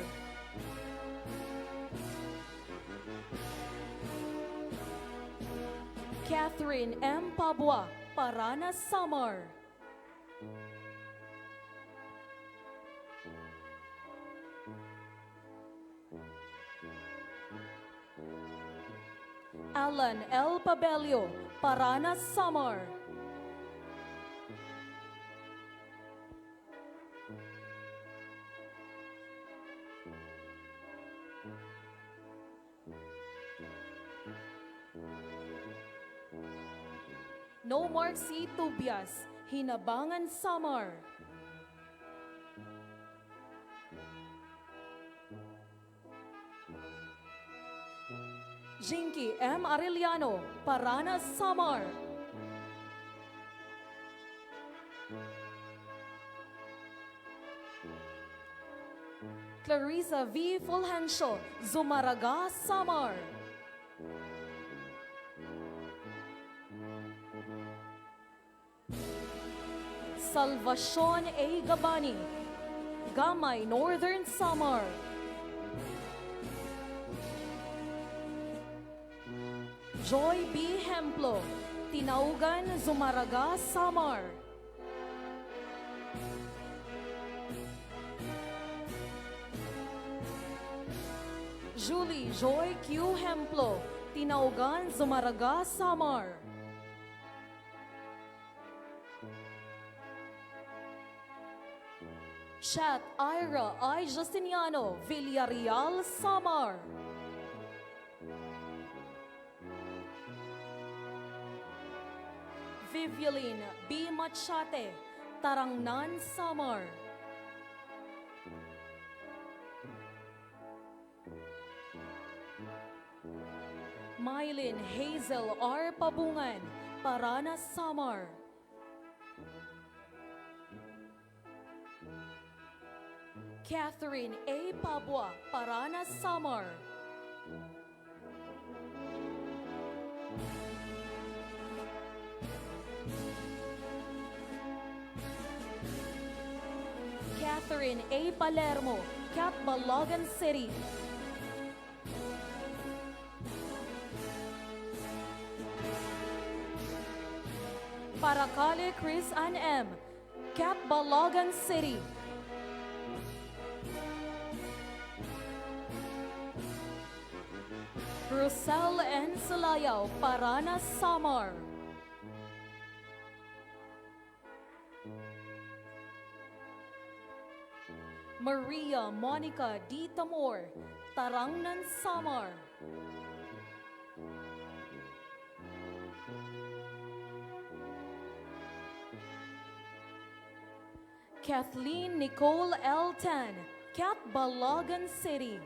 Catherine M. Pabua, Paranas, Samar. Alan L. Pabelio, Paranas, Samar. No Mark C. Tubias, Hinabangan, Samar. Jinky M. Arellano, Paranas, Samar. Clarissa V. Fulgencio, Zumaraga, Samar. Salvacion A. Gabani, Gamay, Northern Samar. Joy B. Hemplo, Tinaugan, Zumaraga, Samar. Julie Joy Q. Hemplo, Tinaugan, Zumaraga, Samar. Chat Ira I. Justiniano, Villarreal, Samar. Vivian B. Machate, Tarangnan, Samar. Mylene Hazel R. Pabungan, Paranas, Samar. Catherine A. Pabua, Paranas, Samar. Catherine A. Palermo, Catbalogan City. Paracale Chris Ann M., Catbalogan City. Rosel N. Salayao, Paranas, Samar. Maria Monica D. Tamor, Tarangnan, Samar. Kathleen Nicole L. Tan, Catbalogan City.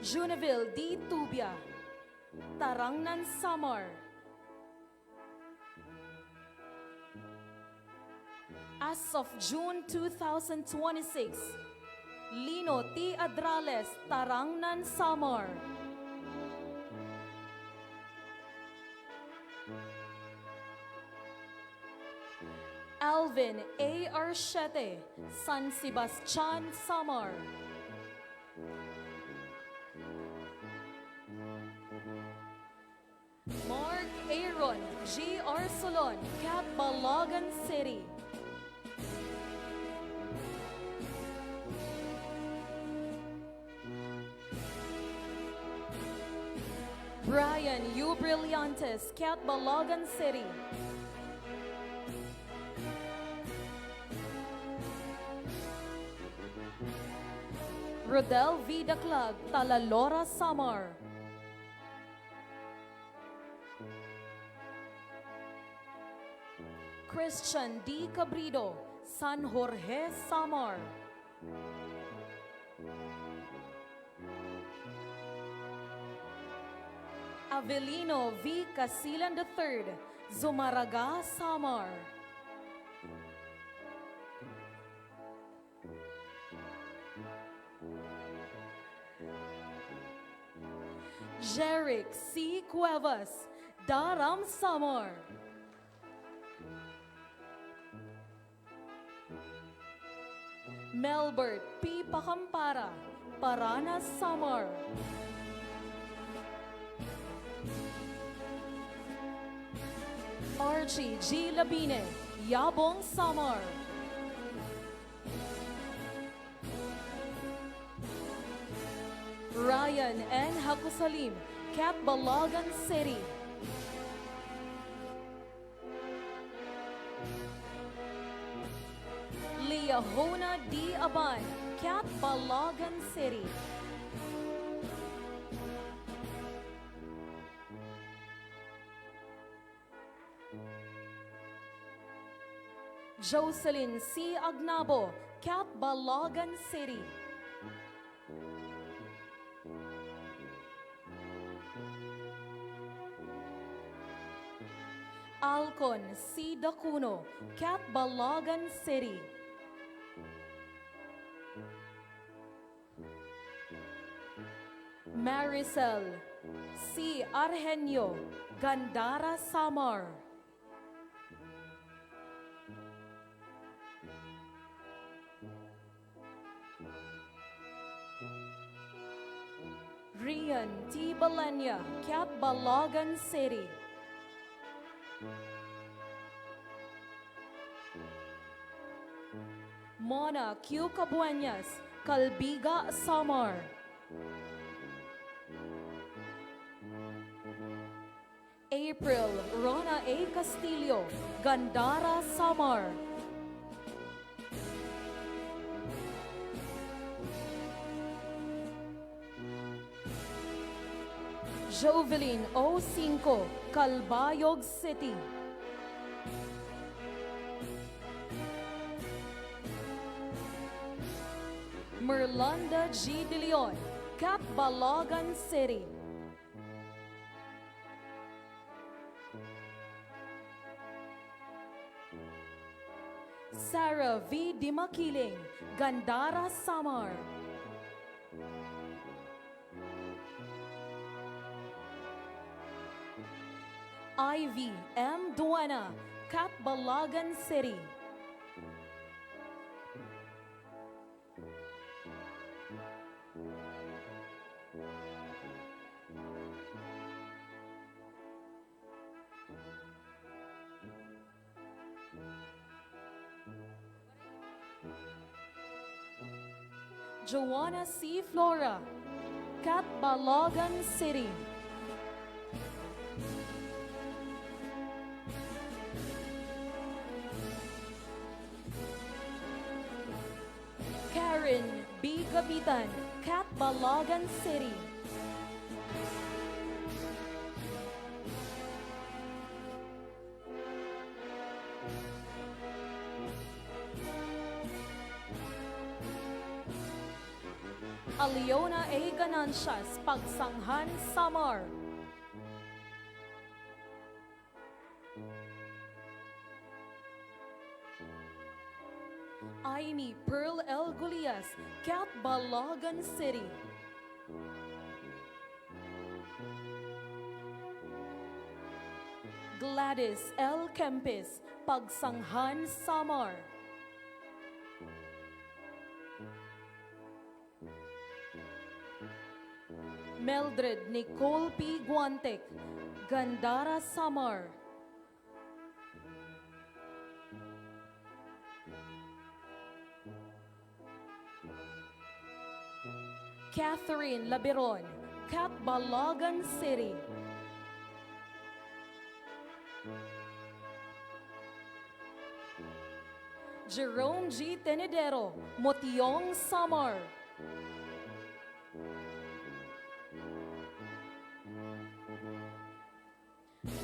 Junaville D. Tubia, Tarangnan, Samar. As of June 2026, Lino T. Adrales, Tarangnan, Samar. Alvin A. Archete, San Sebastian, Samar. Mark Aaron G. Arsolon, Catbalogan City. Brian U. Brillantes, Catbalogan City. Rodel V. Daclag, Talalora, Samar. Christian D. Cabrido, San Jorge, Samar. Avelino V. Casilan III, Zumaraga, Samar. Jeric C. Cuevas, Daram, Samar. Melbert P. Pacampara, Paranas, Samar. Archie G. Labine, Yabong, Samar. Ryan N. Hakusalim, Catbalogan City. Leahona D. Aban, Catbalogan City. Jocelyn C. Agnabo, Catbalogan City. Alcon C. Dacuno, Catbalogan City. Maricel C. Argenio, Gandara, Samar. Rian T. Balenya, Catbalogan City. Mona Q. Cabuenas, Calbiga, Samar. April Rona A. Castillo, Gandara, Samar. Jovelyn O. Cinco, Calbayog City. Merlanda G. De Leon, Catbalogan City. Sarah V. Dimakiling, Gandara, Samar. Ivy M. Duena, Catbalogan City. Joanna C. Flora, Catbalogan City. Karen B. Gabitan, Catbalogan City. Aliona A. Ganancias, Pagsanghan, Samar. Aimee Pearl L. Gulias, Catbalogan City. Gladys L. Kempis, Pagsanghan, Samar. Mildred Nicole P. Guantek, Gandara, Samar. Catherine Labiron, Catbalogan City. Jerome G. Tenedero, Motiong, Samar.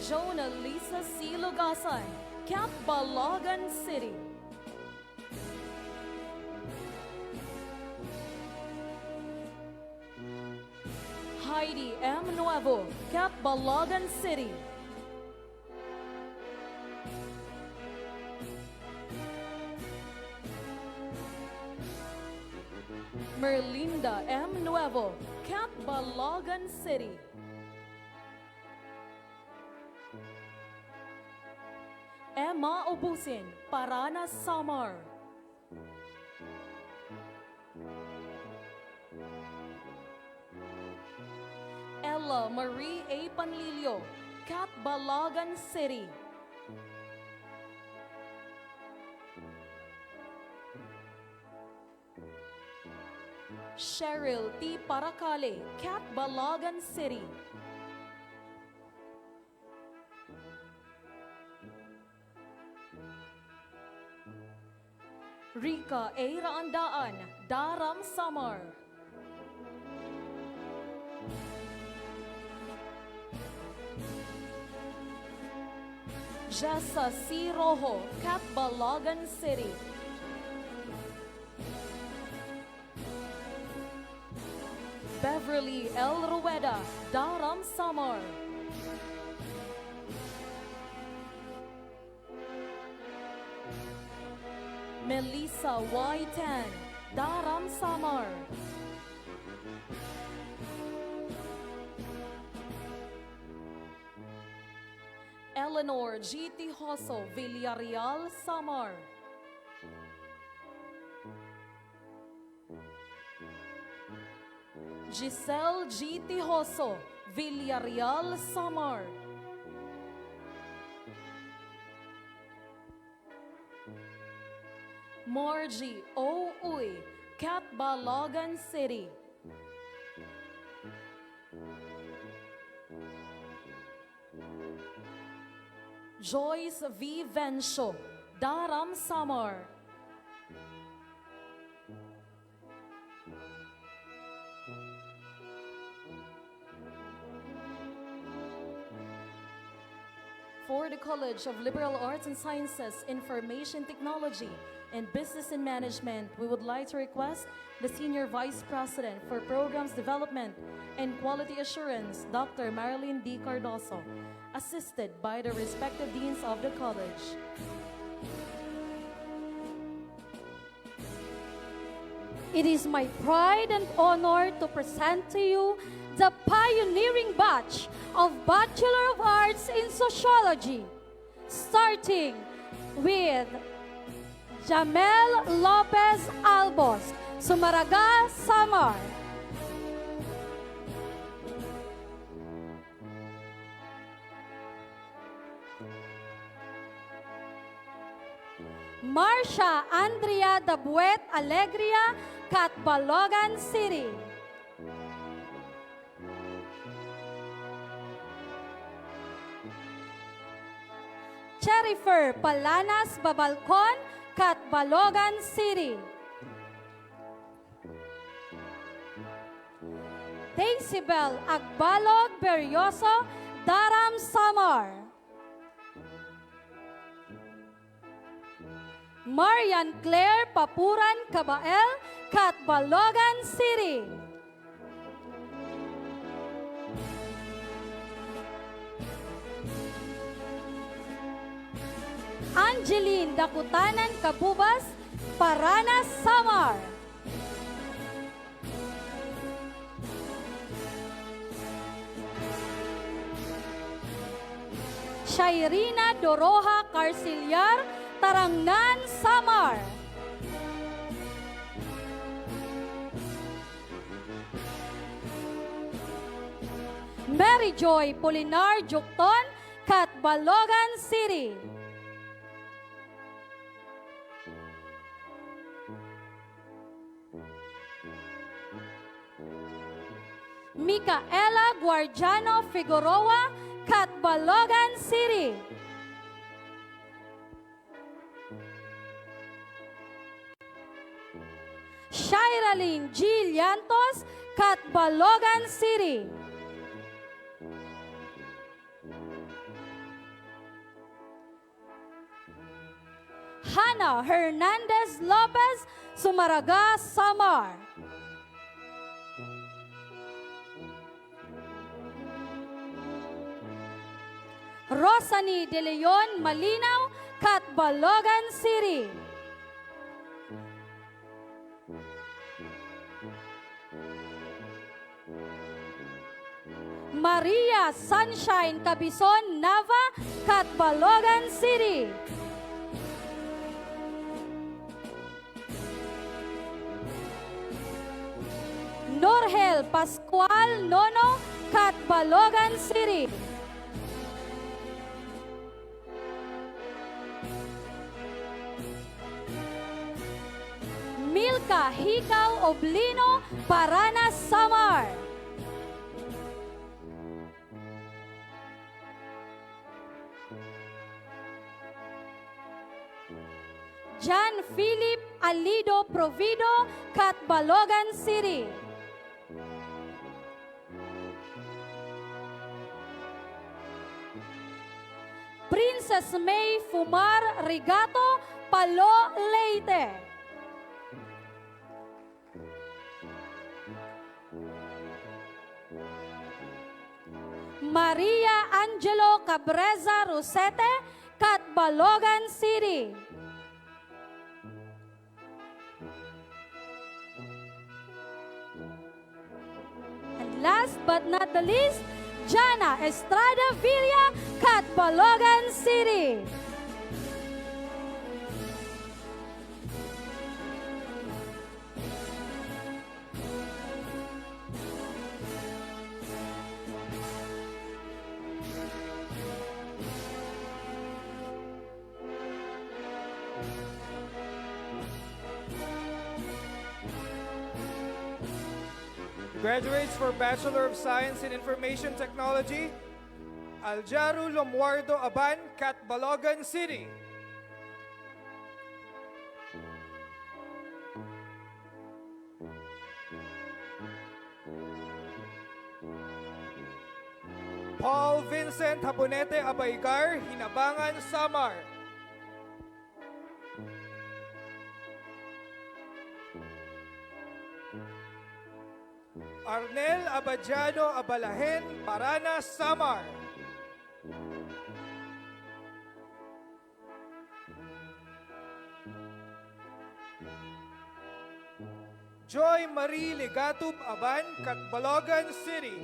Jonah Lisa C. Lugasan, Catbalogan City. Heidi M. Nuevo, Catbalogan City. Merlinda M. Nuevo, Catbalogan City. Emma Obusin, Parana, Samar. Ella Marie A. Panlilio, Catbalogan City. Cheryl T. Paracale, Catbalogan City. Rika A. Raandaan, Daram, Samar. Jessa C. Rojo, Catbalogan City. Beverly L. Rueda, Daram, Samar. Melissa Y. Tan, Daram, Samar. Eleanor G. Tijoso, Villarreal, Samar. Giselle G. Tijoso, Villarreal, Samar. Margie O. Uy, Catbalogan City. Joyce V. Vencio, Daram, Samar. For the College of Liberal Arts and Sciences, Information Technology, and Business and Management, we would like to request the Senior Vice President for Programs Development and Quality Assurance, Dr. Marilyn D. Cardoso, assisted by the respective deans of the college. It is my pride and honor to present to you the pioneering batch of Bachelor of Arts in Sociology, starting with Jamel Lopez Albos, Sumaraga, Samar. Marcia Andrea Dabuet Alegria, Catbalogan City. Cherifer Palanas Babalcon, Catbalogan City. Daisybel Agbalog Berioso, Daram, Samar. Marian Claire Papuran Cabael, Catbalogan City. Angeline Dakutanan Kabubas, Paranas, Samar. Shairina Doroha Carciliar, Tarangnan, Samar. Mary Joy Polinar Jukton, Catbalogan City. Micaela Guardiano Figueroa, Catbalogan City. Shiraline G. Llantos, Catbalogan City. Hannah Hernandez Lopez, Sumaraga, Samar. Rosany De Leon Malinaw, Catbalogan City. Maria Sunshine Cabison Nava, Catbalogan City. Norhel Pascual Nono, Catbalogan City. Milka Hikaw Oblino, Paranas, Samar. John Philip Alido Provido, Catbalogan City. Princess May Fumar Rigato, Palo, Leyte. Maria Angelo Cabreza Rosete, Catbalogan City. And last but not the least, Jana Estrada Villa, Catbalogan City. Graduates for Bachelor of Science in Information Technology, Aljaru Lomuardo Aban, Catbalogan City. Paul Vincent Habonete Abaygar, Hinabangan, Samar. Arnel Abadjano Abalahen, Paranas, Samar. Joy Marie Legatub Aban, Catbalogan City.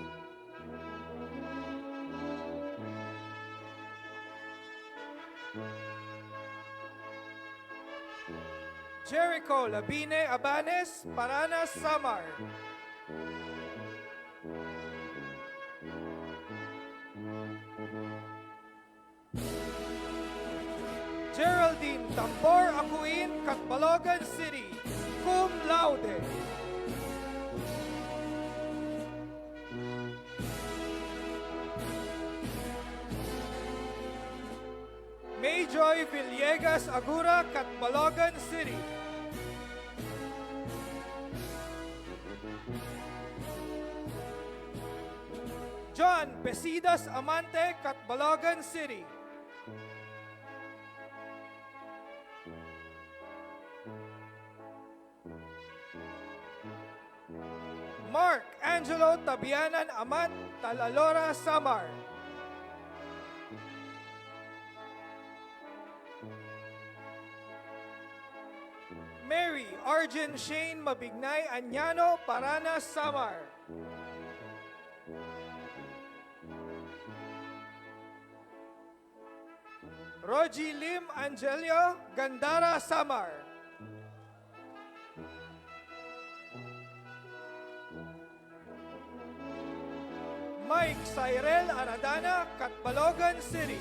Jericho Labine Abanes, Paranas, Samar. Geraldine Tambor Akuin, Catbalogan City, cum laude. Mayjoy Villegas Agura, Catbalogan City. John Besidas Amante, Catbalogan City. Mark Angelo Tabianan Amat, Talalora, Samar. Mary Arjen Shane Mabignay Anyano, Paranas, Samar. Rogie Lim Angelio, Gandara, Samar. Mike Cyrel Aradana, Catbalogan City.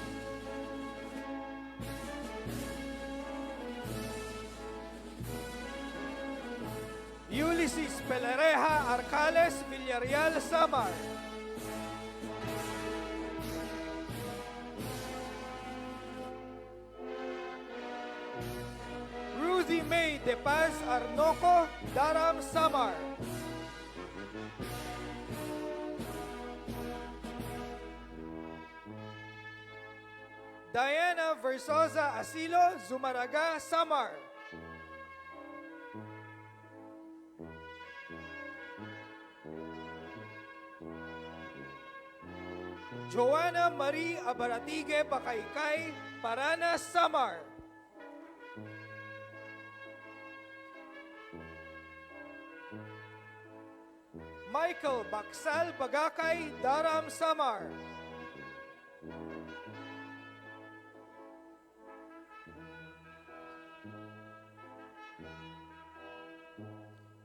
Ulysses Pelereja Arcales, Villarreal, Samar. Ruthie May De Paz Arnoco, Daram, Samar. Diana Versosa Asilo, Zumaraga, Samar. Joanna Marie Abaratige Bakaykay, Paranas, Samar. Michael Baksal Bagakay, Daram, Samar.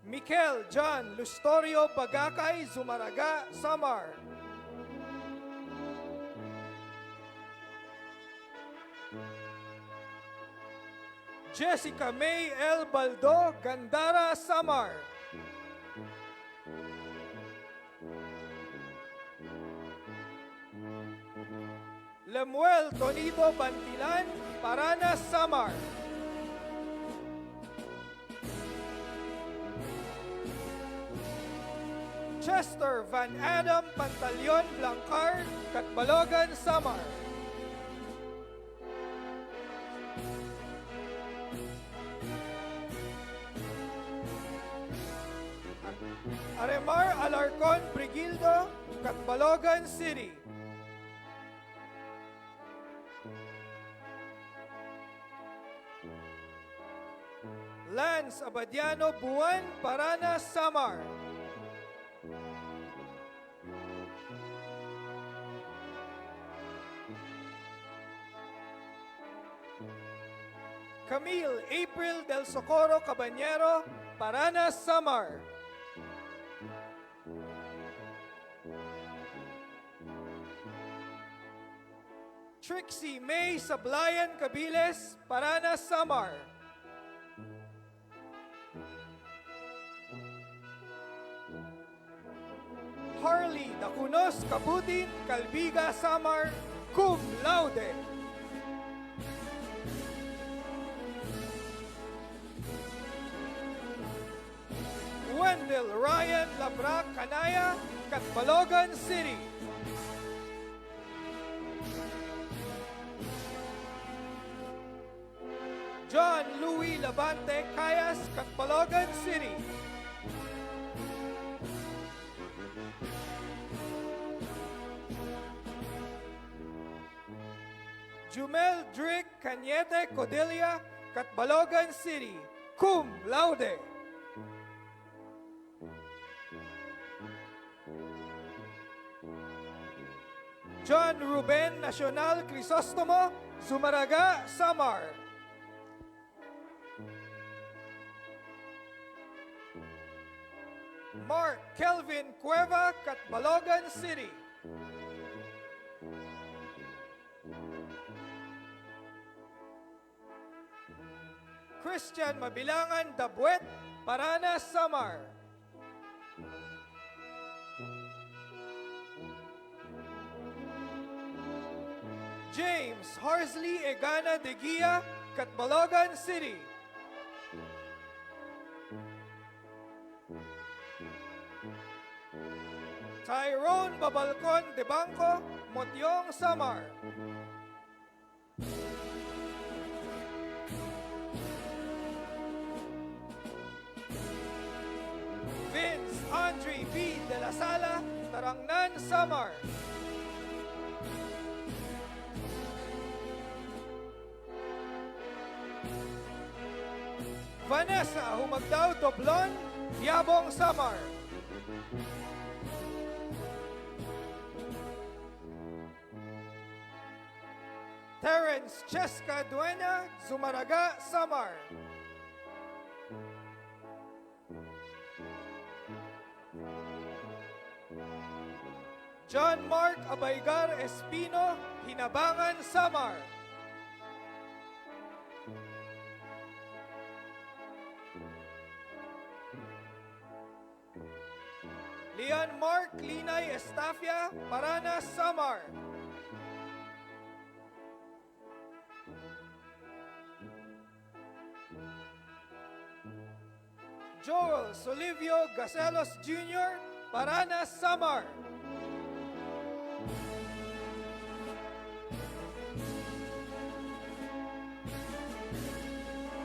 Mikel John Lustorio Bagakay, Zumaraga, Samar. Jessica May L. Baldo, Gandara, Samar. Lemuel Tonito Bantilan, Paranas, Samar. Chester Van Adam Pantaleon Blancar, Catbalogan, Samar. Aremar Alarcon Brigildo, Catbalogan City. Lance Abadiano Buwan, Paranas, Samar. Camille April Del Socorro Cabañero, Paranas, Samar. Trixie May Sablayan Cabiles, Paranas, Samar. Harley Dacunos Cabutin, Calbiga, Samar, cum laude. Wendell Ryan Labra Canaya, Catbalogan City. John Louis Labante Cayas, Catbalogan City. Jumel Drick Cañete Codilia, Catbalogan City, cum laude. John Ruben Nacional Crisostomo, Zumaraga, Samar. Mark Kelvin Cueva, Catbalogan City. Christian Mabilangan Dabuet, Paranas, Samar. James Harsley Egana de Guia, Catbalogan City. Tyrone Babalcon de Banco, Motyong, Samar. Vince Andre B. de la Sala, Tarangnan, Samar. Vanessa Humagdao Doblon, Yabong, Samar. Terence Cheska Duena, Zumaraga, Samar. John Mark Abaygar Espino, Hinabangan, Samar. Leon Mark Linay Estafia, Paranas, Samar. Joel Solivio Gacelos Jr., Paranas, Samar.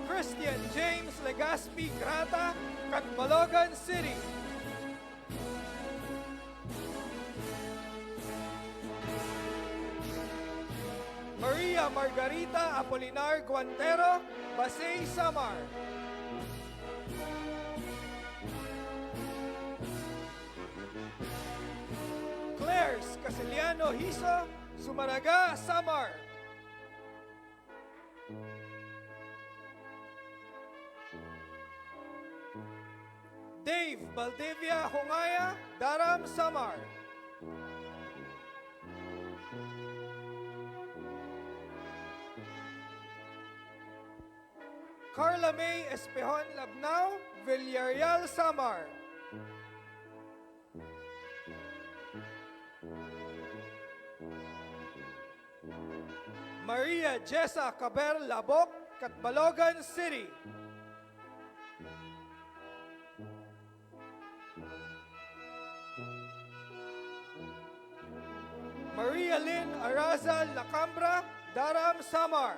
Christian James Legaspi Grata, Catbalogan City. Maria Margarita Apolinar Guantero, Basay, Samar. Claire's Casiliano Hiso, Sumaraga, Samar. Dave Valdivia Hongaya, Daram, Samar. Carla May Espejon Labnao, Villarreal, Samar. Maria Jessa Caber Labok, Catbalogan City. Maria Lynn Arazal Lacambra, Daram, Samar.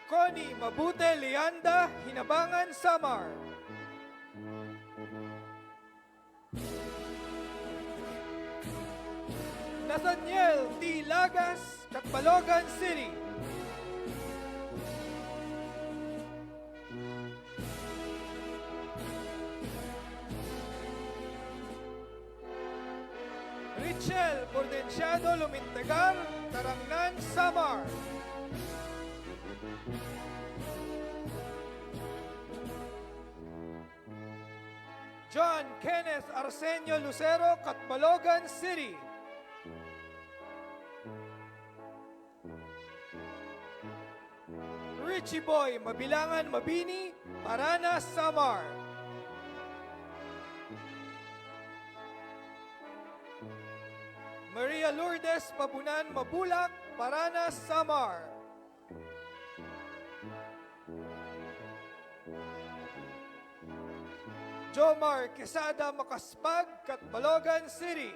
Connie Mabute Leanda, Hinabangan, Samar. Nathaniel T. Lagas, Catbalogan City. Richel Bordenciado Lumintegar, Tarangnan, Samar. John Kenneth Arsenio Lucero, Catbalogan City. Richie Boy Mabilangan Mabini, Paranas, Samar. Maria Lourdes Pabunan Mabulak, Paranas, Samar. Jomar Quesada Makaspag, Catbalogan City.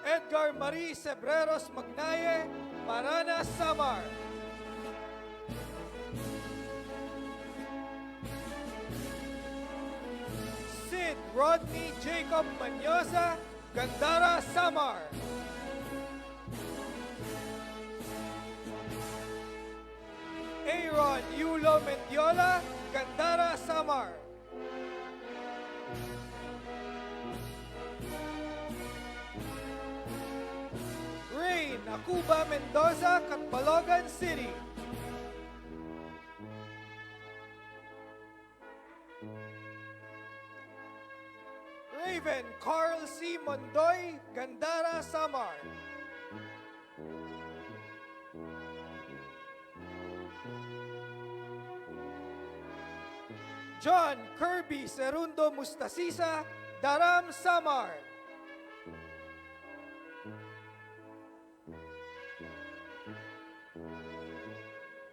Edgar Marie Sebreros Magnaye, Paranas, Samar. Sid Rodney Jacob Manyosa, Gandara, Samar. Aaron Yulo Mendiola, Gandara, Samar. Macuba Mendoza, Catbalogan City. Raven Carl C. Mondoy, Gandara, Samar. John Kirby Serundo Mustasisa, Daram, Samar.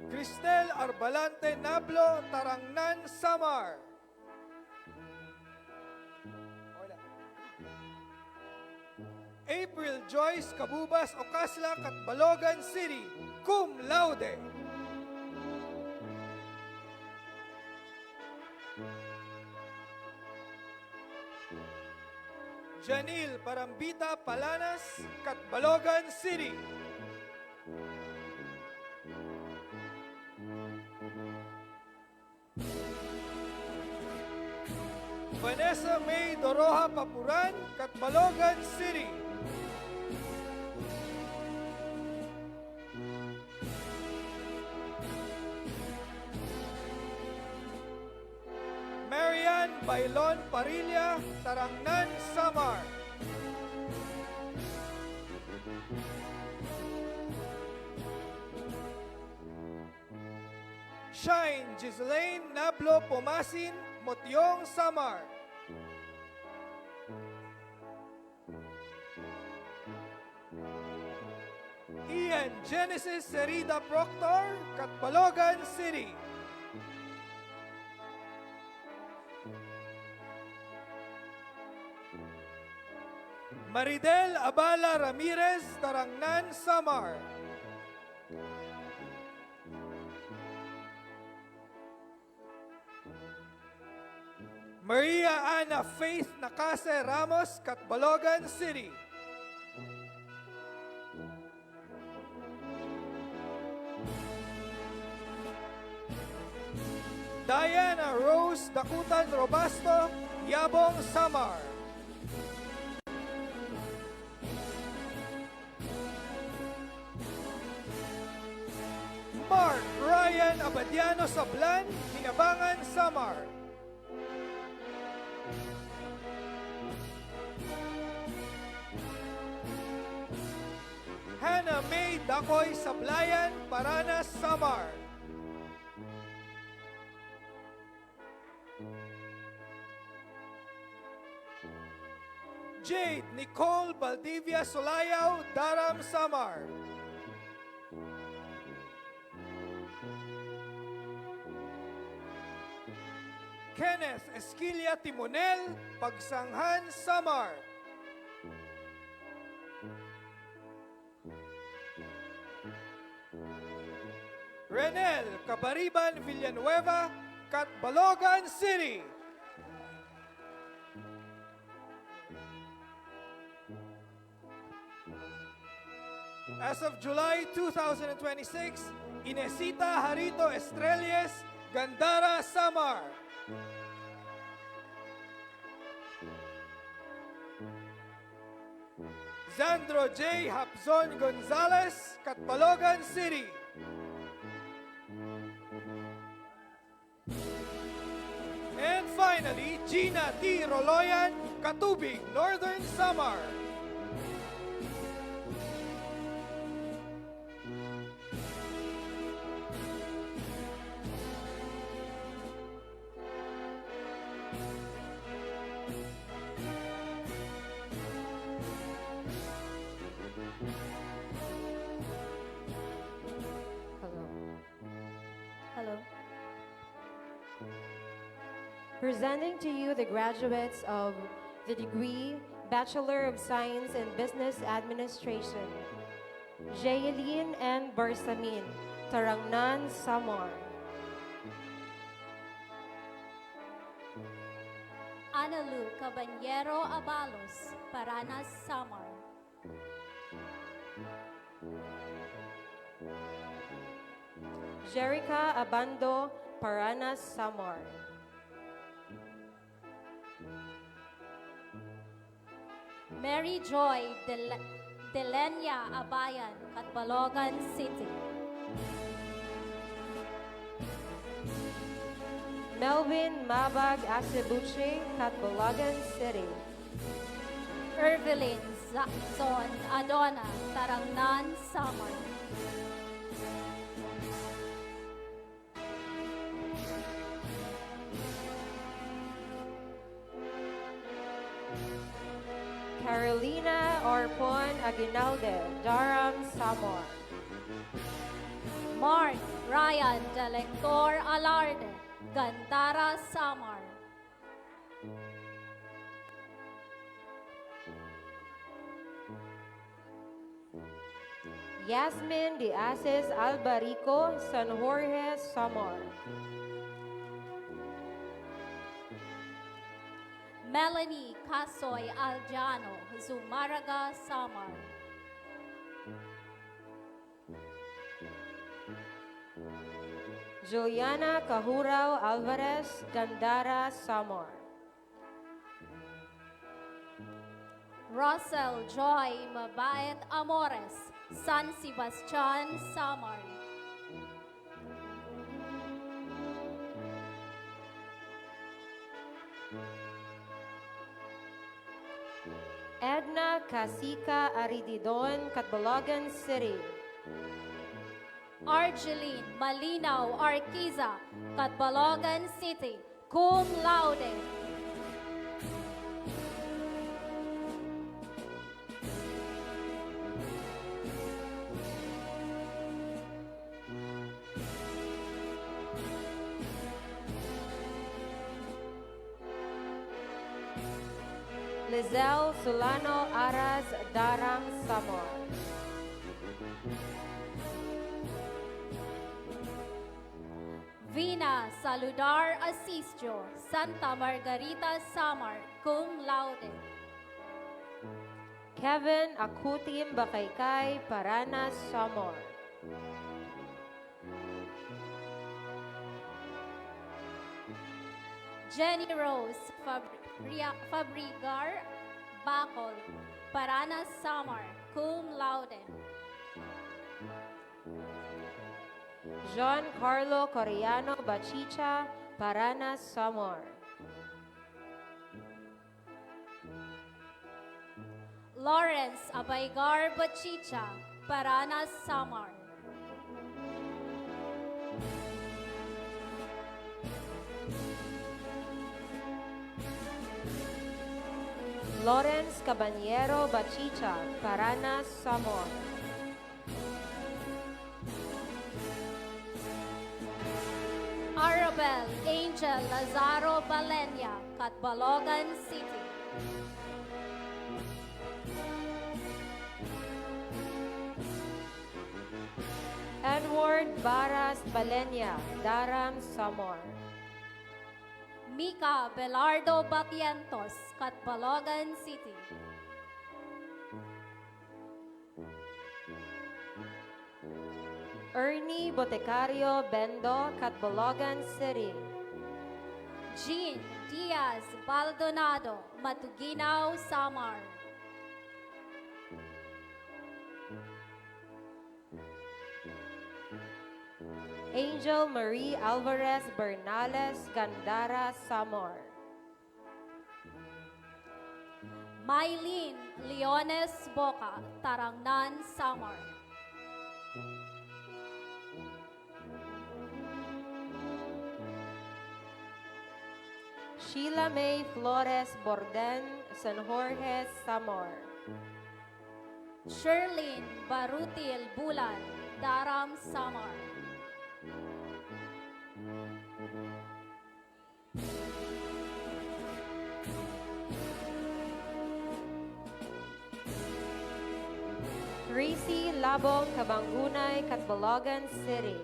Cristel Arbalante Nablo, Tarangnan, Samar. April Joyce Cabubas Ocasla, Catbalogan City, cum laude. Janil Parambita Palanas, Catbalogan City. Vanessa May Doroha Papuran, Catbalogan City. Marian Bailon Parilla, Tarangnan, Samar. Shine Gislaine Nablo Pomasin, Motyong, Samar. Ian Genesis Serida Proctor, Catbalogan City. Maridel Abala Ramirez, Tarangnan, Samar. Maria Ana Faith Nakase Ramos, Catbalogan City. Diana Rose Dakutan Robasto, Yabong, Samar. Mark Ryan Abadiano Sablan, Hinabangan, Samar. Hannah May Dakoy Sablayan, Paranas, Samar. Jade Nicole Valdivia Solayaw, Daram, Samar. Kenneth Esquilia Timonel, Pagsanghan, Samar. Renel Cabariban Villanueva, Catbalogan City. As of July 2026, Inesita Harito Estrelles, Gandara, Samar. Zandro J. Hapzon Gonzalez, Catbalogan City. And finally, Gina T. Roloyan, Katubig, Northern Samar. Hello. Presenting to you the graduates of the degree Bachelor of Science in Business Administration, Jaylene N. Barsamin, Tarangnan, Samar. Analu Caballero Abalos, Paranas, Samar. Jerica Abando, Paranas, Samar. Mary Joy De Delenia Abayan, Catbalogan City. Melvin Mabag Acebuche, Catbalogan City. Ervelyn Zon Adona, Tarangnan, Samar. Carolina Orpon Aguinalde, Durham, Samar. Mark Ryan Delector Alarde, Gandara, Samar. Yasmin de Aces Albarico, San Jorge, Samar. Melanie Casoy Aljano, Zumaraga, Samar. Juliana Kahurao Alvarez, Gandara, Samar. Russell Joy Mabait Amores, San Sebastian, Samar. Edna Casika Arididon, Catbalogan City. Argeline Malinaw Arquiza, Catbalogan City, cum laude. Lizelle Solano Aras, Darang, Samar. Vina Saludar Asistio, Santa Margarita, Samar, cum laude. Kevin Akutim Bakaykay, Paranas, Samar. Jenny Rose Fabrigar Bacol, Paranas, Samar, cum laude. John Carlo Coriano Bachicha, Paranas, Samar. Lawrence Abaigar Bachicha, Paranas, Samar. Lawrence Caballero Bachicha, Paranas, Samar. Arabel Angel Lazaro Balenya, Catbalogan City. Edward Baras Balenya, Daram, Samar. Mika Belardo Baquientos, Catbalogan City. Ernie Botecario Bendo, Catbalogan City. Jean Diaz Baldonado, Matuginaw, Samar. Angel Marie Alvarez Bernales, Gandara, Samar. Mylene Leones Boca, Tarangnan, Samar. Sheila May Flores Borden, San Jorge, Samar. Sherlyn Barutil Bulan, Daram, Samar. Gracie Labong Kabangunay, Catbalogan City.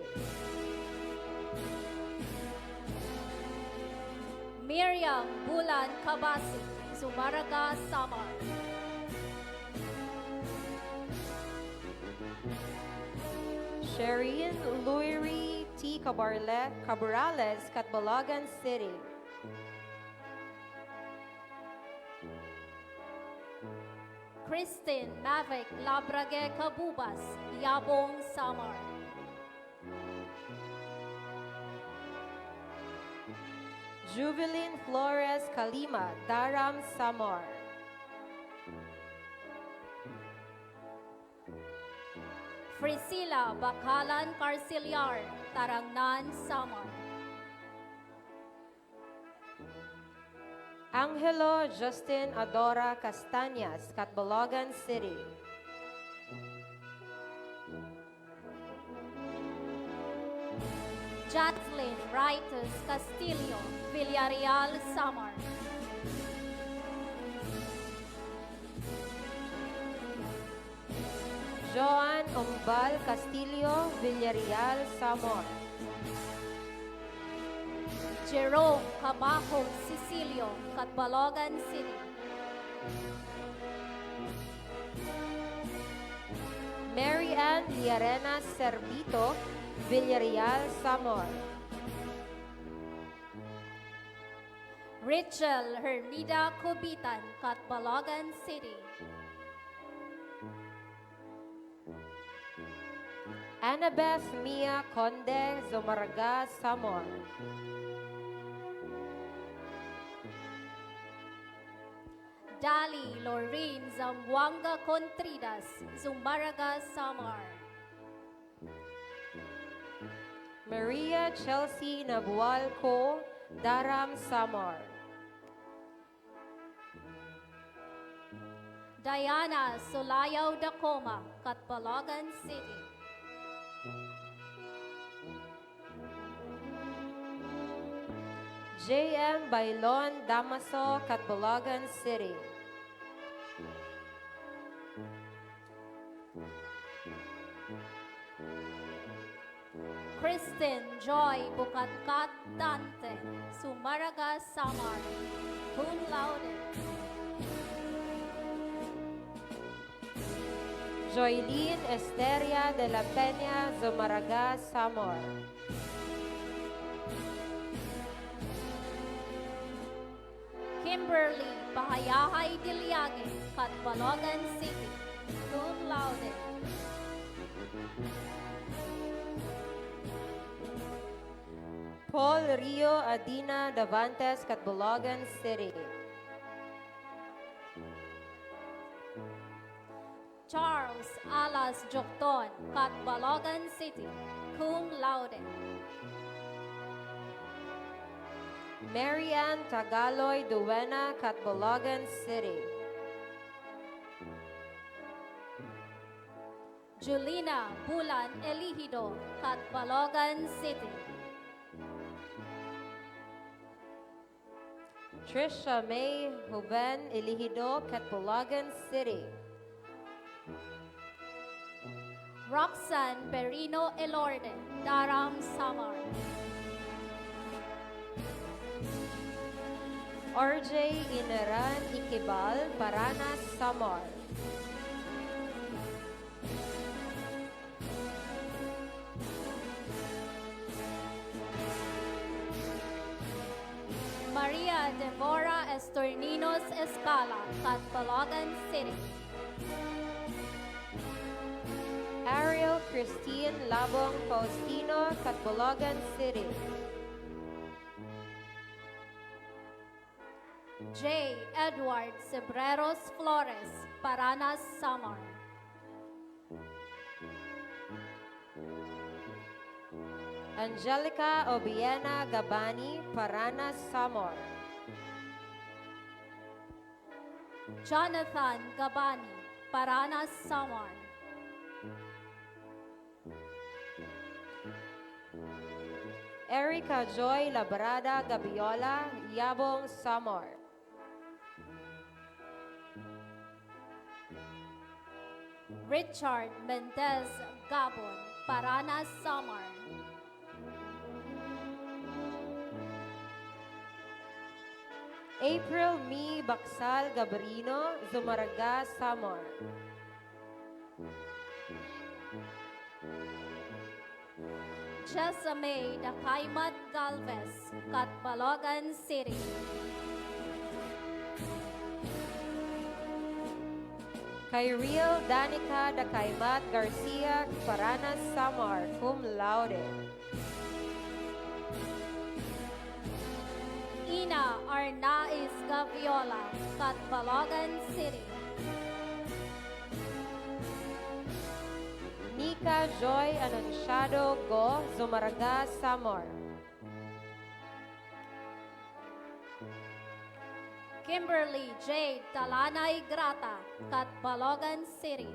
Miriam Bulan Kabasi, Zumaraga, Samar. Shereen Luiri T. Cabrales, Catbalogan City. Christine Mavic Labrage Kabubas, Yabong, Samar. Jubilin Flores Kalima, Daram, Samar. Priscilla Bakalan Carciliar, Tarangnan, Samar. Angelo Justin Adora Castañas, Catbalogan City. Jacqueline Brightus Castillo, Villarreal, Samar. Joan Umbal Castillo, Villarreal, Samar. Jerome Cabajo Cecilio, Catbalogan City. Mary Ann Liarena Cervito, Villarreal, Samar. Rachel Hermida Cubitan, Catbalogan City. Annabeth Mia Conde, Zomarga, Samar. Dali Lorraine Zamboanga Contridas, Zumaraga, Samar. Maria Chelsea Nabualco, Daram, Samar. Diana Sulayaw Dacoma, Catbalogan City. J.M. Bailon Damaso, Catbalogan City. Kristen Joy Bukatkat Dante, Sumaraga, Samar. Cum laude. Joylene Esteria de la Peña, Zumaraga, Samar. Kimberly Bahayahay Dilyage, Catbalogan City. Cum laude. Paul Rio Adina Davantes, Catbalogan City. Charles Alas Jokton, Catbalogan City. Cum laude. Marianne Tagaloy Duena, Catbalogan City. Julina Bulan Elihido, Catbalogan City. Trisha May Huben Elihido, Catbalogan City. Roxanne Perino Elorde, Daram, Samar. RJ Ineran Ikibal, Paranas, Samar. Maria Devora Estorninos Escala, Catbalogan City. Ariel Christine Labong Faustino, Catbalogan City. J. Edward Sebreros Flores, Paranas, Samar. Angelica Obiena Gabani, Paranas, Samar. Jonathan Gabani, Paranas, Samar. Erica Joy Labrada Gabiola, Yabong, Samar. Richard Mendez Gabon, Paranas, Samar. April Mi Baksal Gabrino, Zumaraga, Samar. Chesamay Dakaimat Galvez, Catbalogan City. Kay Real Danica Dakaimat Garcia, Paranas, Samar, cum laude. Ina Arnaiz Gaviola, Catbalogan City. Nika Joy Ananciado Go, Zumaraga, Samar. Kimberly J. Talanay Grata, Catbalogan City.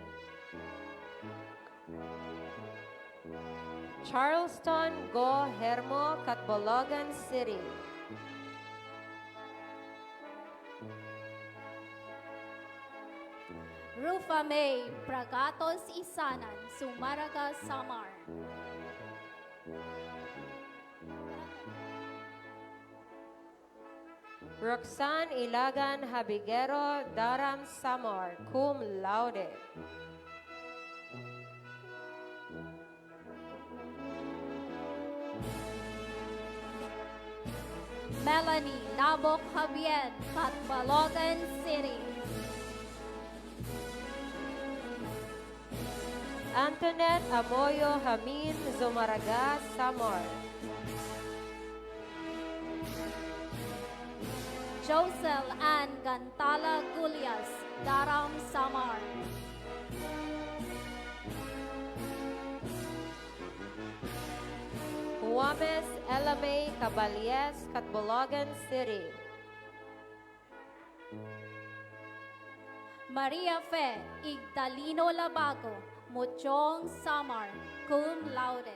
Charleston Go Hermo, Catbalogan City. Rufa May Bragatos Isanan, Sumaraga, Samar. Roxanne Ilagan Habigero, Daram, Samar, cum laude. Melanie Labok Javier, Catbalogan City. Antoinette Amoyo Hamin, Zumaraga, Samar. Josel Ann Gantala Gulias, Daram, Samar. Juames Elamay Cabalies, Catbalogan City. Maria Fe Igdalino Labago, Muchong, Samar, cum laude.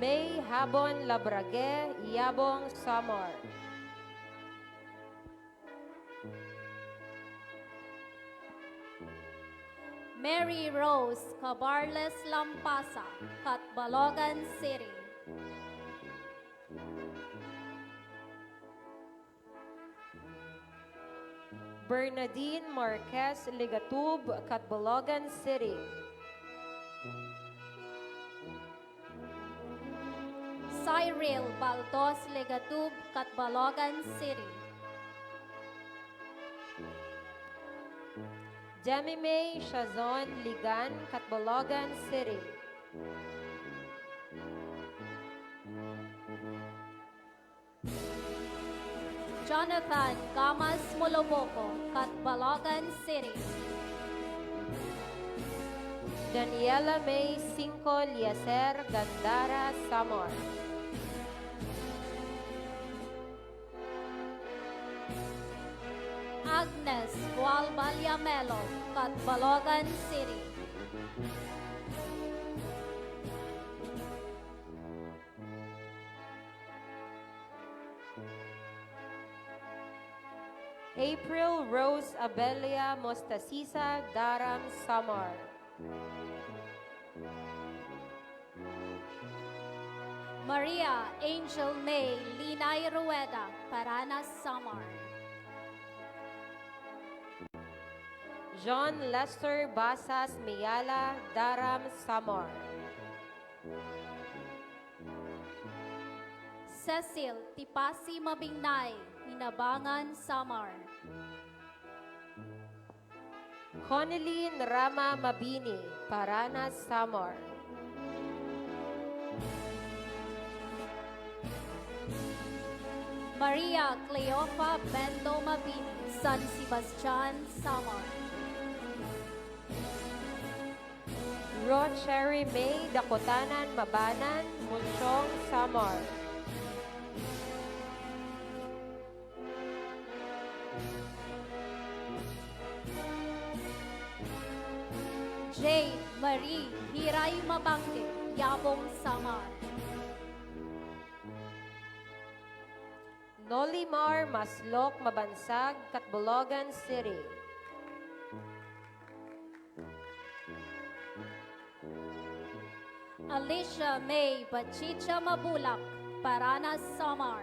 May Habon Labrage, Yabong, Samar. Mary Rose Cabarles Lampasa, Catbalogan City. Bernadine Marquez Ligatub, Catbalogan City. Cyril Baldos Legatub, Catbalogan City. Demi May Shazon Ligan, Catbalogan City. Jonathan Gamas Moloboko, Catbalogan City. Daniela May Cinco Lieser, Gandara, Samar. Agnes Gualbaliamelo, Catbalogan City. April Rose Abelia Mostasisa, Daram, Samar. Maria Angel May Linay Rueda, Paranas, Samar. John Lester Basas Miala, Daram, Samar. Cecil Tipasi Mabingnay, Hinabangan, Samar. Coneline Rama Mabini, Paranas, Samar. Maria Cleofa Bendo Mabini, San Sebastian, Samar. Rocherry May Dakotanan Mabanan, Munsyong, Samar. Jade Marie Hiray Mabangke, Yabong, Samar. Nolimar Maslok Mabansag, Catbalogan City. Alicia May Bachicha Mabulak, Paranas, Samar.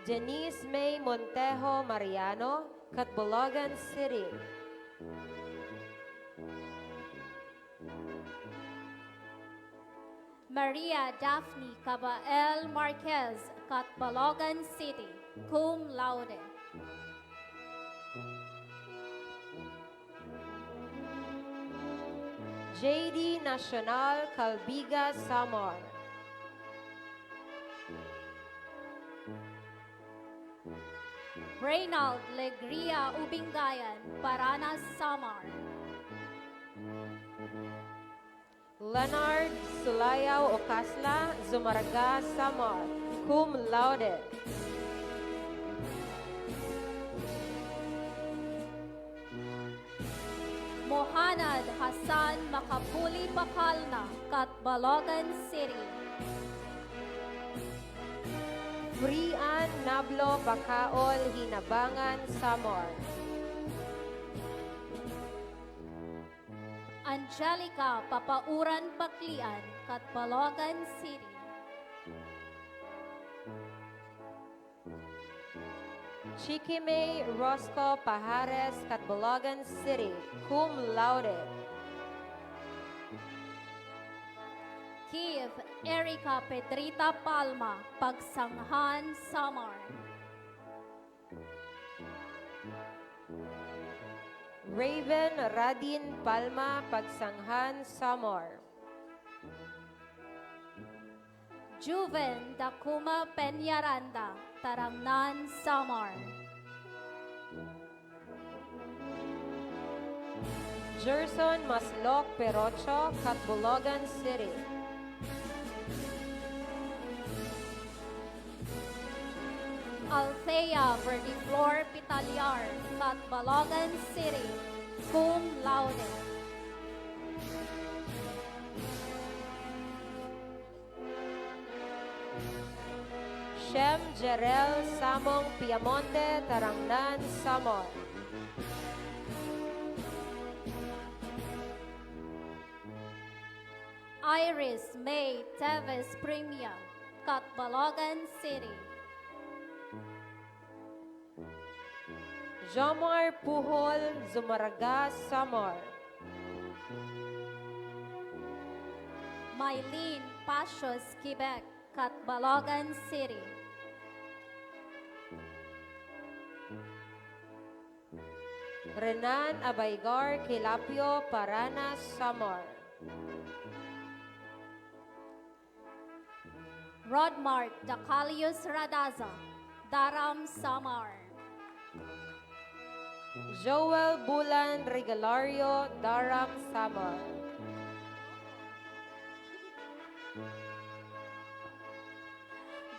Denise May Montejo Mariano, Catbalogan City. Maria Daphne Cabael Marquez, Catbalogan City, cum laude. JD Nacional Calbiga Samar. Reynald Legria Ubingayan, Paranas, Samar. Leonard Sulayaw Ocasla, Zumarga, Samar, cum laude. Mohanad Hassan Makapuli Bakalna, Catbalogan City. Frian Nablo Bacaol Hinabangan, Samar. Angelica Papauran Baklian, Catbalogan City. Chikime Rosco Pajares, Catbalogan City, cum laude. Kiev Erica Pedrita Palma, Pagsanghan, Samar. Raven Radin Palma, Pagsanghan, Samar. Juven Dakuma Peñaranda, Tarangnan, Samar. Gerson Maslok Perocho, Catbalogan City. Althea Verdiflor Pitaliar, Catbalogan City, cum laude. Shem Jerel Samong Piamonte, Tarangnan, Samar. Iris May Teves Premia, Catbalogan City. Jomar Puhol, Zumarga, Samar. Mylene Pashos, Quebec, Catbalogan City. Renan Abaygar Kilapio, Paranas, Samar. Rodmark Dacalius Radaza, Daram, Samar. Joel Bulan Regalario, Daram, Samar.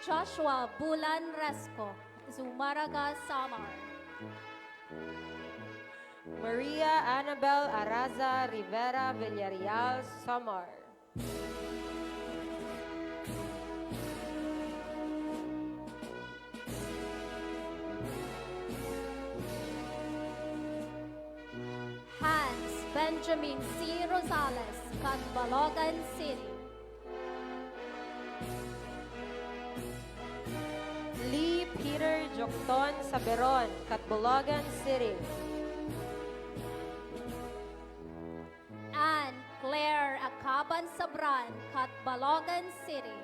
Joshua Bulan Resco, Zumaraga, Samar. Maria Annabel Araza Rivera Villarreal, Samar. Hans Benjamin C. Rosales, Catbalogan City. Lee Peter Jokton Saberon, Catbalogan City. Anne Claire Acaban Sabran, Catbalogan City.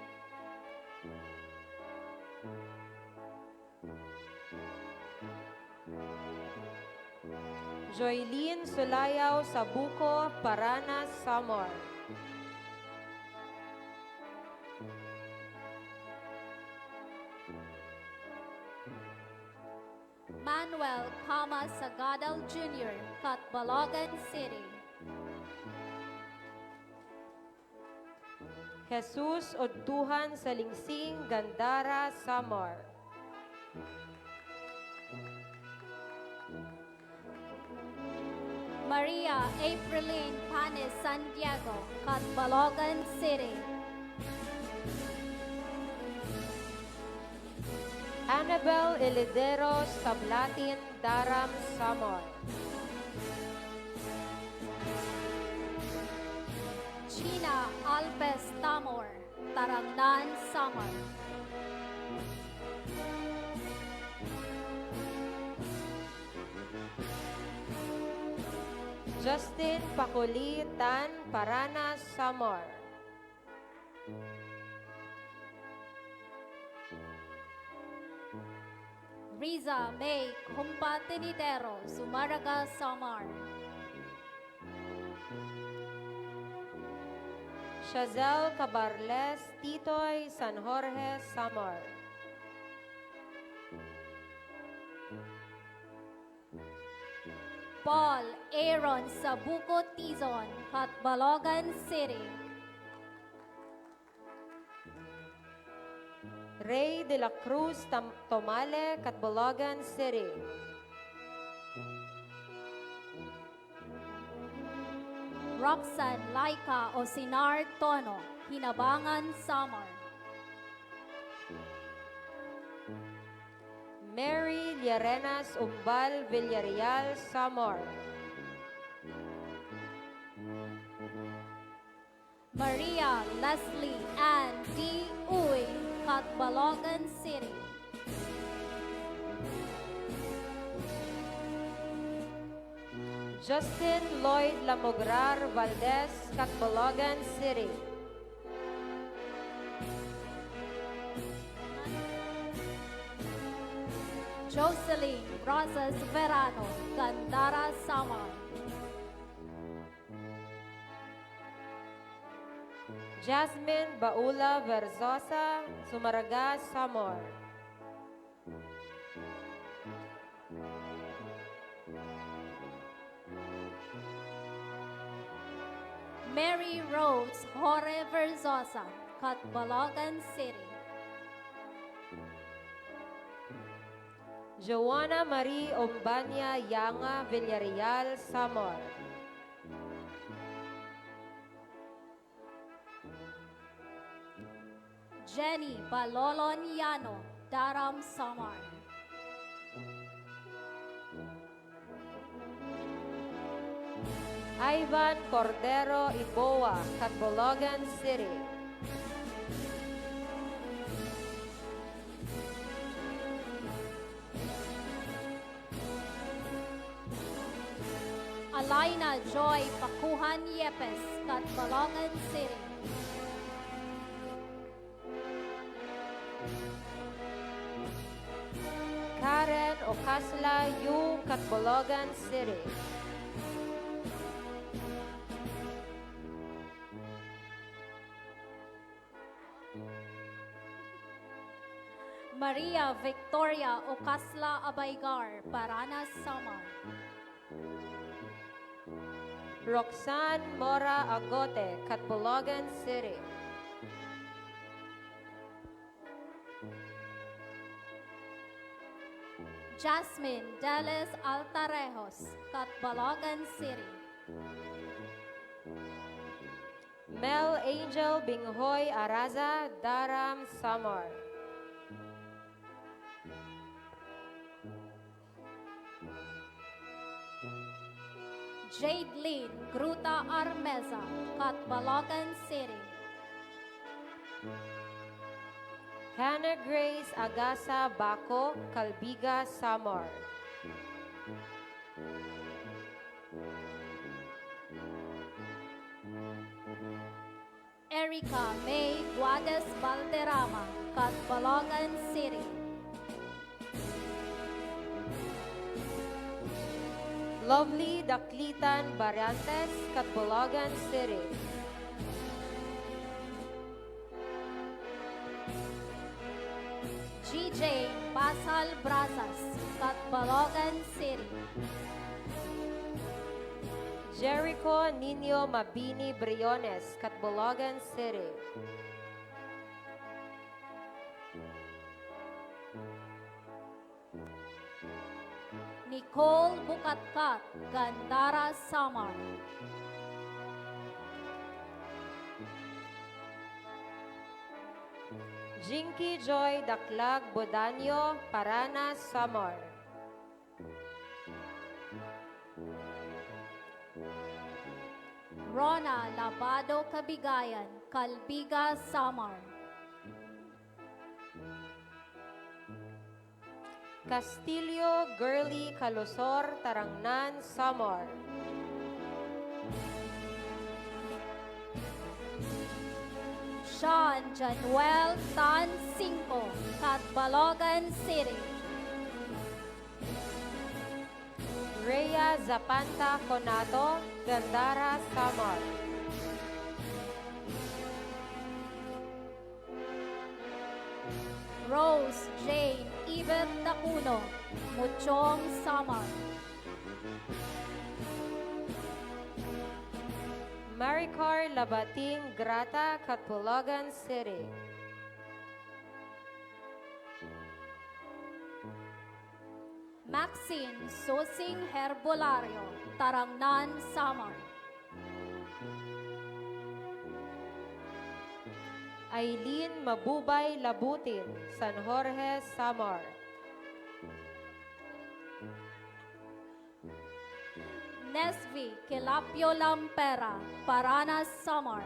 Joylene Sulayaw Sabuco, Paranas, Samar. Manuel Kama Sagadal Jr., Catbalogan City. Jesus Odtuhan Salingsing, Gandara, Samar. Maria Apriline Panes Santiago, Catbalogan City. Annabel Elideros Tablatin, Daram, Samar. Gina Alpes Tamor, Tarangnan, Samar. Justin Pakulitan, Paranas, Samar. Riza May Humpa Tinidero, Sumaraga, Samar. Shazel Cabarles Titoy, San Jorge, Samar. Paul Aaron Sabuco Tizon, Catbalogan City. Ray de la Cruz Tomale, Catbalogan City. Roxanne Laika Osinar Tono, Hinabangan, Samar. Mary Llarenas Umbal Villarreal, Samar. Maria Leslie Ann D. Uy, Catbalogan City. Justin Lloyd Lamograr Valdez, Catbalogan City. Jocelyn Rosas Verano, Gandara, Samar. Jasmine Baula Verzosa, Sumaraga, Samar. Mary Rose Jorge Verzosa, Catbalogan City. Joanna Marie Ombanya Yanga Villarreal, Samar. Jenny Balolon Yano, Daram, Samar. Ivan Cordero Iboa, Catbalogan City. Alaina Joy Pakuhan Yepes, Catbalogan City. Karen Ocasla Yu, Catbalogan City. Maria Victoria Ocasla Abaygar, Paranas, Samar. Roxanne Mora Agote, Catbalogan City. Jasmine Deles Altarejos, Catbalogan City. Mel Angel Binghoy Araza, Daram, Samar. Jade Lynn Gruta Armeza, Catbalogan City. Hannah Grace Agasa Baco, Calbiga, Samar. Erica May Guades Valderrama, Catbalogan City. Lovely Daklitan Barrantes, Catbalogan City. GJ Basal Brazas, Catbalogan City. Jericho Nino Mabini Briones, Catbalogan City. Nicole Bukatkat, Gandara, Samar. Jinky Joy Daklag Bodanyo, Paranas, Samar. Rona Labado Kabigayan, Calbiga, Samar. Castillo Girly Calosor, Tarangnan, Samar. Sean Januel Tan Cinco, Catbalogan City. Zapanta Conato, Gandara, Samar. Rose Jane Ibet Dacuno, Muchong, Samar. Maricar Labating Grata, Catbalogan City. Maxine Susing Herbolario, Tarangnan, Samar. Aileen Mabubay Labutin, San Jorge, Samar. Nesvi Kilapio Lampera, Paranas, Samar.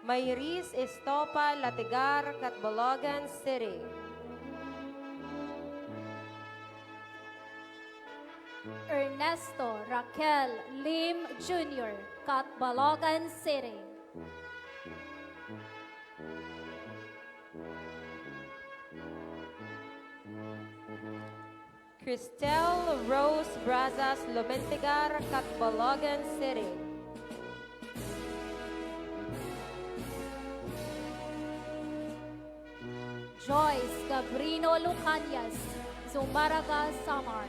Mayris Estopa Latigar, Catbalogan City. Ernesto Raquel Lim Jr., Catbalogan City. Cristel Rose Brazas Lumentigar, Catbalogan City. Joyce Gabrino Lucanias, Zumaraga, Samar.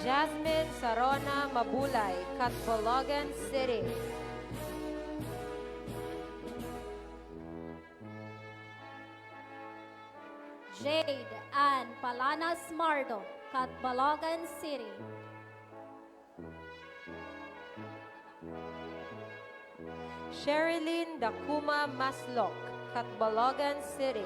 Jasmine Sarona Mabulay, Catbalogan City. Jade Ann Palanas Mardo, Catbalogan City. Sherilyn Dakuma Maslok, Catbalogan City.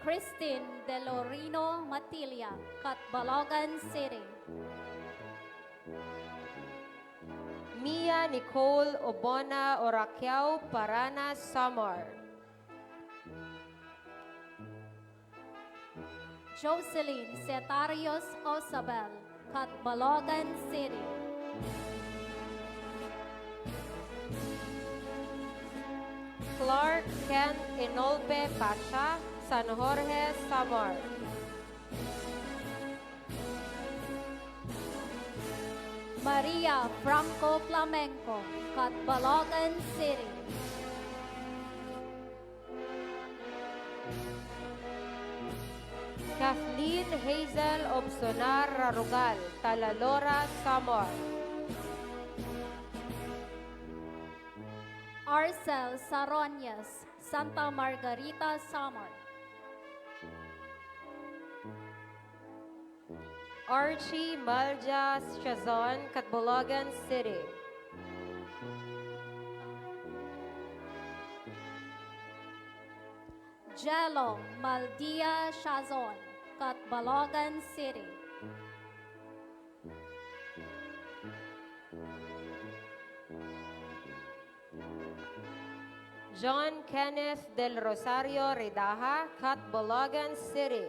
Christine Delorino Matilia, Catbalogan City. Mia Nicole Obona Oraquiao, Paranas, Samar. Jocelyn Setarios Osabel, Catbalogan City. Clark Kent Enolpe Pacha, San Jorge, Samar. Maria Franco Flamenco, Catbalogan City. Kathleen Hazel Obsonar Rarugal, Talalora, Samar. Arcel Saronias, Santa Margarita, Samar. Archie Malja Chazon, Catbalogan City. Jello Maldia Shazon, Catbalogan City. John Kenneth Del Rosario Redaja, Catbalogan City.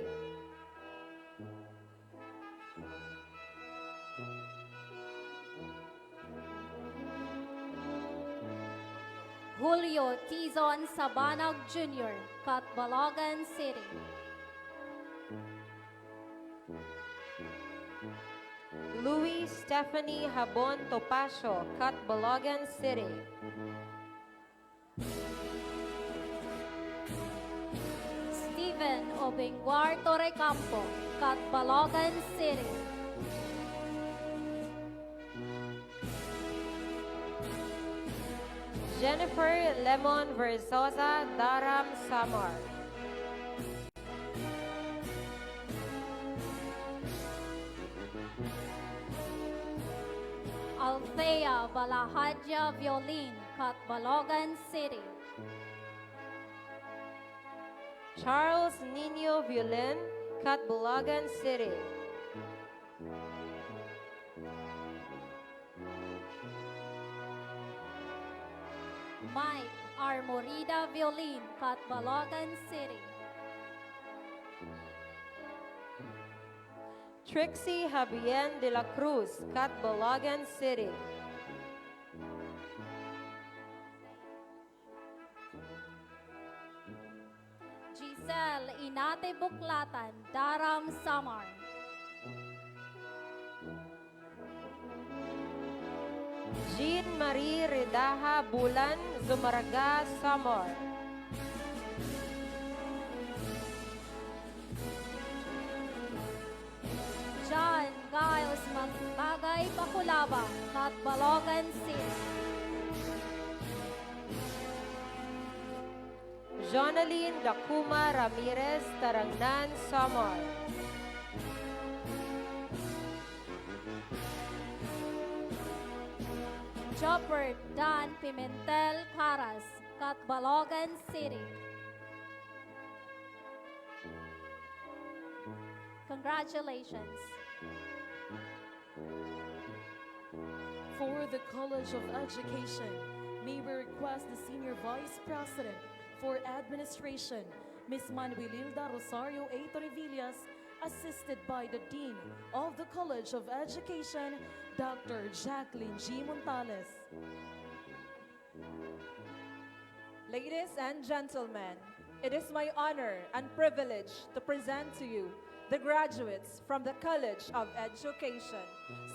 Julio Tizon Sabanag Jr., Catbalogan City. Louis Stephanie Habon Topacio, Catbalogan City. Steven Obinguar Torrecampo, Catbalogan City. Jennifer Lemon Versosa, Daram, Samar. Althea Balahadja Violin, Catbalogan City. Charles Nino Violin, Catbalogan City. Mike Armorida Violin, Catbalogan City. Trixie Javier de la Cruz, Catbalogan City. Giselle Inate Buklatan, Daram, Samar. Jean Marie Redaha Bulan, Zumaraga, Samar. John Giles Magbagay Bakulaba, Catbalogan City. Jonaline Dacuma Ramirez, Tarangnan, Samar. Chopper Dan Pimentel Caras, Catbalogan City. Congratulations. For the College of Education, may we request the Senior Vice President for Administration, Ms. Manuelilda Rosario A. Torrevillas, assisted by the Dean of the College of Education, Dr. Jacqueline G. Montales. Ladies and gentlemen, it is my honor and privilege to present to you the graduates from the College of Education,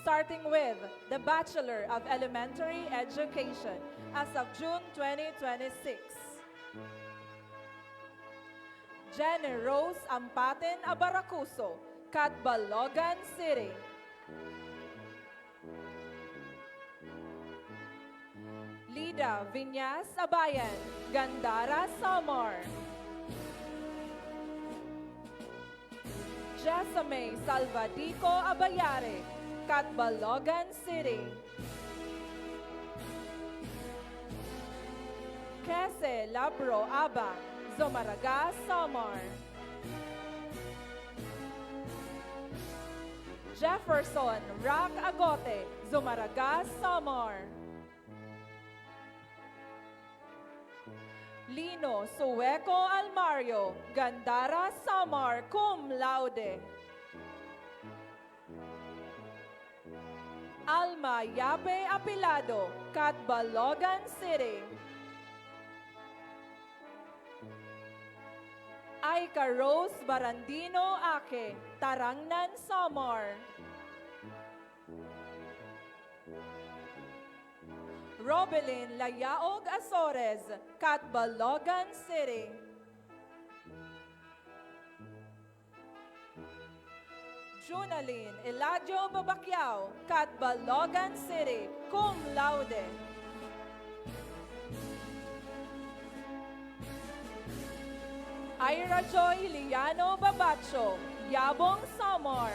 starting with the Bachelor of Elementary Education as of June 2026. Jenny Rose Ampaten Abaracuso, Catbalogan City. Lida Vinyas Abayan, Gandara, Samar. Jessamay Salvadico Abayare, Catbalogan City. Kese Labro Aba, Zomaraga, Samar. Jefferson Rock Agote, Zomaraga, Samar. Lino Sueco Almario, Gandara, Samar, cum laude. Alma Yape Apilado, Catbalogan City. Aika Rose Barandino Ake, Tarangnan, Samar. Robelin Layaog Azores, Catbalogan City. Junaline Eladio Babakyao, Catbalogan City, cum laude. Ira Joy Liano Babacho, Yabong, Samar.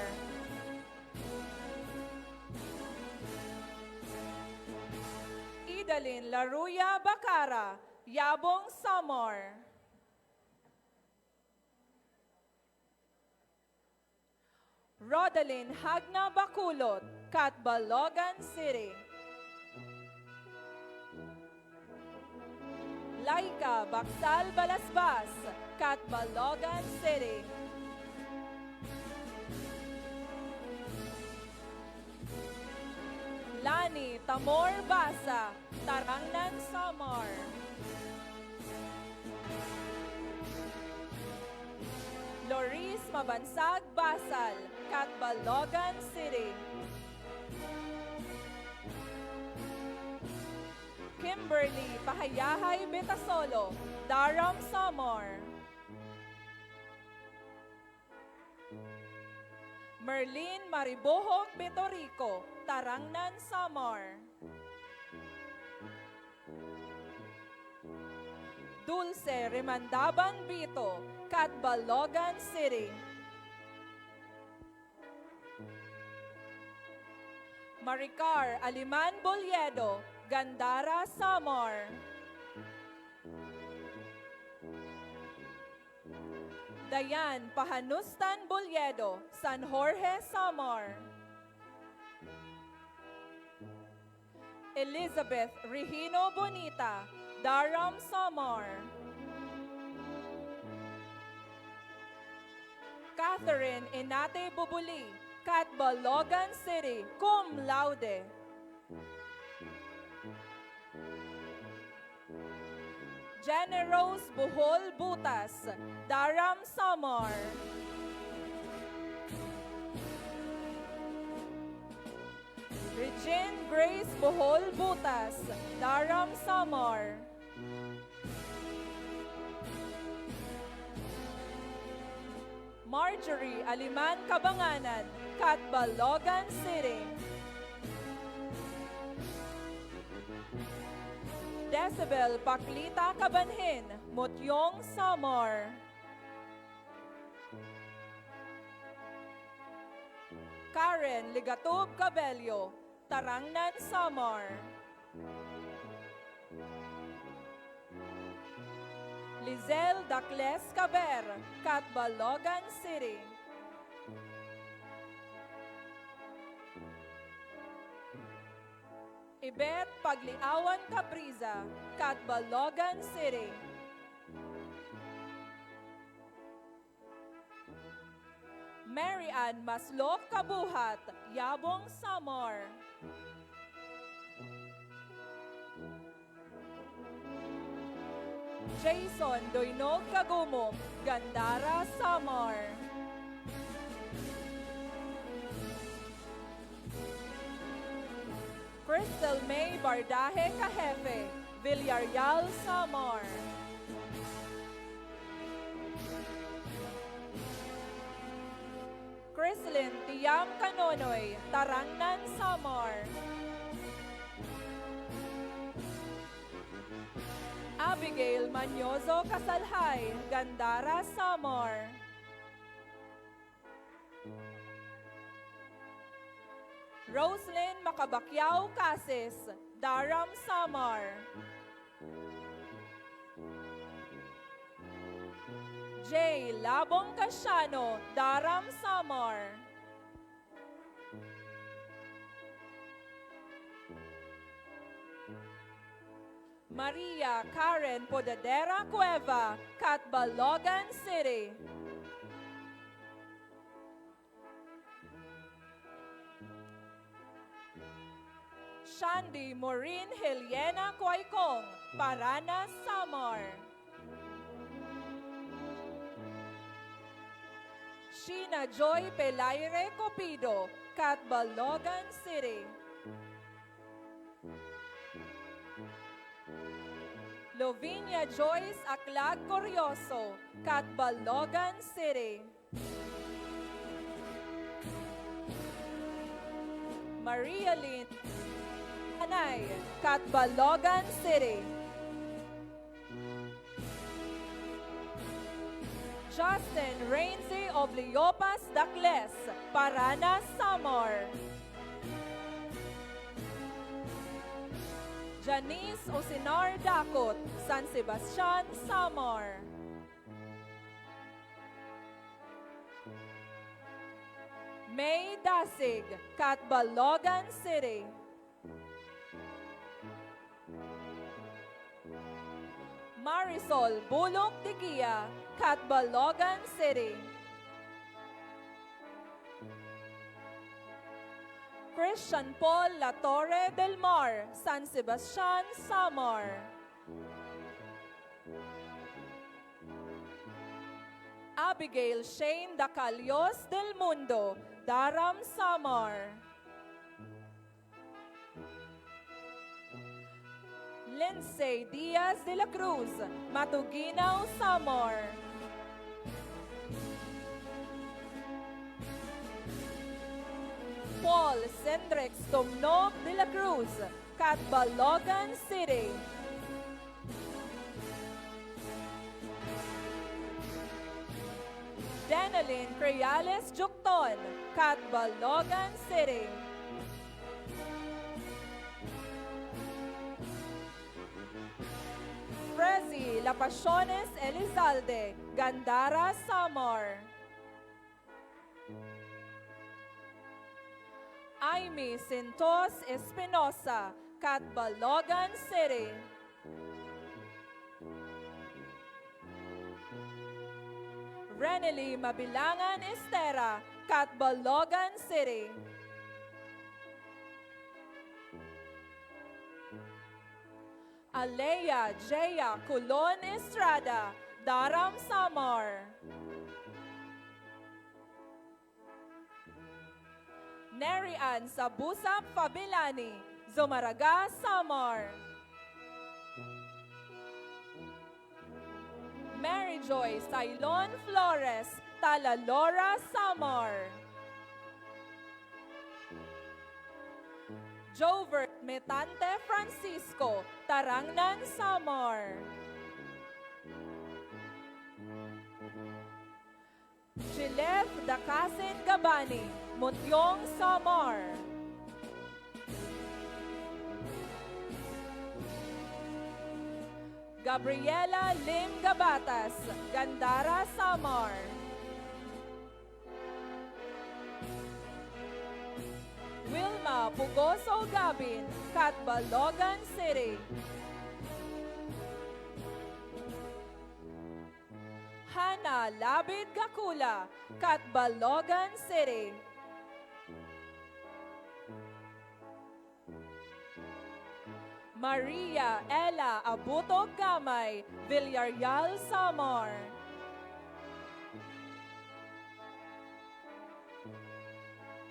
Idalin Laruya Bakara, Yabong, Samar. Rodalyn Hagna Bakulot, Catbalogan City. Laika Baksal Balasbas, Catbalogan City. Lani Tamor Basa, Tarangnan, Samar. Loris Mabansag Basal, Catbalogan City. Kimberly Pahayahay Betasolo, Daram, Samar. Merlin Maribohog Betorico, Tarangnan, Samar. Dulce Remandaban Bito, Catbalogan City. Maricar Aliman Boliedo, Gandara, Samar. Dayan Pahanustan Boliedo, San Jorge, Samar. Elizabeth Regino Bonita, Daram, Samar. Catherine Inate Bubuli, Catbalogan City, cum laude. Generous Buhol Butas, Daram Samar. Regine Grace Bohol Butas, Daram Samar. Marjorie Aliman Kabanganan, Catbalogan City. Decibel Paklita Kabanhin, Mutyong Samar. Karen Ligatub Cabello, Tarangnan Samar. Lizelle Dacles Caber, Catbalogan City. Ibet Pagliawan Capriza, Catbalogan City. Mary Ann Maslok Kabuhat, Yabong Samar. Jason Doinog Kagumok, Gandara Samar. Crystal May Bardaje Kahefe, Villarreal Samar. Crislin Tiam Canonoy, Tarangnan Samar. Abigail Manyoso Kasalhay, Gandara Samar. Roslyn Makabakyaw Casis, Daram Samar. J. Labong Casiano, Daram Samar. Maria Karen Podadera Cueva, Catbalogan City. Shandy Maureen Helena Quaicong, Paranas Samar. Sheena Joy Pelaire Copido, Catbalogan City. Lovinia Joyce Aklag Corioso, Catbalogan City. Maria Lynn Anay, Catbalogan City. Justin Rainsy Obliopas Dacles, Paranas Samar. Janice Osinar Dakot, San Sebastian, Samar. May Dasig, Catbalogan City. Marisol Bulok Tigia, Catbalogan City. Christian Paul Latorre Del Mar, San Sebastian, Samar. Abigail Shane Dacalios Del Mundo, Daram, Samar. Lindsay Diaz de la Cruz, Matuginaw, Samar. Paul Sendrex Tumnog de la Cruz, Catbalogan City. Denalyn Creales Jucton, Catbalogan City. Prezi Lapasiones Elizalde, Gandara, Samar. Aimee Sintos Espinosa, Catbalogan City. Renely Mabilangan Estera, Catbalogan City. Alea Jaya Colon Estrada, Daram Samar. Nerian Sabusap Fabilani, Zumaraga Samar. Mary Joy Sailon Flores, Talalora Samar. Jovert Metante Francisco, Tarangnan Samar. Chilef Dakasin Gabani, Mutyong Samar. Gabriela Lim Gabatas, Gandara Samar. Wilma Pugoso Gabin, Catbalogan City. Hana Labid Gakula, Catbalogan City. Maria Ella Abutog Gamay, Villarreal Samar.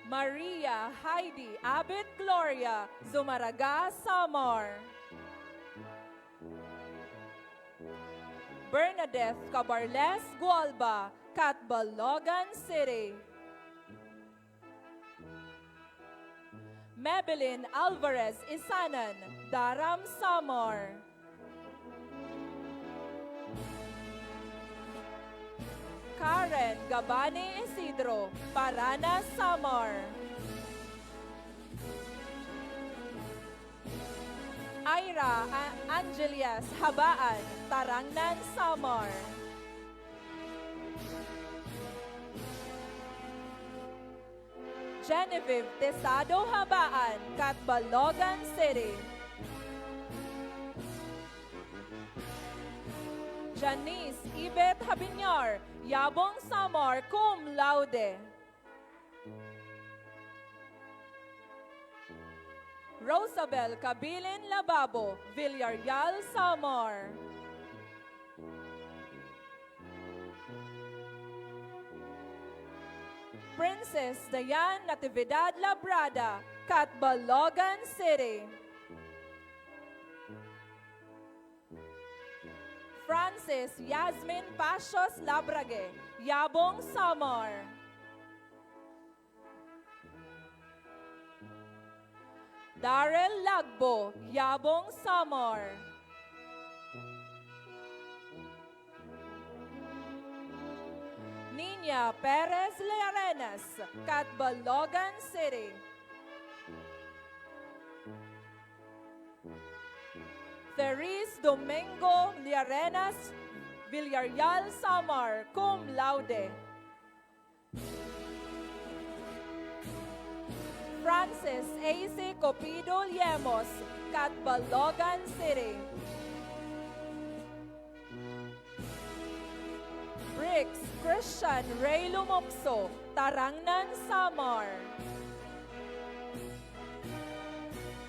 Maria Heidi Abit Gloria, Zumaraga Samar. Bernadette Cabarles Gualba, Catbalogan City. Maybelline Alvarez Isanan, Daram Samar. Karen Gabani Isidro, Parana Samar. Ira Angelias Habaan, Tarangnan Samar. Genevieve Tesado Habaan, Catbalogan City. Janice Ibet Habinyar, Yabong Samar, cum laude. Rosabel Cabilin Lababo, Villarreal Samar. Princess Dayan Natividad Labrada, Catbalogan City. Francis Yasmin Pashos Labrage, Yabong Samar. Darrell Lagbo, Yabong Samar. Nina Perez Learenas, Catbalogan City. Therese Domingo Learenas, Villarreal Samar, cum laude. Francis A.C. Copido Liemos, Catbalogan City. Briggs Christian Ray Lumokso, Tarangnan Samar.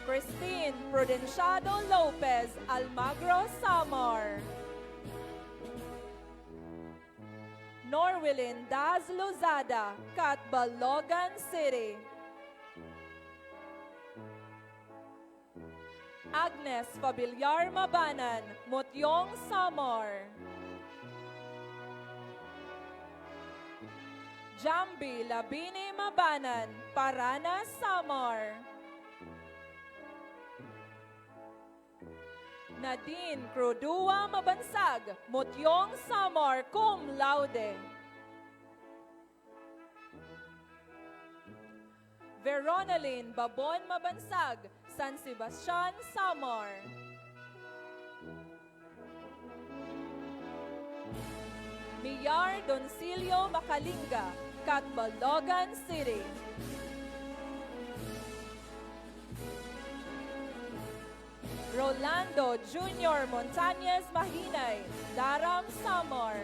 Christine Prudenciado Lopez, Almagro Samar. Norwilin Daz Luzada, Catbalogan City. Agnes Fabiliar Mabanan, Mutyong Samar. Jambi Labini Mabanan, Parana Samar. Nadine Crudua Mabansag, Mutyong Samar, cum laude. Veronaline Babon Mabansag, San Sebastian, Samar. Miyar Doncilio Macalinga, Catbalogan City. Rolando Jr. Montañez Mahinay, Daram Samar.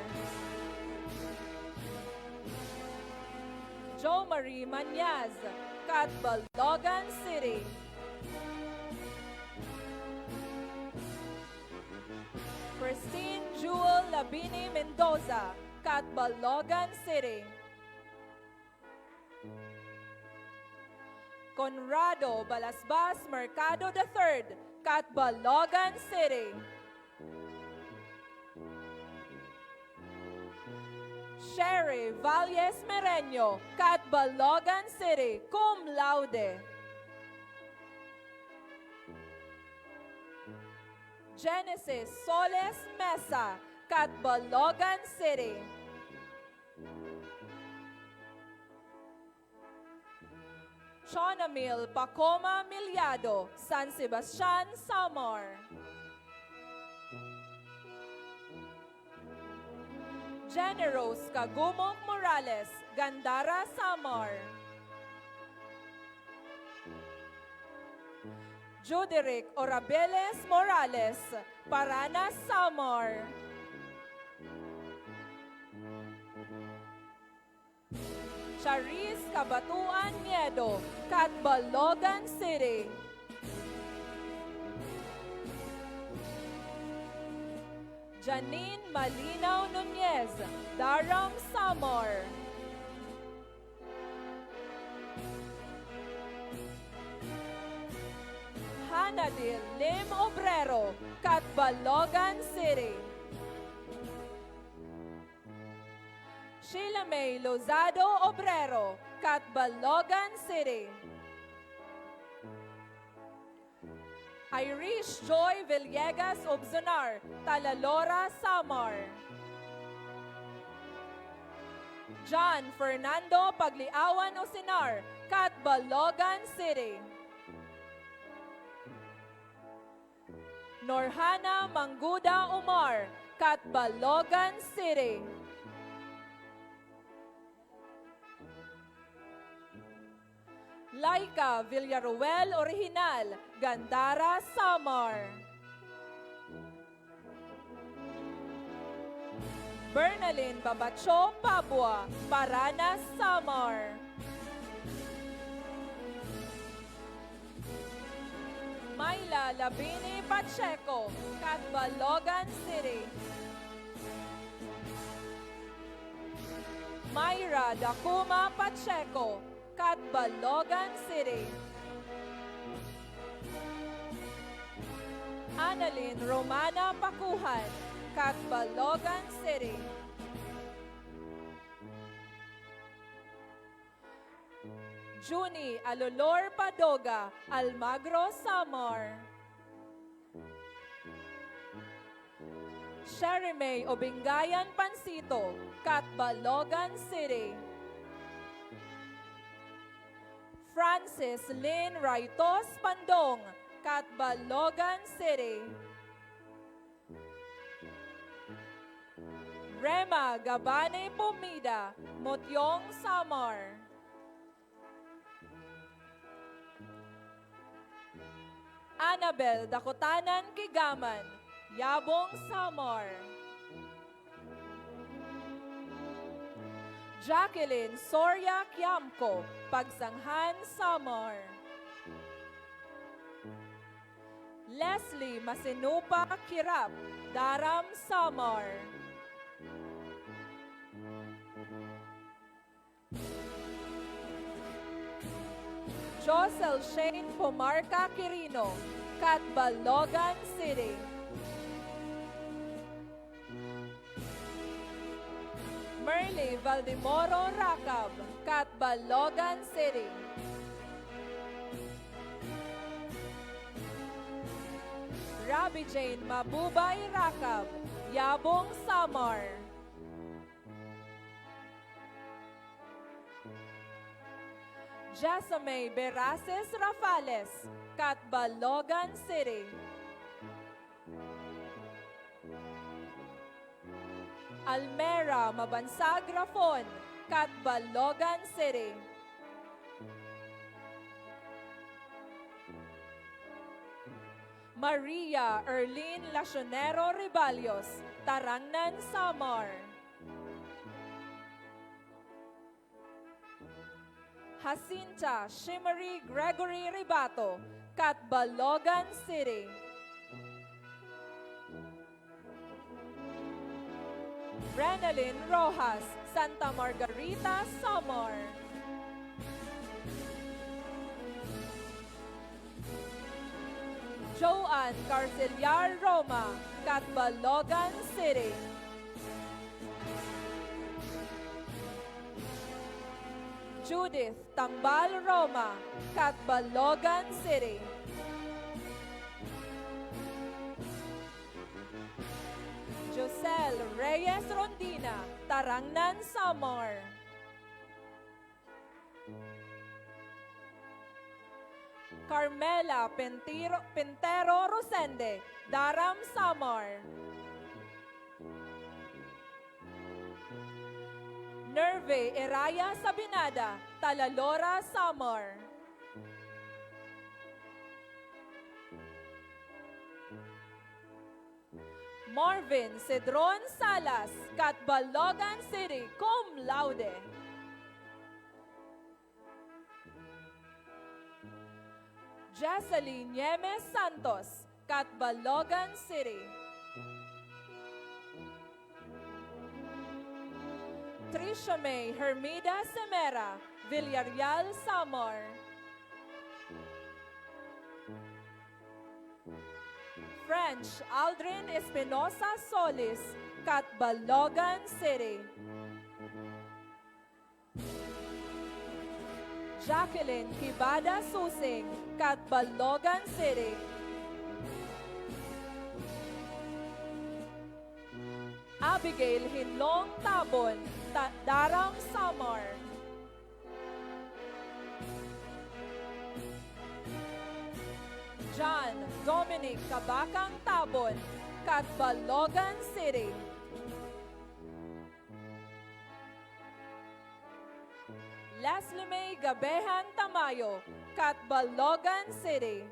Jo Marie Manyaz, Catbalogan City. Christine Jewel Labini Mendoza, Catbalogan City. Conrado Balasbas Mercado III, Catbalogan City. Sherry Valles Mereño, Catbalogan City, cum laude. Genesis Soles Mesa, Catbalogan City. Chonamil Pacoma Miliado, San Sebastian, Samar. Generos Kagumok Morales, Gandara, Samar. Juderic Orabeles Morales, Paranas, Samar. Charis Kabatuan Niedo, Catbalogan City. Janine Malinaw Nunez, Daram, Samar. Hanadil Lim Obrero, Catbalogan City. Sheila May Lozado Obrero, Catbalogan City. Irish Joy Villegas Obzonar, Talalora, Samar. John Fernando Pagliawan Osinar, Catbalogan City. Norhana Manguda Umar, Catbalogan City. Laika Villaruel Original, Gandara, Samar. Bernalyn Babacho Pabua, Paranas, Samar. Myla Labini Pacheco, Catbalogan City. Myra Dakuma Pacheco, Catbalogan City. Annalyn Romana Pakuhan, Catbalogan City. Juni Alolor Padoga, Almagro, Samar. Sherry May Obingayan Pansito, Catbalogan City. Francis Lynn Raitos Pandong, Catbalogan City. Rema Gabane Pumida, Motyong, Samar. Annabel Dakotanan Kigaman, Yabong, Samar. Jacqueline Soria Kiamco, Pagsanghan, Samar. Leslie Masinupa Kirap, Daram, Samar. Josel Shane Pomarca Quirino, Catbalogan City. Merly Valdemoro Racab, Catbalogan City. Rabi Jane Mabubay Racab, Yabong, Samar. Jessamay Beraces Rafales, Catbalogan City. Almera Mabansag Rafon, Catbalogan City. Maria Erlene Lasionero Ribalios, Tarangnan, Samar. Jacinta Shimmery Gregory Ribato, Catbalogan City. Renalyn Rojas, Santa Margarita, Samar. Joanne Carceliar Roma, Catbalogan City. Judith Tambal Roma, Catbalogan City. Josel Reyes Rondina, Tarangnan, Samar. Carmela Pintero Rosende, Daram, Samar. Nerve Eraya Sabinada, Talalora, Samar. Marvin Cedron Salas, Catbalogan City, cum laude. Jesseline Niemes Santos, Catbalogan City. Trisha May Hermida Semera, Villarreal, Samar. French Aldrin Espinosa Solis, Catbalogan City. Jacqueline Kibada Susing, Catbalogan City. Abigail Hinlong Tabon, Daram, Samar. John Dominic Kabakang Tabon, Catbalogan City. Leslie May Gabehan Tamayo, Catbalogan City.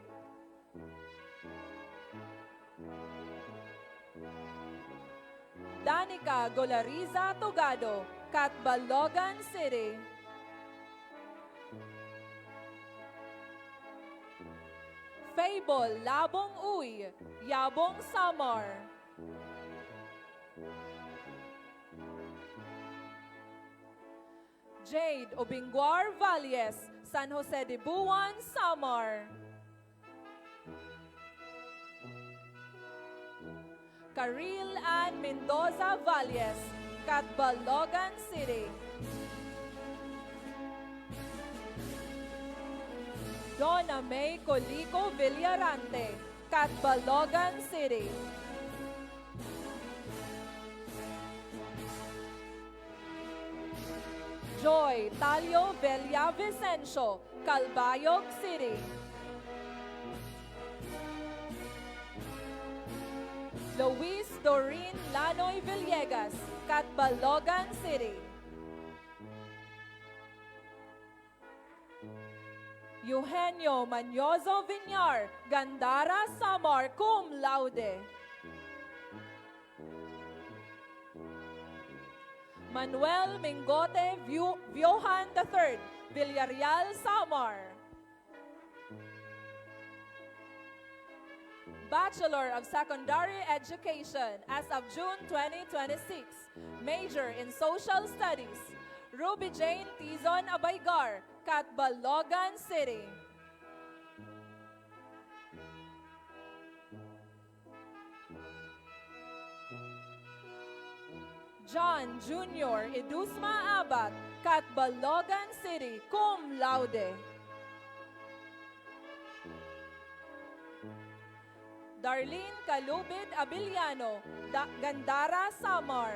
Danica Golariza Togado, Catbalogan City. Fable Labong Uy, Yabong, Samar. Jade Obinguar Valles, San Jose de Buwan, Samar. Karil Ann Mendoza Valles, Catbalogan City. Donna May Colico Villarante, Catbalogan City. Joy Talio Velia Vicencio, Calbayog City. Luis Doreen Lanoy Villegas, Catbalogan City. Eugenio Manyozo Viñar, Gandara, Samar, cum laude. Manuel Mingote Viohan III, Villarreal, Samar. Bachelor of Secondary Education as of June 2026. Major in Social Studies. Ruby Jane Tizon Abaygar, Catbalogan City. John Jr. Idusma Abat, Catbalogan City, cum laude. Darlene Calubid Abiliano, Gandara, Samar.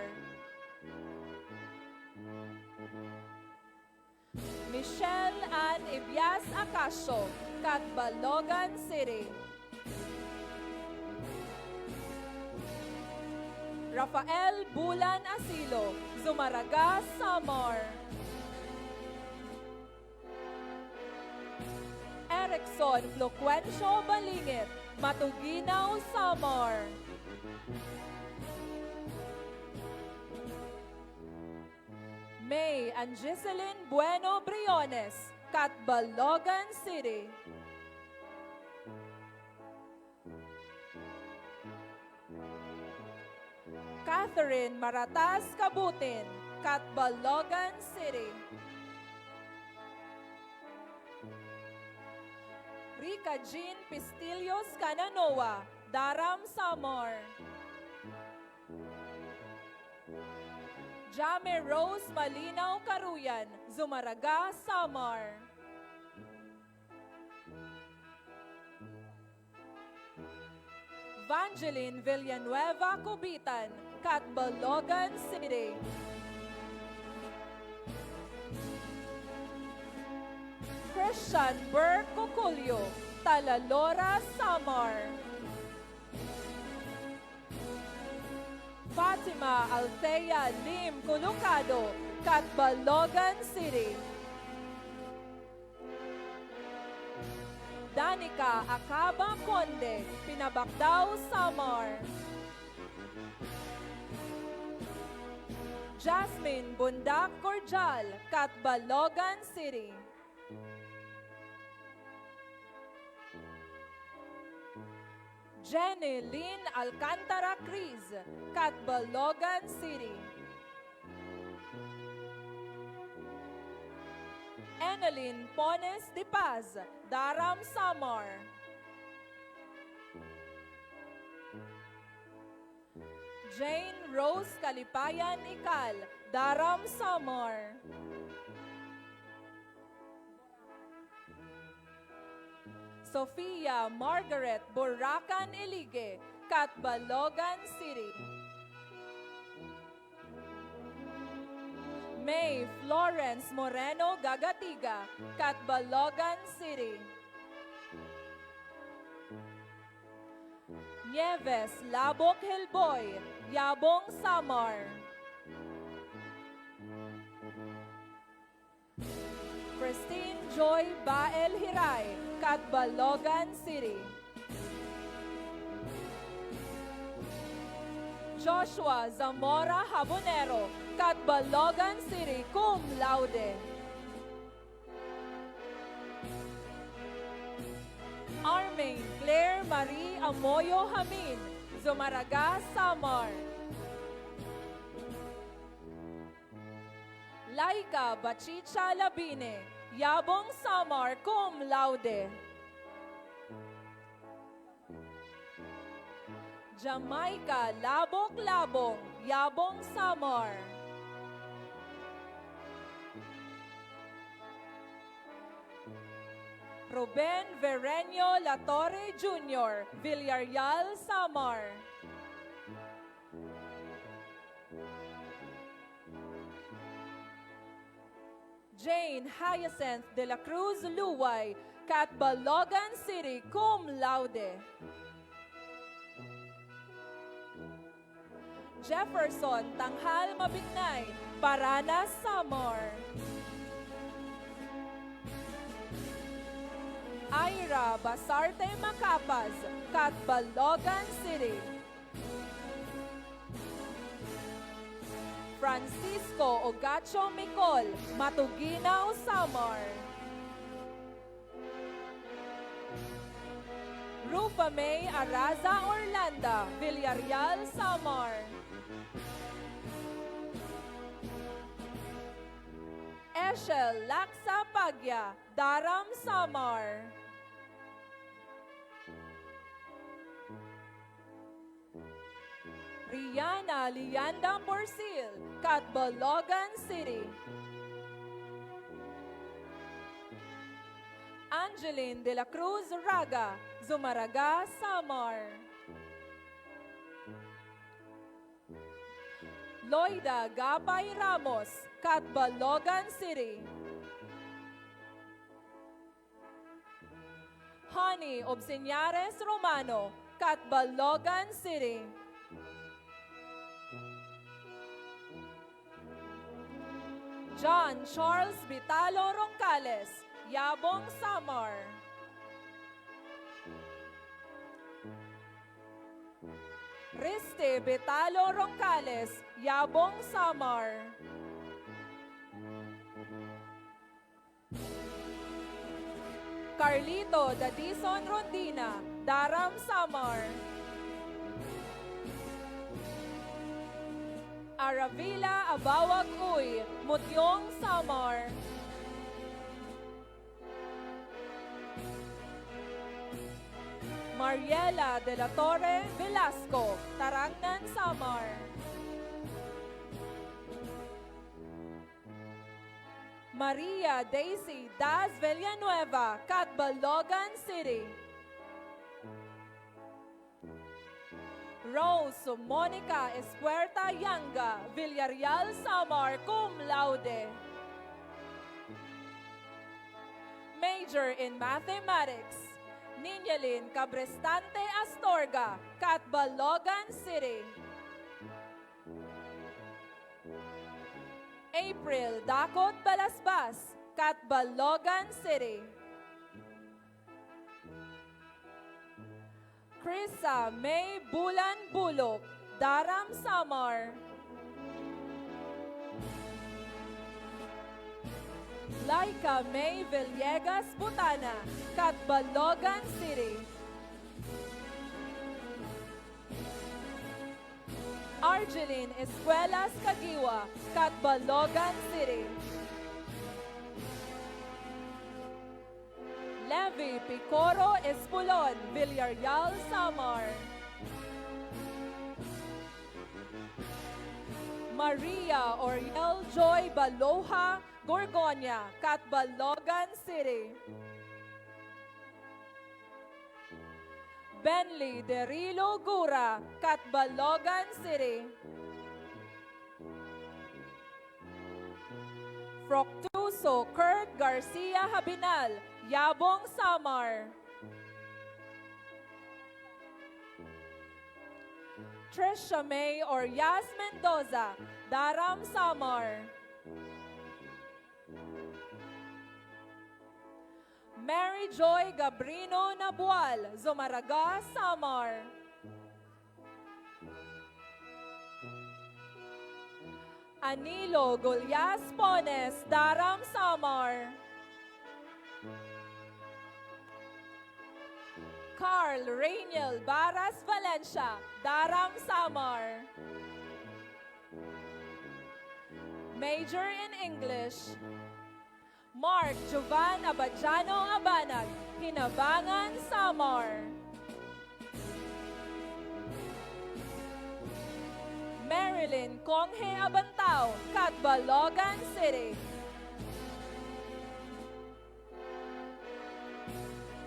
Michelle Ann Ibias Acacio, Catbalogan City. Rafael Bulan Asilo, Zumaraga, Samar. Erickson Floquencio Balingit, Matuginaw, Samar. May Angiselin Bueno Briones, Catbalogan City. Catherine Maratas Kabutin, Catbalogan City. Rica Jean Pistillos Cananoa, Daram, Samar. Jame Rose Malinaw Karuyan, Zumaraga, Samar. Evangeline Villanueva Cubitan, Catbalogan City. Christian Burke Cuculio, Talalora, Samar. Fatima Althea Lim Culucado, Catbalogan City. Danica Acaba Conde, Pinabacdao, Samar. Jasmine Bundak Cordial, Catbalogan City. Jenny Lynn Alcantara Cruz, Catbalogan City. Annalyn Pones de Paz, Daram, Samar. Jane Rose Kalipayan Ikal, Daram, Samar. Sofia Margaret Buracan Ilige, Catbalogan City. May Florence Moreno Gagatiga, Catbalogan City. Nieves Labok Hilboy, Yabong, Samar. Christine Joy Bael Hiray, Catbalogan City. Joshua Zamora Habonero, Catbalogan City, cum laude. Armaine Claire Marie Amoyo Hamin, Zumaraga, Samar. Laika Bachicha Labine, Yabong, Samar, cum laude. Jamaica Labok Labong, Yabong, Samar. Ruben Verenio Latorre Jr., Villarreal, Samar. Jane Hyacinth de la Cruz Luway, Catbalogan City, cum laude. Jefferson Tanghal Mabinay, Paranas, Samar. Ira Basarte Macapas, Catbalogan City. Francisco Ogacho Micol, Matuginaw, Samar. Rufa May Araza Orlando, Villarreal, Samar. Eshel Laksa Pagya, Daram, Samar. Rihanna Lianda Porcil, Catbalogan City. Angeline de la Cruz Raga, Zumaraga, Samar. Loida Gapay Ramos, Catbalogan City. Honey Obseñares Romano, Catbalogan City. John Charles Vitalo Roncales, Yabong, Samar. Riste Vitalo Roncales, Yabong, Samar. Carlito Dadison Rondina, Daram Samar. Aravila Abawag Uy, Mutyong Samar. Mariela de la Torre Velasco, Tarangnan Samar. Maria Daisy Daz Villanueva, Catbalogan City. Rose Monica Espuerta Yanga, Villarreal Samar, cum laude. Major in Mathematics, Niñalin Cabrestante Astorga, Catbalogan City. April Dakot Balasbas, Catbalogan City. Krisa May Bulan Bulok, Daram Samar. Laika May Villegas Butana, Catbalogan City. Argeline Escuelas Cagiwa, Catbalogan City. Levi Picoro Espulon, Villarreal Samar. Maria Oriel Joy Baloha, Gorgonia, Catbalogan City. Benly Derilo Gura, Catbalogan City. Fructuoso Kurt Garcia Habinal, Yabong Samar. Trisha May Orias Mendoza, Daram Samar. Mary Joy Gabrino Nabual, Zumaraga, Samar. Anilo Gulyas Pones, Daram Samar. Carl Rainiel Baras Valencia, Daram Samar. Major in English. Mark Jovan Abadjano Abanag, Hinabangan, Samar. Marilyn Konghe Abantao, Catbalogan City.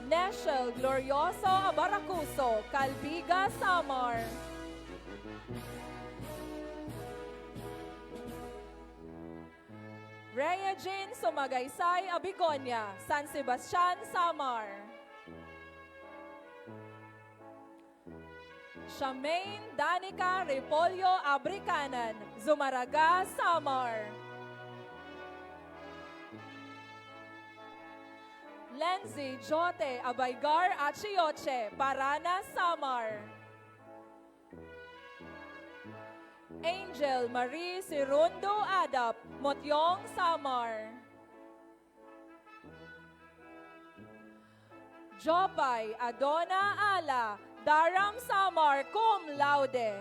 Neshel Glorioso Abaracuso, Calbiga, Samar. Rhea Jane Sumagaysay Abigonia, San Sebastian, Samar. Shamaine Danica Repolyo Abricanan, Zumaraga, Samar. Lenzi Jote Abaygar Achioche, Parana, Samar. Angel Marie Sirundo Adap, Motyong, Samar. Jopay Adona Ala, Daram Samar, cum laude.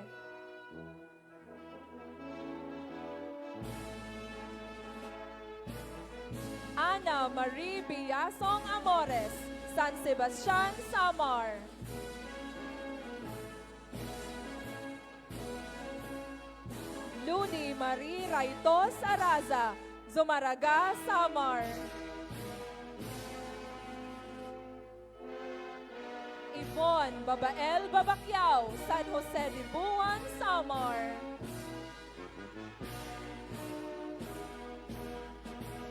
Ana Marie Biasong Amores, San Sebastian, Samar. Ludi Marie Raitos Araza, Zumaraga, Samar. Ivonne Babael Babakyao, San Jose de Buan, Samar.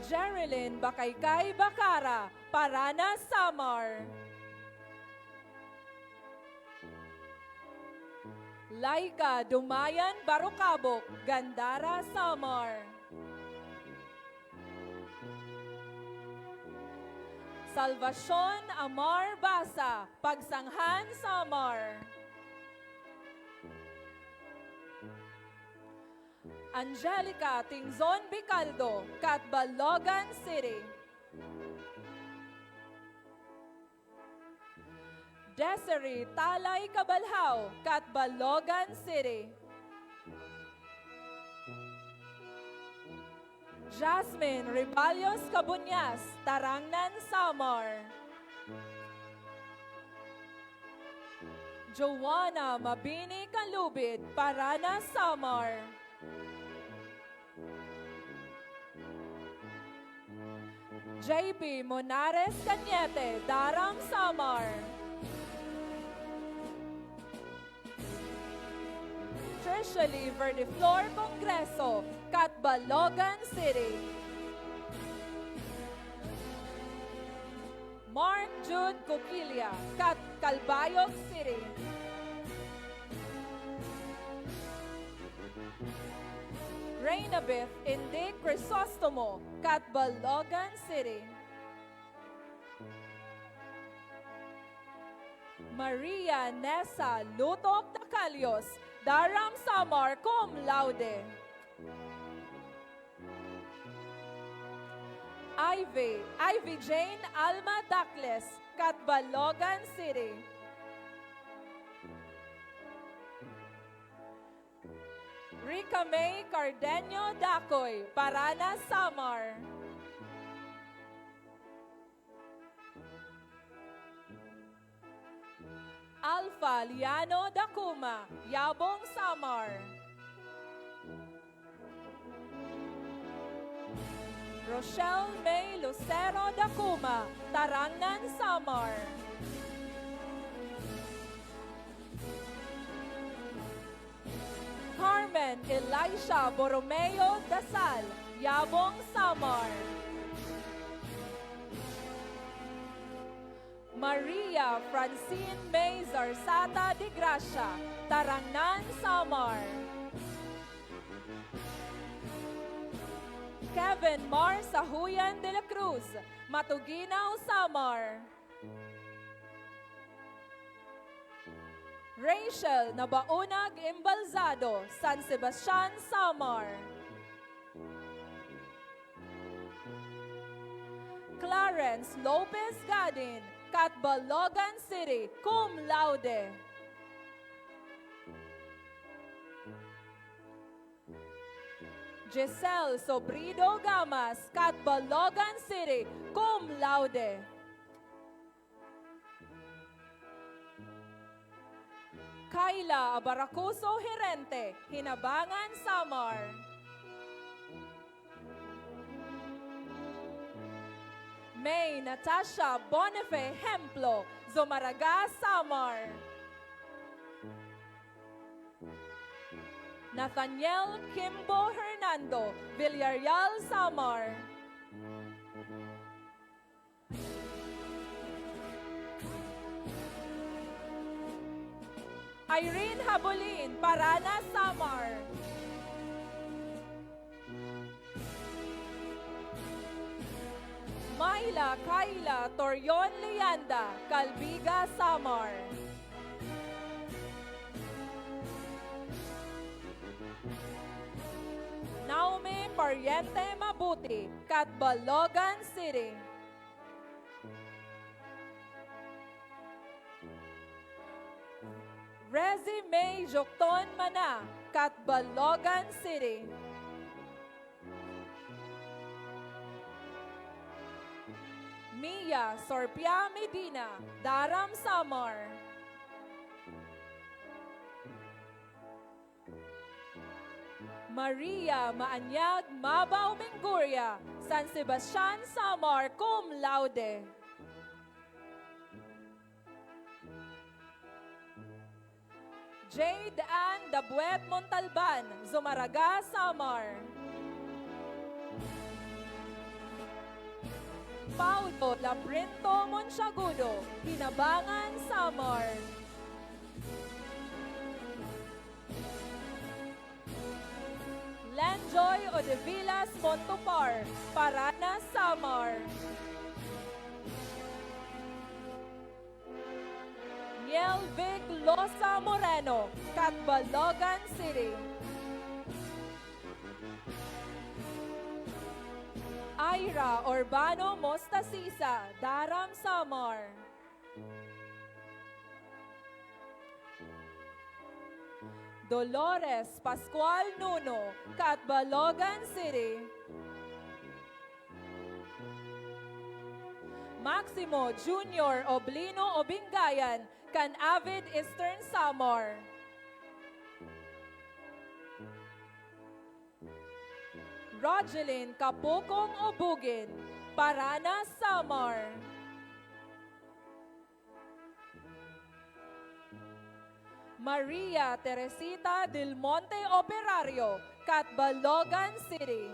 Jerilyn Bakaykay Bakara, Parana, Samar. Laika Dumayan Barukabok, Gandara, Samar. Salvacion Amar Basa, Pagsanghan, Samar. Angelica Tingzon Bicaldo, Catbalogan City. Desiree Talay Cabalhao, Catbalogan City. Jasmine Ribalios Cabuñas, Tarangnan, Samar. Joanna Mabini Kalubid, Parana, Samar. JB Monares Cañete, Daram, Samar. Trishali Verdiflor Congreso, Catbalogan City. Mark Jude Coquilia, Calbayog City. Reynabeth Indi Crisostomo, Catbalogan City. Maria Nessa Lutop Tacalios, Daram, Samar, cum laude. Ivy Jane Alma Dacles, Catbalogan City. Rica May Cardenio Dacoy, Parana, Samar. Alpha Liano Dacuma, Yabong, Samar. Rochelle May Lucero Dacuma, Tarangnan, Samar. Carmen Elisha Borromeo Dasal, Yabong, Samar. Maria Francine May Zarsata de Gracia, Tarangnan, Samar. Kevin Mar Sahuyan de la Cruz, Matuginaw, Samar. Rachel Nabaunag Imbalzado, San Sebastian, Samar. Clarence Lopez Gadin, Catbalogan City, cum laude. Giselle Sobrido Gamas, Catbalogan City, cum laude. Kayla Abaracuso Herente, Hinabangan, Samar. May Natasha Bonife Hemplo, Zumaraga, Samar. Nathaniel Kimbo Hernando, Villarreal, Samar. Irene Habulin, Parana, Samar. Myla Kayla Torion Leanda, Calbiga, Samar. Naomi Pariente Mabuti, Catbalogan City. Rezi May Jokton Mana, Catbalogan City. Mia Sorpia Medina, Daram, Samar. Maria Maanyag Mabaw Menguria, San Sebastian, Samar, cum laude. Jade Ann Dabuet Montalban, Zumaraga, Samar. Paulo Labrinto Monsagudo, Hinabangan, Samar. Lenjoy Odevilas Montupar, Parana, Samar. Nielvic Losa Moreno, Catbalogan City. Ira Urbano Mostasisa, Daram, Samar. Dolores Pascual Nuno, Catbalogan City. Maximo Junior Oblino Obingayan, Canavid Eastern Samar. Rogeline Kapukong Obugin, Paranas, Samar. Maria Teresita Del Monte Operario, Catbalogan City.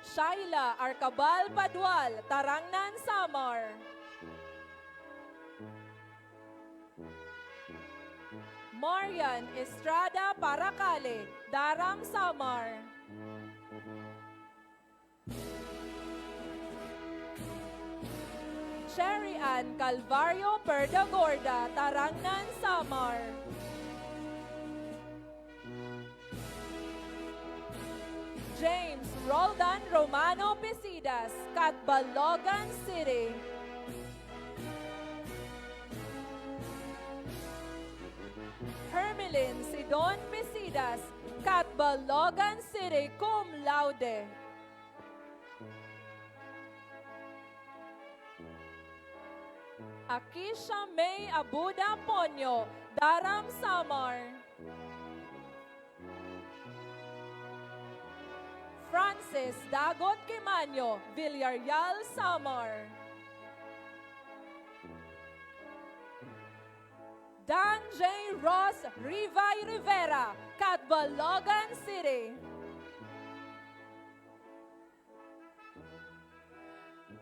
Shaila Arcabal Padual, Tarangnan, Samar. Marian Estrada Paracale, Daram, Samar. Cherry Ann Calvario Perdagorda, Tarangnan, Samar. James Roldan Romano Pisidas, Catbalogan City. Hermelin Sidon Pisidas, Catbalogan City, cum laude. Akisha May Abuda Ponyo, Daram, Samar. Francis Dagot Kimanyo, Villarreal, Samar. Dan J. Ross Rivay Rivera, Catbalogan City.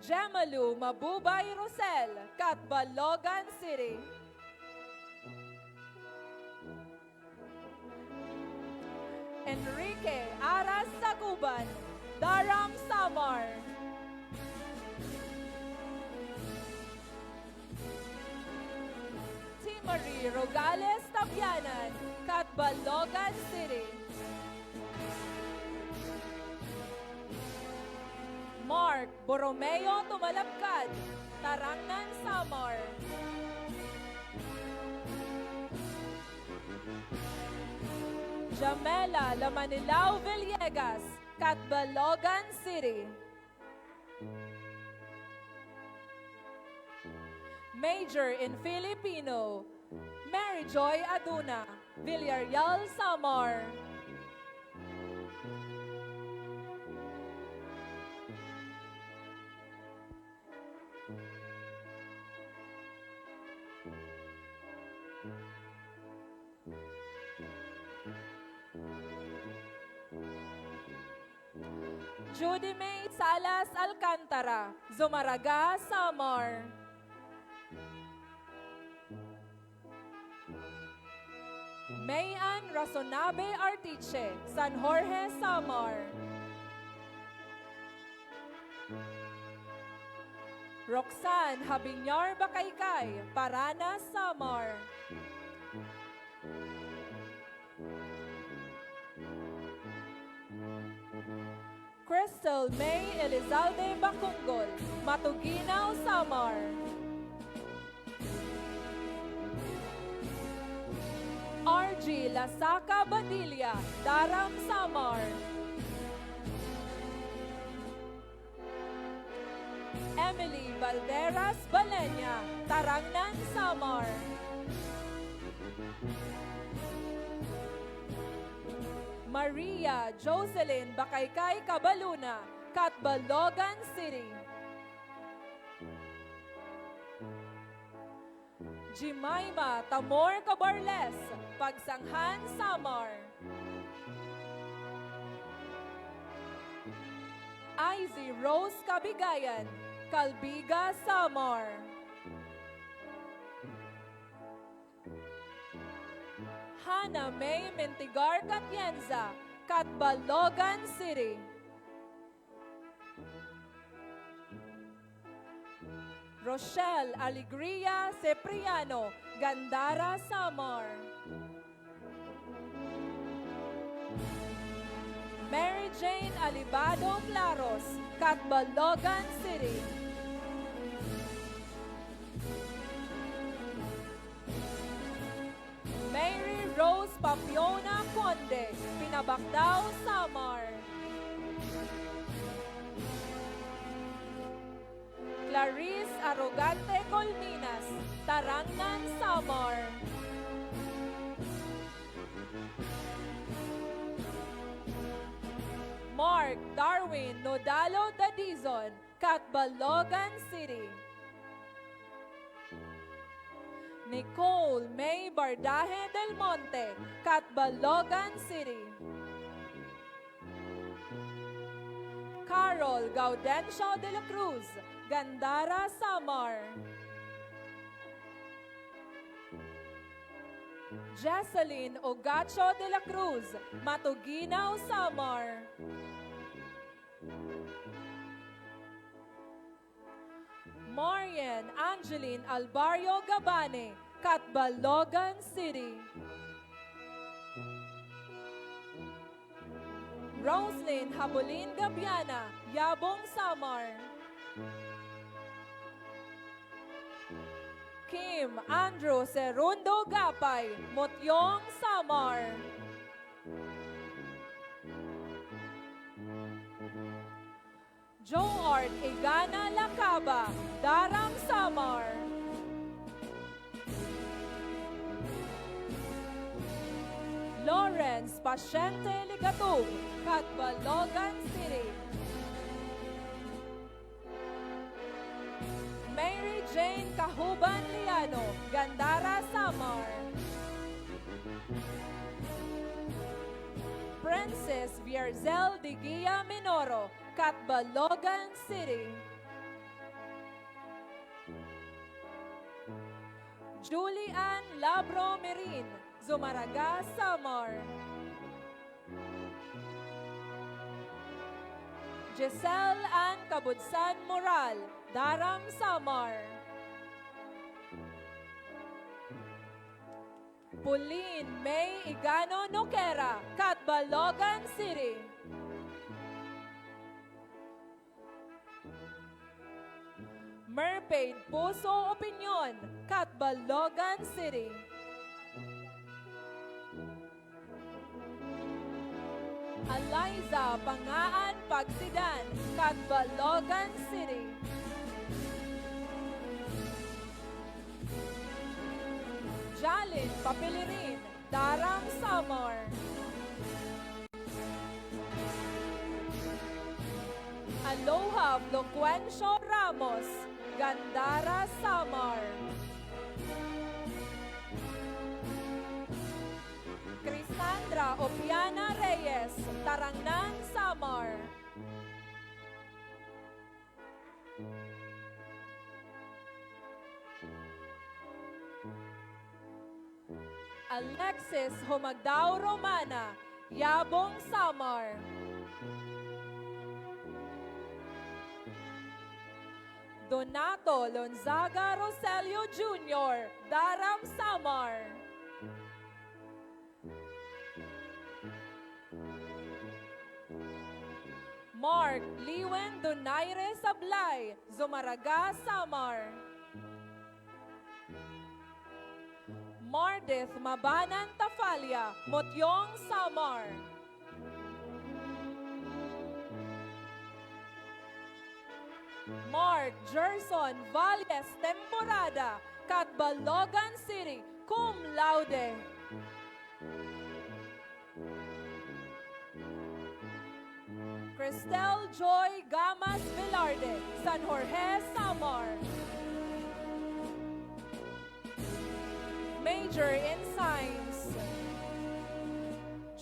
Jemalu Mabubay Rosel, Catbalogan City. Enrique Aras Saguban, Daram, Samar. Marie Rogales Tabianan, Catbalogan City. Mark Borromeo Tumalagkad, Tarangnan, Samar. Jamela Lamanilao Villegas, Catbalogan City. Major in Filipino, Mary Joy Aduna, Villarreal, Samar. Judy May Salas Alcantara, Zumaraga, Samar. Mayan Rasonabe Artiche, San Jorge, Samar. Roxanne Habinyar Bakaykay, Paranas, Samar. Crystal May Elizalde Bacungol, Matuginaw, Samar. RG Lasaka Badilla, Daram, Samar. Emily Valderas Balenya, Tarangnan, Samar. Maria Jocelyn Bakaykay Cabaluna, Catbalogan City. Jemima Tamor Cabarles, Pagsanghan, Samar. Izzy Rose Kabigayan, Calbiga, Samar. Hannah May Mentigar Catienza, Catbalogan City. Rochelle Alegria Cipriano, Gandara, Samar. Mary Jane Alibado Claros, Catbalogan City. Mary Rose Papiona Conde, Pinabacdao, Samar. Clarice Arrogante Colminas, Tarangnan, Samar. Mark Darwin Nodalo Dadizon, Catbalogan City. Nicole May Bardaje del Monte, Catbalogan City. Carol Gaudencio de la Cruz, Gandara, Samar. Jesseline Ogacho de la Cruz, Matuginaw, Samar. Marian Angeline Albario Gabane, Catbalogan City. Roslyn Habolin Gabiana, Yabong, Samar. Kim Andrew Serundo Gapay, Motyong, Samar. Joard Igana Lacaba, Daram, Samar. Lawrence Pasyente Ligatub, Catbalogan City. Mary Jane Cahuban Liano, Gandara, Samar. Princess Vierzel Digia Minoro, Catbalogan City. Julie Ann Labro Merin, Zumaraga, Samar. Giselle Ann Kabudsan Moral, Daram, Samar. Pauline May Igano Noquera, Catbalogan City. Merpaid Puso Opinion, Catbalogan City. Eliza Pangaan Pagsidan, Catbalogan City. Jalin Papilirin, Daram, Samar. Aloha Bloquencio Ramos, Gandara, Samar. Crisandra Opiana Reyes, Tarangnan, Samar. Alexis Humagdao Romana, Yabong, Samar. Donato Lonzaga Roselio Jr., Daram, Samar. Mark Liwen Donaire Sablay, Zumaraga, Samar. Mardith Mabanan Tafalia, Motyong, Samar. Mark Gerson Valles Temporada, Catbalogan City, cum laude. Cristel Joy Gamas Velarde, San Jorge, Samar. Major in Science.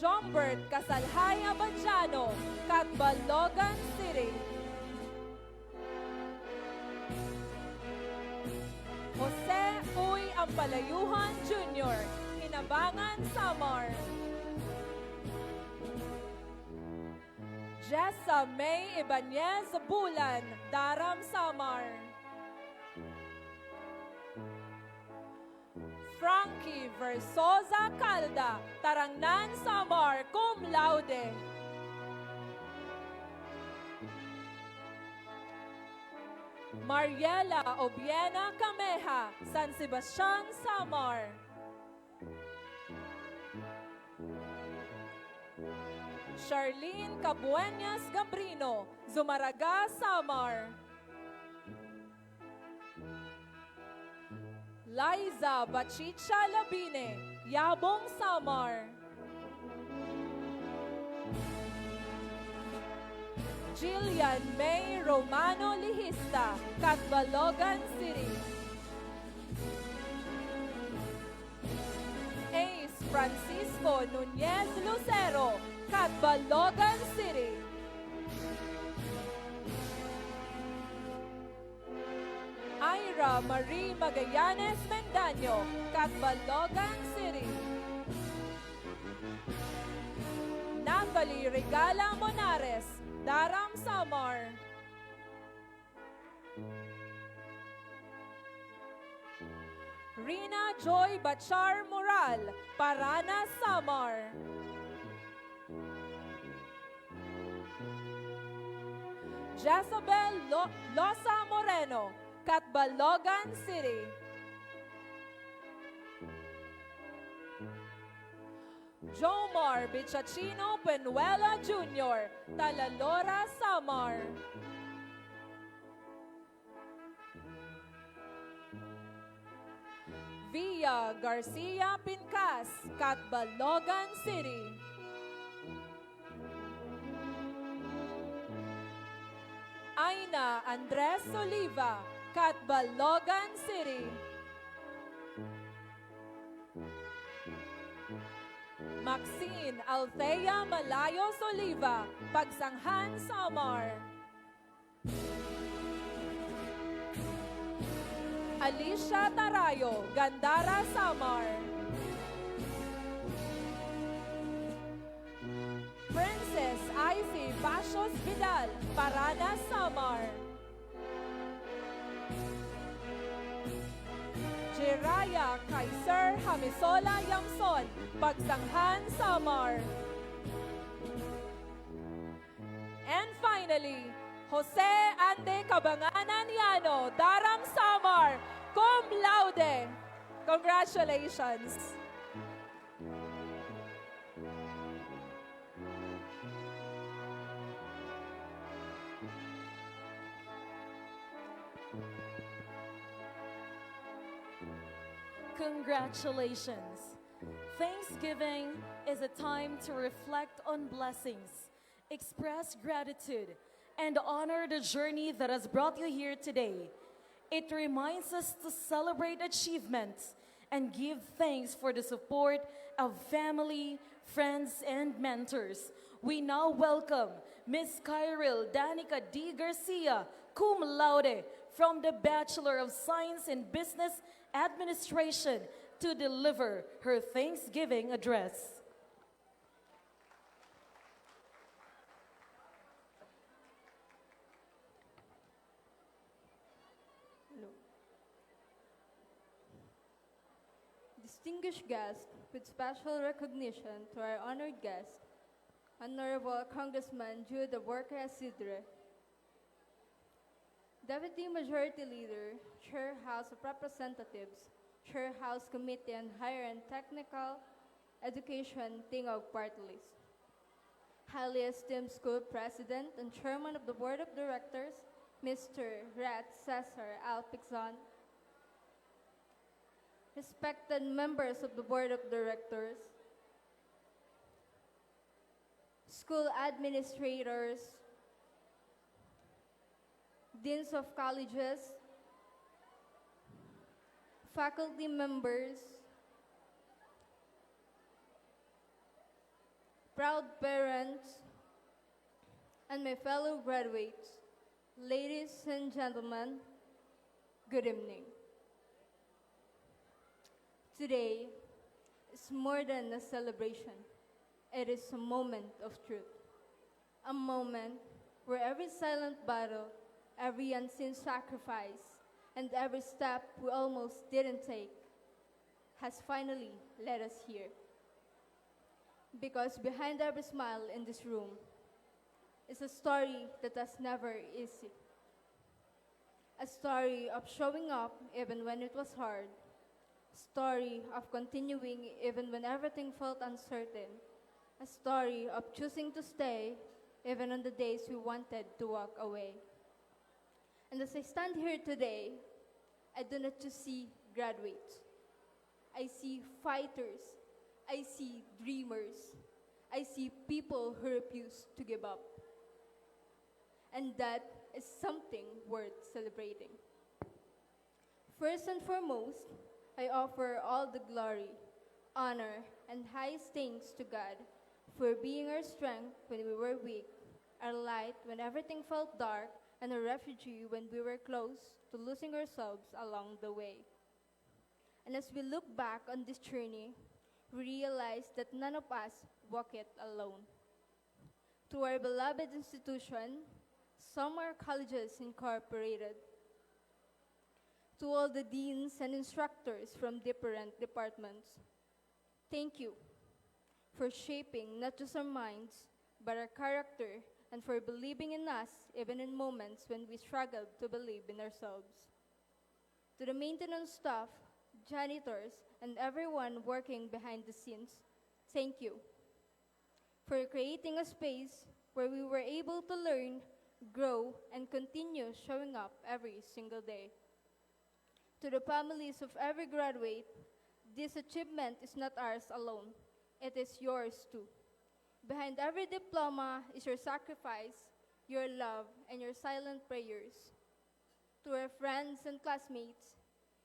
Jombert Casalhay Abadjano, Catbalogan City. Jose Uy Ampalayuhan Jr., Hinabangan, Samar. Jessa May Ibanez Bulan, Daram, Samar. Frankie Versosa Calda, Tarangnan, Samar, cum laude. Mariela Obiena Cameja, San Sebastian, Samar. Charlene Cabueñas Gambrino, Zumaraga, Samar. Liza Bachicha Labine, Yabong, Samar. Jillian May Romano Lihista, Catbalogan City. Ace Francisco Nunez Lucero, Catbalogan City. Ira Marie Magallanes Mendaño, Catbalogan City. Natalie Regala Monares, Daram, Samar. Rina Joy Bachar Moral, Parana, Samar. Jezabel Losa Moreno, Catbalogan City. Jomar Bichachino Penuela Jr., Talalora, Samar. Via Garcia Pincas, Catbalogan City. Aina Andres Oliva, Catbalogan City. Maxine Althea Malayos Oliva, Pagsanghan, Samar. Alicia Tarayo, Gandara, Samar. Princess Icy Pashos Vidal, Parana, Samar. Jiraya Kaiser Hamisola Yamson, Pagsanghan, Samar. And finally, Jose Ande Cabanganan Yano, Daram, Samar, cum laude. Congratulations. Congratulations. Thanksgiving is a time to reflect on blessings, express gratitude, and honor the journey that has brought you here today. It reminds us to celebrate achievements and give thanks for the support of family, friends, and mentors. We now welcome Ms. Kyril Danica D. Garcia, cum laude, from the Bachelor of Science in Business Administration, to deliver her Thanksgiving address. Distinguished guests, with special recognition to our honored guest, Honorable Congressman Jude Aborca Isidre, Deputy Majority Leader, Chair House of Representatives, Chair House Committee on Higher and Technical Education, Tingog Party List, highly esteemed School President and Chairman of the Board of Directors, Mr. Rat Cesar Alpixon, respected members of the Board of Directors, school administrators, deans of colleges, faculty members, proud parents, and my fellow graduates, ladies and gentlemen, good evening. Today is more than a celebration. It is a moment of truth. A moment where every silent battle, every unseen sacrifice, and every step we almost didn't take has finally led us here. Because behind every smile in this room is a story that was never easy. A story of showing up even when it was hard. Story of continuing even when everything felt uncertain. a story of choosing to stay even on the days we wanted to walk away. And as I stand here today, I do not just see graduates. I see fighters. I see dreamers. I see people who refuse to give up. And that is something worth celebrating. First and foremost, I offer all the glory, honor, and highest thanks to God for being our strength when we were weak, our light when everything felt dark, and a refugee when we were close to losing ourselves along the way. And as we look back on this journey, we realize that none of us walk it alone. To our beloved institution, Samar Colleges Incorporated, to all the deans and instructors from different departments, thank you for shaping not just our minds, but our character, and for believing in us even in moments when we struggled to believe in ourselves. To the maintenance staff, janitors, and everyone working behind the scenes, thank you for creating a space where we were able to learn, grow, and continue showing up every single day. To the families of every graduate, this achievement is not ours alone. It is yours too. Behind every diploma is your sacrifice, your love, and your silent prayers. To our friends and classmates,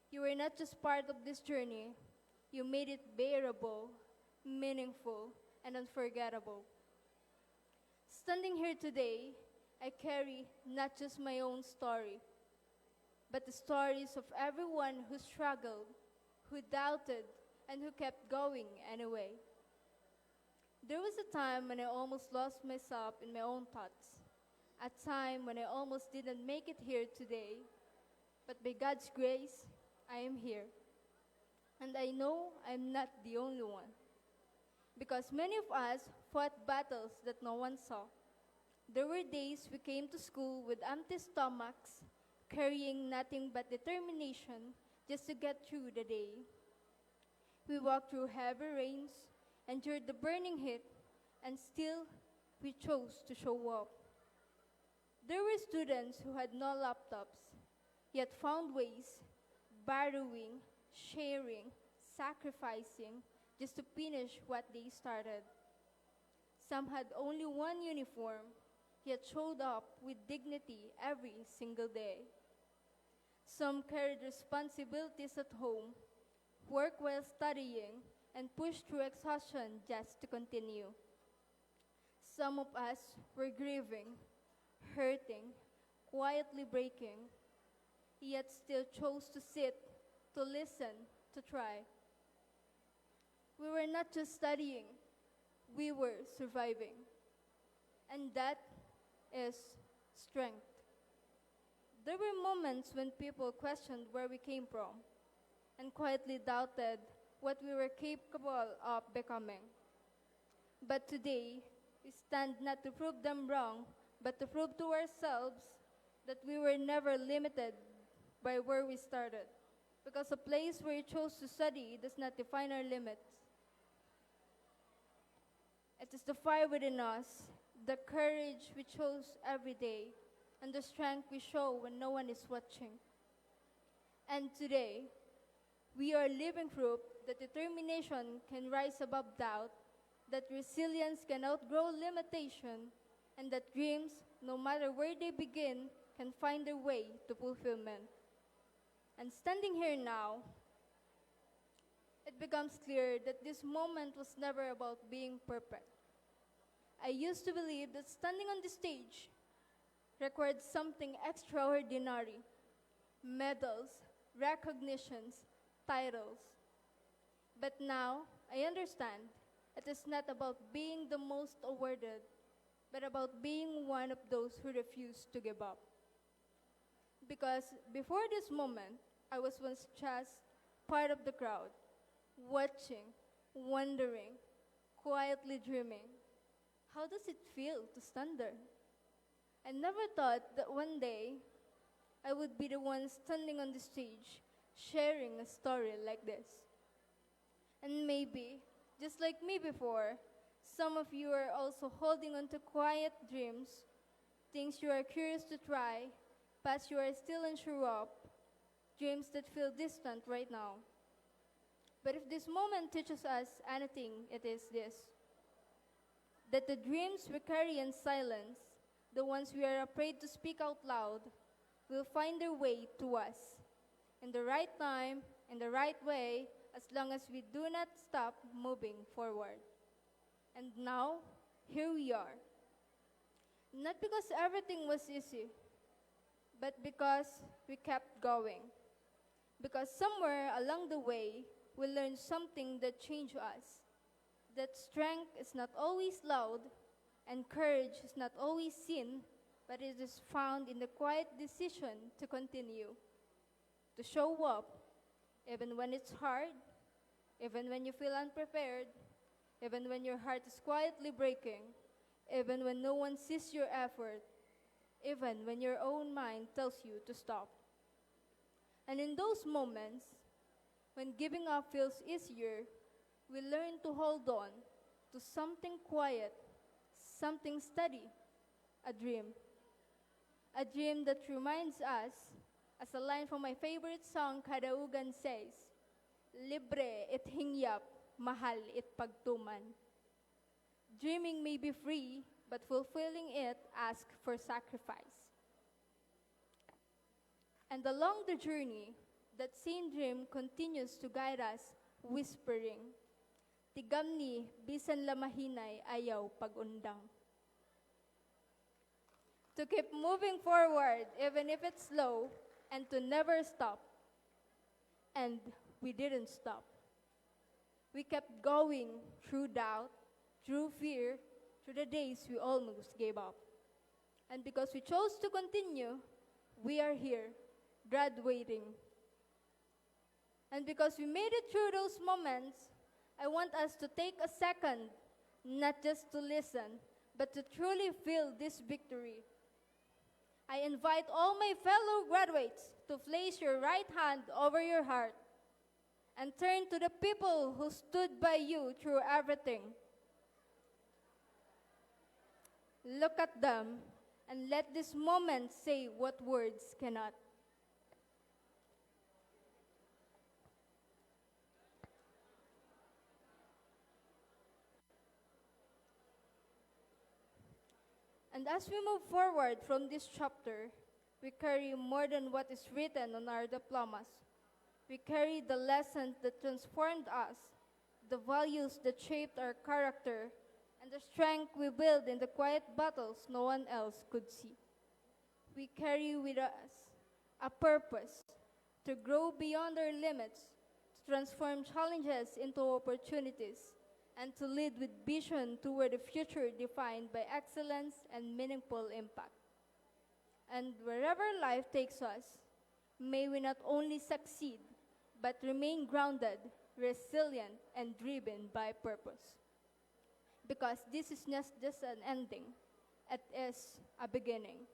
you were not just part of this journey, you made it bearable, meaningful, and unforgettable. Standing here today, I carry not just my own story, but the stories of everyone who struggled, who doubted, and who kept going anyway. There was a time when I almost lost myself in my own thoughts, a time when I almost didn't make it here today, but by God's grace, I am here. And I know I'm not the only one, because many of us fought battles that no one saw. There were days we came to school with empty stomachs, carrying nothing but determination just to get through the day. We walked through heavy rains, endured the burning heat, and still we chose to show up. There were students who had no laptops, yet found ways, borrowing, sharing, sacrificing, just to finish what they started. Some had only one uniform, yet showed up with dignity every single day. Some carried responsibilities at home, worked while studying, and pushed through exhaustion just to continue. Some of us were grieving, hurting, quietly breaking, yet still chose to sit, to listen, to try. We were not just studying, we were surviving. And that is strength. There were moments when people questioned where we came from and quietly doubted what we were capable of becoming. But today, we stand not to prove them wrong, but to prove to ourselves that we were never limited by where we started, because a place where you chose to study does not define our limits. It is the fire within us, the courage we chose every day, and the strength we show when no one is watching. And today, we are living proof that determination can rise above doubt, that resilience can outgrow limitation, and that dreams, no matter where they begin, can find their way to fulfillment. And standing here now, it becomes clear that this moment was never about being perfect. I used to believe that standing on the stage required something extraordinary: medals, recognitions, titles. But now, I understand it is not about being the most awarded, but about being one of those who refuse to give up. Because before this moment, I was once just part of the crowd, watching, wondering, quietly dreaming. How does it feel to stand there? I never thought that one day I would be the one standing on the stage, sharing a story like this. And maybe, just like me before, Some of you are also holding on to quiet dreams, things you are curious to try, paths you are still unsure of, dreams that feel distant right now. But if this moment teaches us anything, it is this: that the dreams we carry in silence, the ones we are afraid to speak out loud, will find their way to us in the right time, in the right way, as long as we do not stop moving forward. And now, here we are. Not because everything was easy, but because we kept going. Because somewhere along the way, we learned something that changed us. That strength is not always loud, and courage is not always seen, but it is found in the quiet decision to continue, to show up, even when it's hard, even when you feel unprepared, even when your heart is quietly breaking, even when no one sees your effort, even when your own mind tells you to stop. And in those moments, when giving up feels easier, we learn to hold on to something quiet, something steady, a dream. A dream that reminds us, as a line from my favorite song, Kadaugan says, "Libre it hingyap, mahal it pagtuman." Dreaming may be free, but fulfilling it asks for sacrifice. And along the journey, that same dream continues to guide us, whispering, "Tigamni, bisan lamahinay, ayaw pag-undang." To keep moving forward, even if it's slow, and to never stop. And we didn't stop. We kept going through doubt, through fear, through the days we almost gave up. And because we chose to continue, we are here, graduating. And because we made it through those moments, I want us to take a second, not just to listen, but to truly feel this victory. I invite all my fellow graduates to place your right hand over your heart and turn to the people who stood by you through everything. Look at them and let this moment say what words cannot. And as we move forward from this chapter, we carry more than what is written on our diplomas. We carry the lessons that transformed us, the values that shaped our character, and the strength we build in the quiet battles no one else could see. We carry with us a purpose to grow beyond our limits, to transform challenges into opportunities, and to lead with vision toward a future defined by excellence and meaningful impact. And wherever life takes us, may we not only succeed, but remain grounded, resilient, and driven by purpose. Because this is not just an ending, it is a beginning.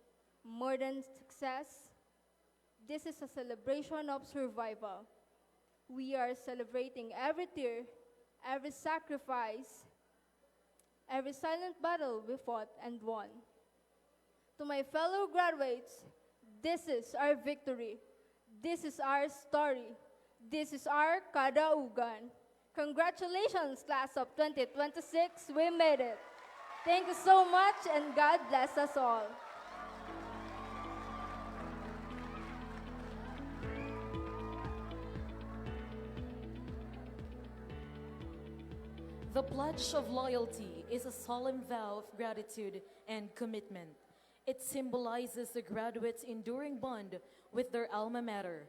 More than success, this is a celebration of survival. We are celebrating every tear, every sacrifice, every silent battle we fought and won. To my fellow graduates, this is our victory. This is our story. This is our kadaugan. Congratulations, class of 2026. We made it. Thank you so much, and God bless us all. The Pledge of Loyalty is a solemn vow of gratitude and commitment. It symbolizes the graduates' enduring bond with their alma mater,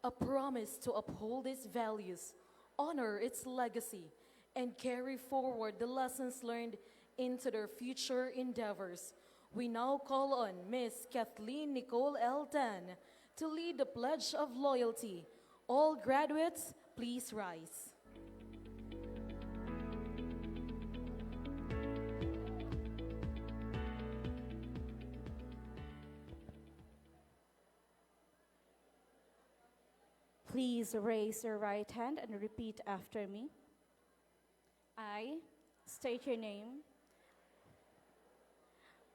a promise to uphold its values, honor its legacy, and carry forward the lessons learned into their future endeavors. We now call on Miss Kathleen Nicole L. Tan to lead the Pledge of Loyalty. All graduates, please rise. Please raise your right hand and repeat after me. I State your name.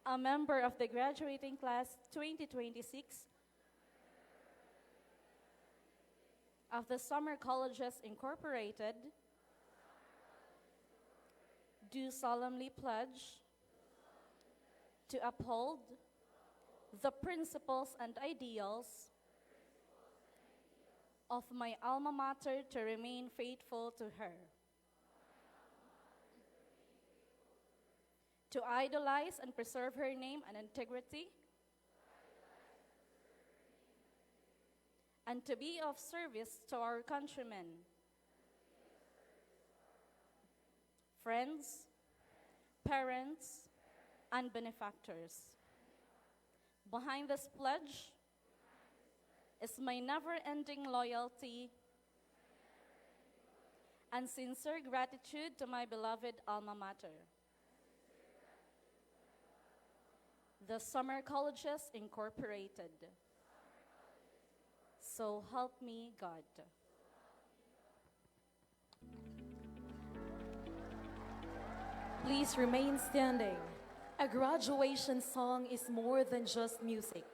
A member of the graduating class 2026 of the Summer Colleges Incorporated, do solemnly pledge to uphold the principles and ideals of my alma mater, to remain faithful to her, to idolize and preserve her name and integrity, and to be of service to our countrymen, friends, parents, and benefactors. Behind this pledge is my never-ending loyalty and sincere gratitude to my beloved alma mater, the Summer Colleges Incorporated. So help me God. Please remain standing. A graduation song is more than just music.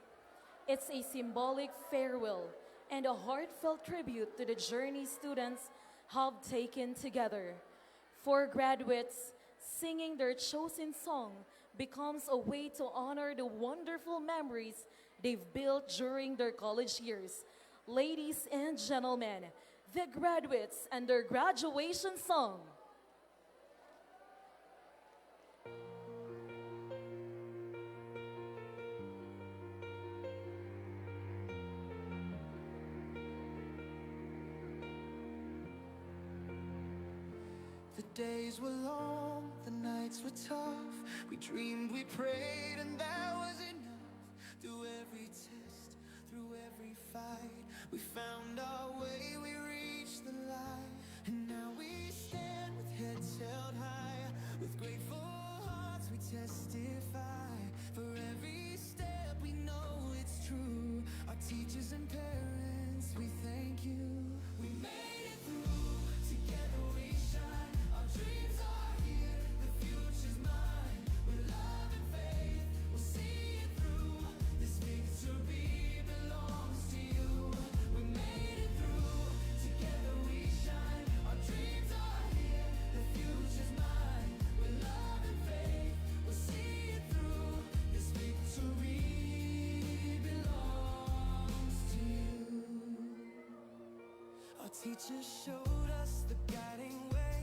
It's a symbolic farewell and a heartfelt tribute to the journey students have taken together. For graduates, singing their chosen song becomes a way to honor the wonderful memories they've built during their college years. Ladies and gentlemen, the graduates and their graduation song. The days were long, the nights were tough. We dreamed, we prayed, and that was enough. Through every test, through every fight, we found our way, we reached the light. And now we stand with heads held high. With grateful hearts we testify. For every step we know it's true. Our teachers and parents, we thank you. We made it through, together we shine. Our dreams are here, the future's mine. With love and faith, we'll see it through. This victory belongs to you. We made it through, together we shine. Our dreams are here, the future's mine. With love and faith, we'll see it through. This victory belongs to you. Our teachers showed us the guiding way,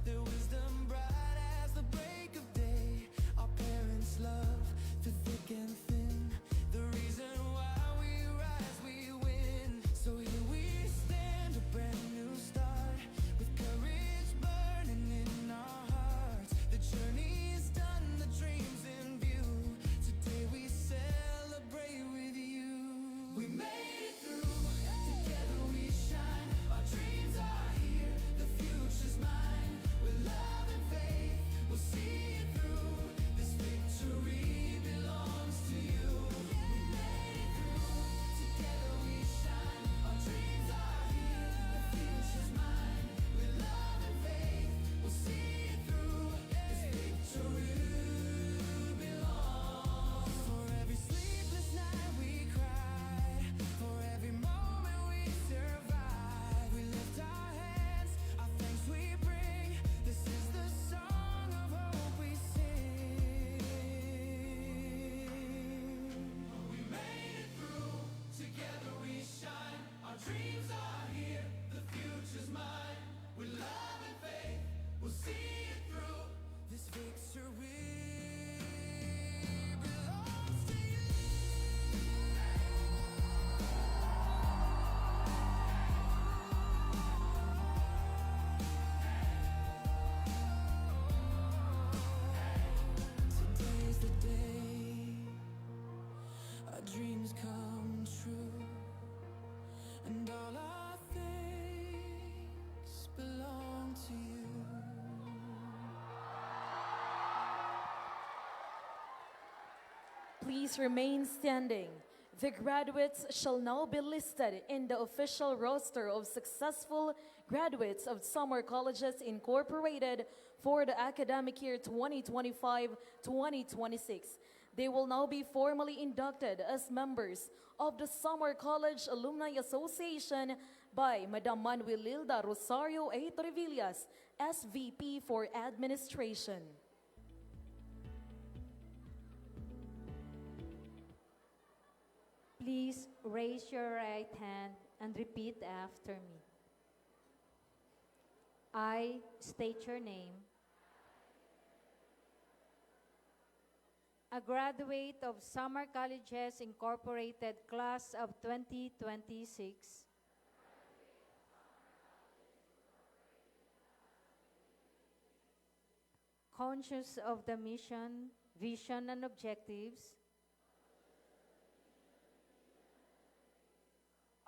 their wisdom bright as the break of day. Our parents' love through thick and thin, the reason why we rise, we win. So here we stand, a brand new start, with courage burning in our hearts. The journey is done, the dreams in view. Today we celebrate with you. We made it through, together we shine. Our dreams are here, the future's mine. With love and faith, we'll see it through. This victory belongs to you. We made it through, together we shine. Our dreams are here, the future's mine. With love and faith, we'll see it through. This victory belongs. For every sleepless night we cried, for every moment we survived, we lift our hands, our thanks we bring. This is the song of hope we sing. We made it through, together we shine. Our dreams are here, the future's mine. With love and faith, we'll see it through. This victory belongs to you. Today's the day our dreams come true, and all our thanks belong to you. Please remain standing. The graduates shall now be listed in the official roster of successful graduates of Summer Colleges Incorporated for the academic year 2025-2026. They will now be formally inducted as members of the Samar College Alumni Association by Madam Manuelilda Rosario A. Trevillas, SVP for Administration. Please raise your right hand and repeat after me. I state your name. A graduate of Samar Colleges Incorporated Class of 2026. Conscious of the mission, vision, and objectives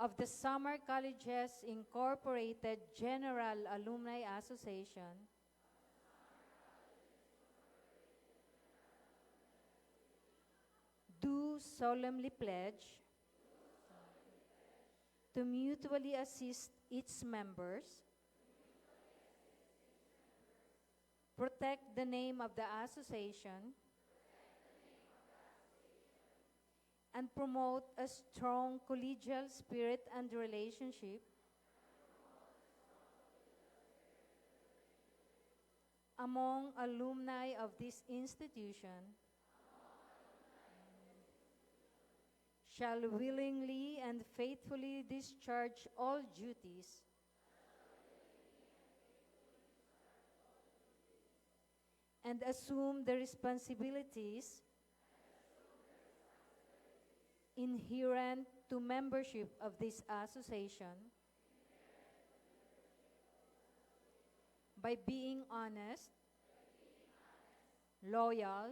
of the Samar Colleges Incorporated General Alumni Association, do solemnly pledge to mutually assist its members, protect the name of the association, and promote a strong collegial spirit and relationship among alumni of this institution, shall willingly and faithfully discharge all duties and assume the responsibilities inherent to membership of this association by being honest, loyal,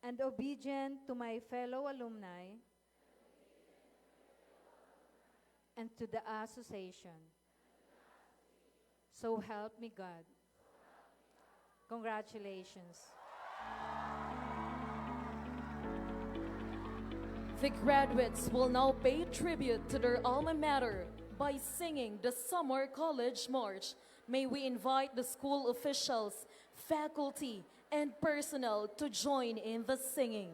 and obedient to my fellow alumni and to the association. So help me God. Congratulations. The graduates will now pay tribute to their alma mater by singing the Samar College March. May we invite the school officials, faculty, and personnel to join in the singing.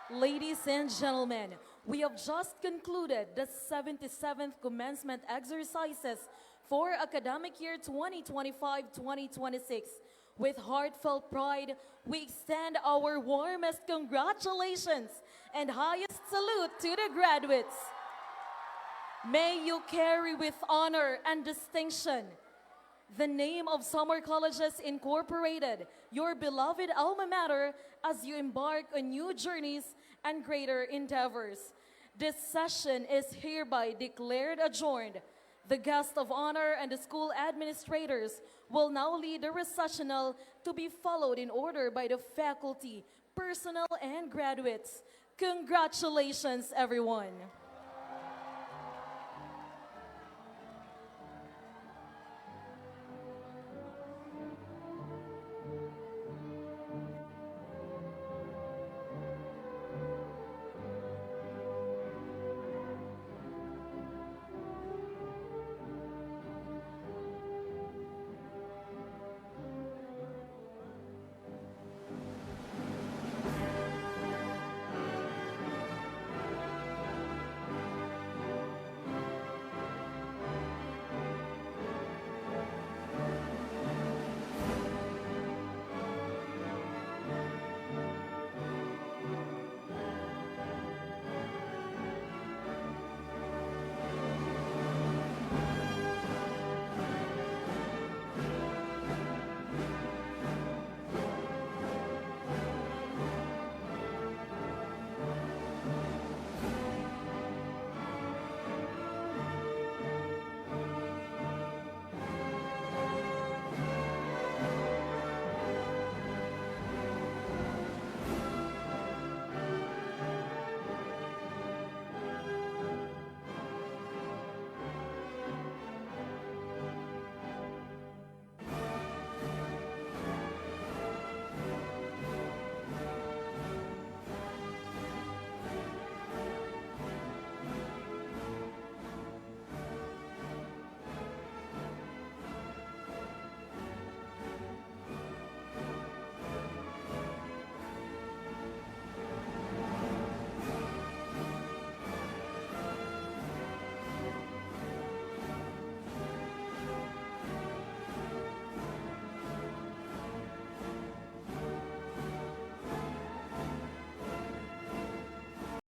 Ladies and gentlemen, we have just concluded the 77th commencement exercises for academic year 2025-2026. With heartfelt pride, we extend our warmest congratulations and highest salute to the graduates. May you carry with honor and distinction the name of Samar Colleges Incorporated, your beloved alma mater, as you embark on new journeys and greater endeavors. This session is hereby declared adjourned. The guest of honor and the school administrators will now lead the recessional, to be followed in order by the faculty, personnel, and graduates. Congratulations, everyone.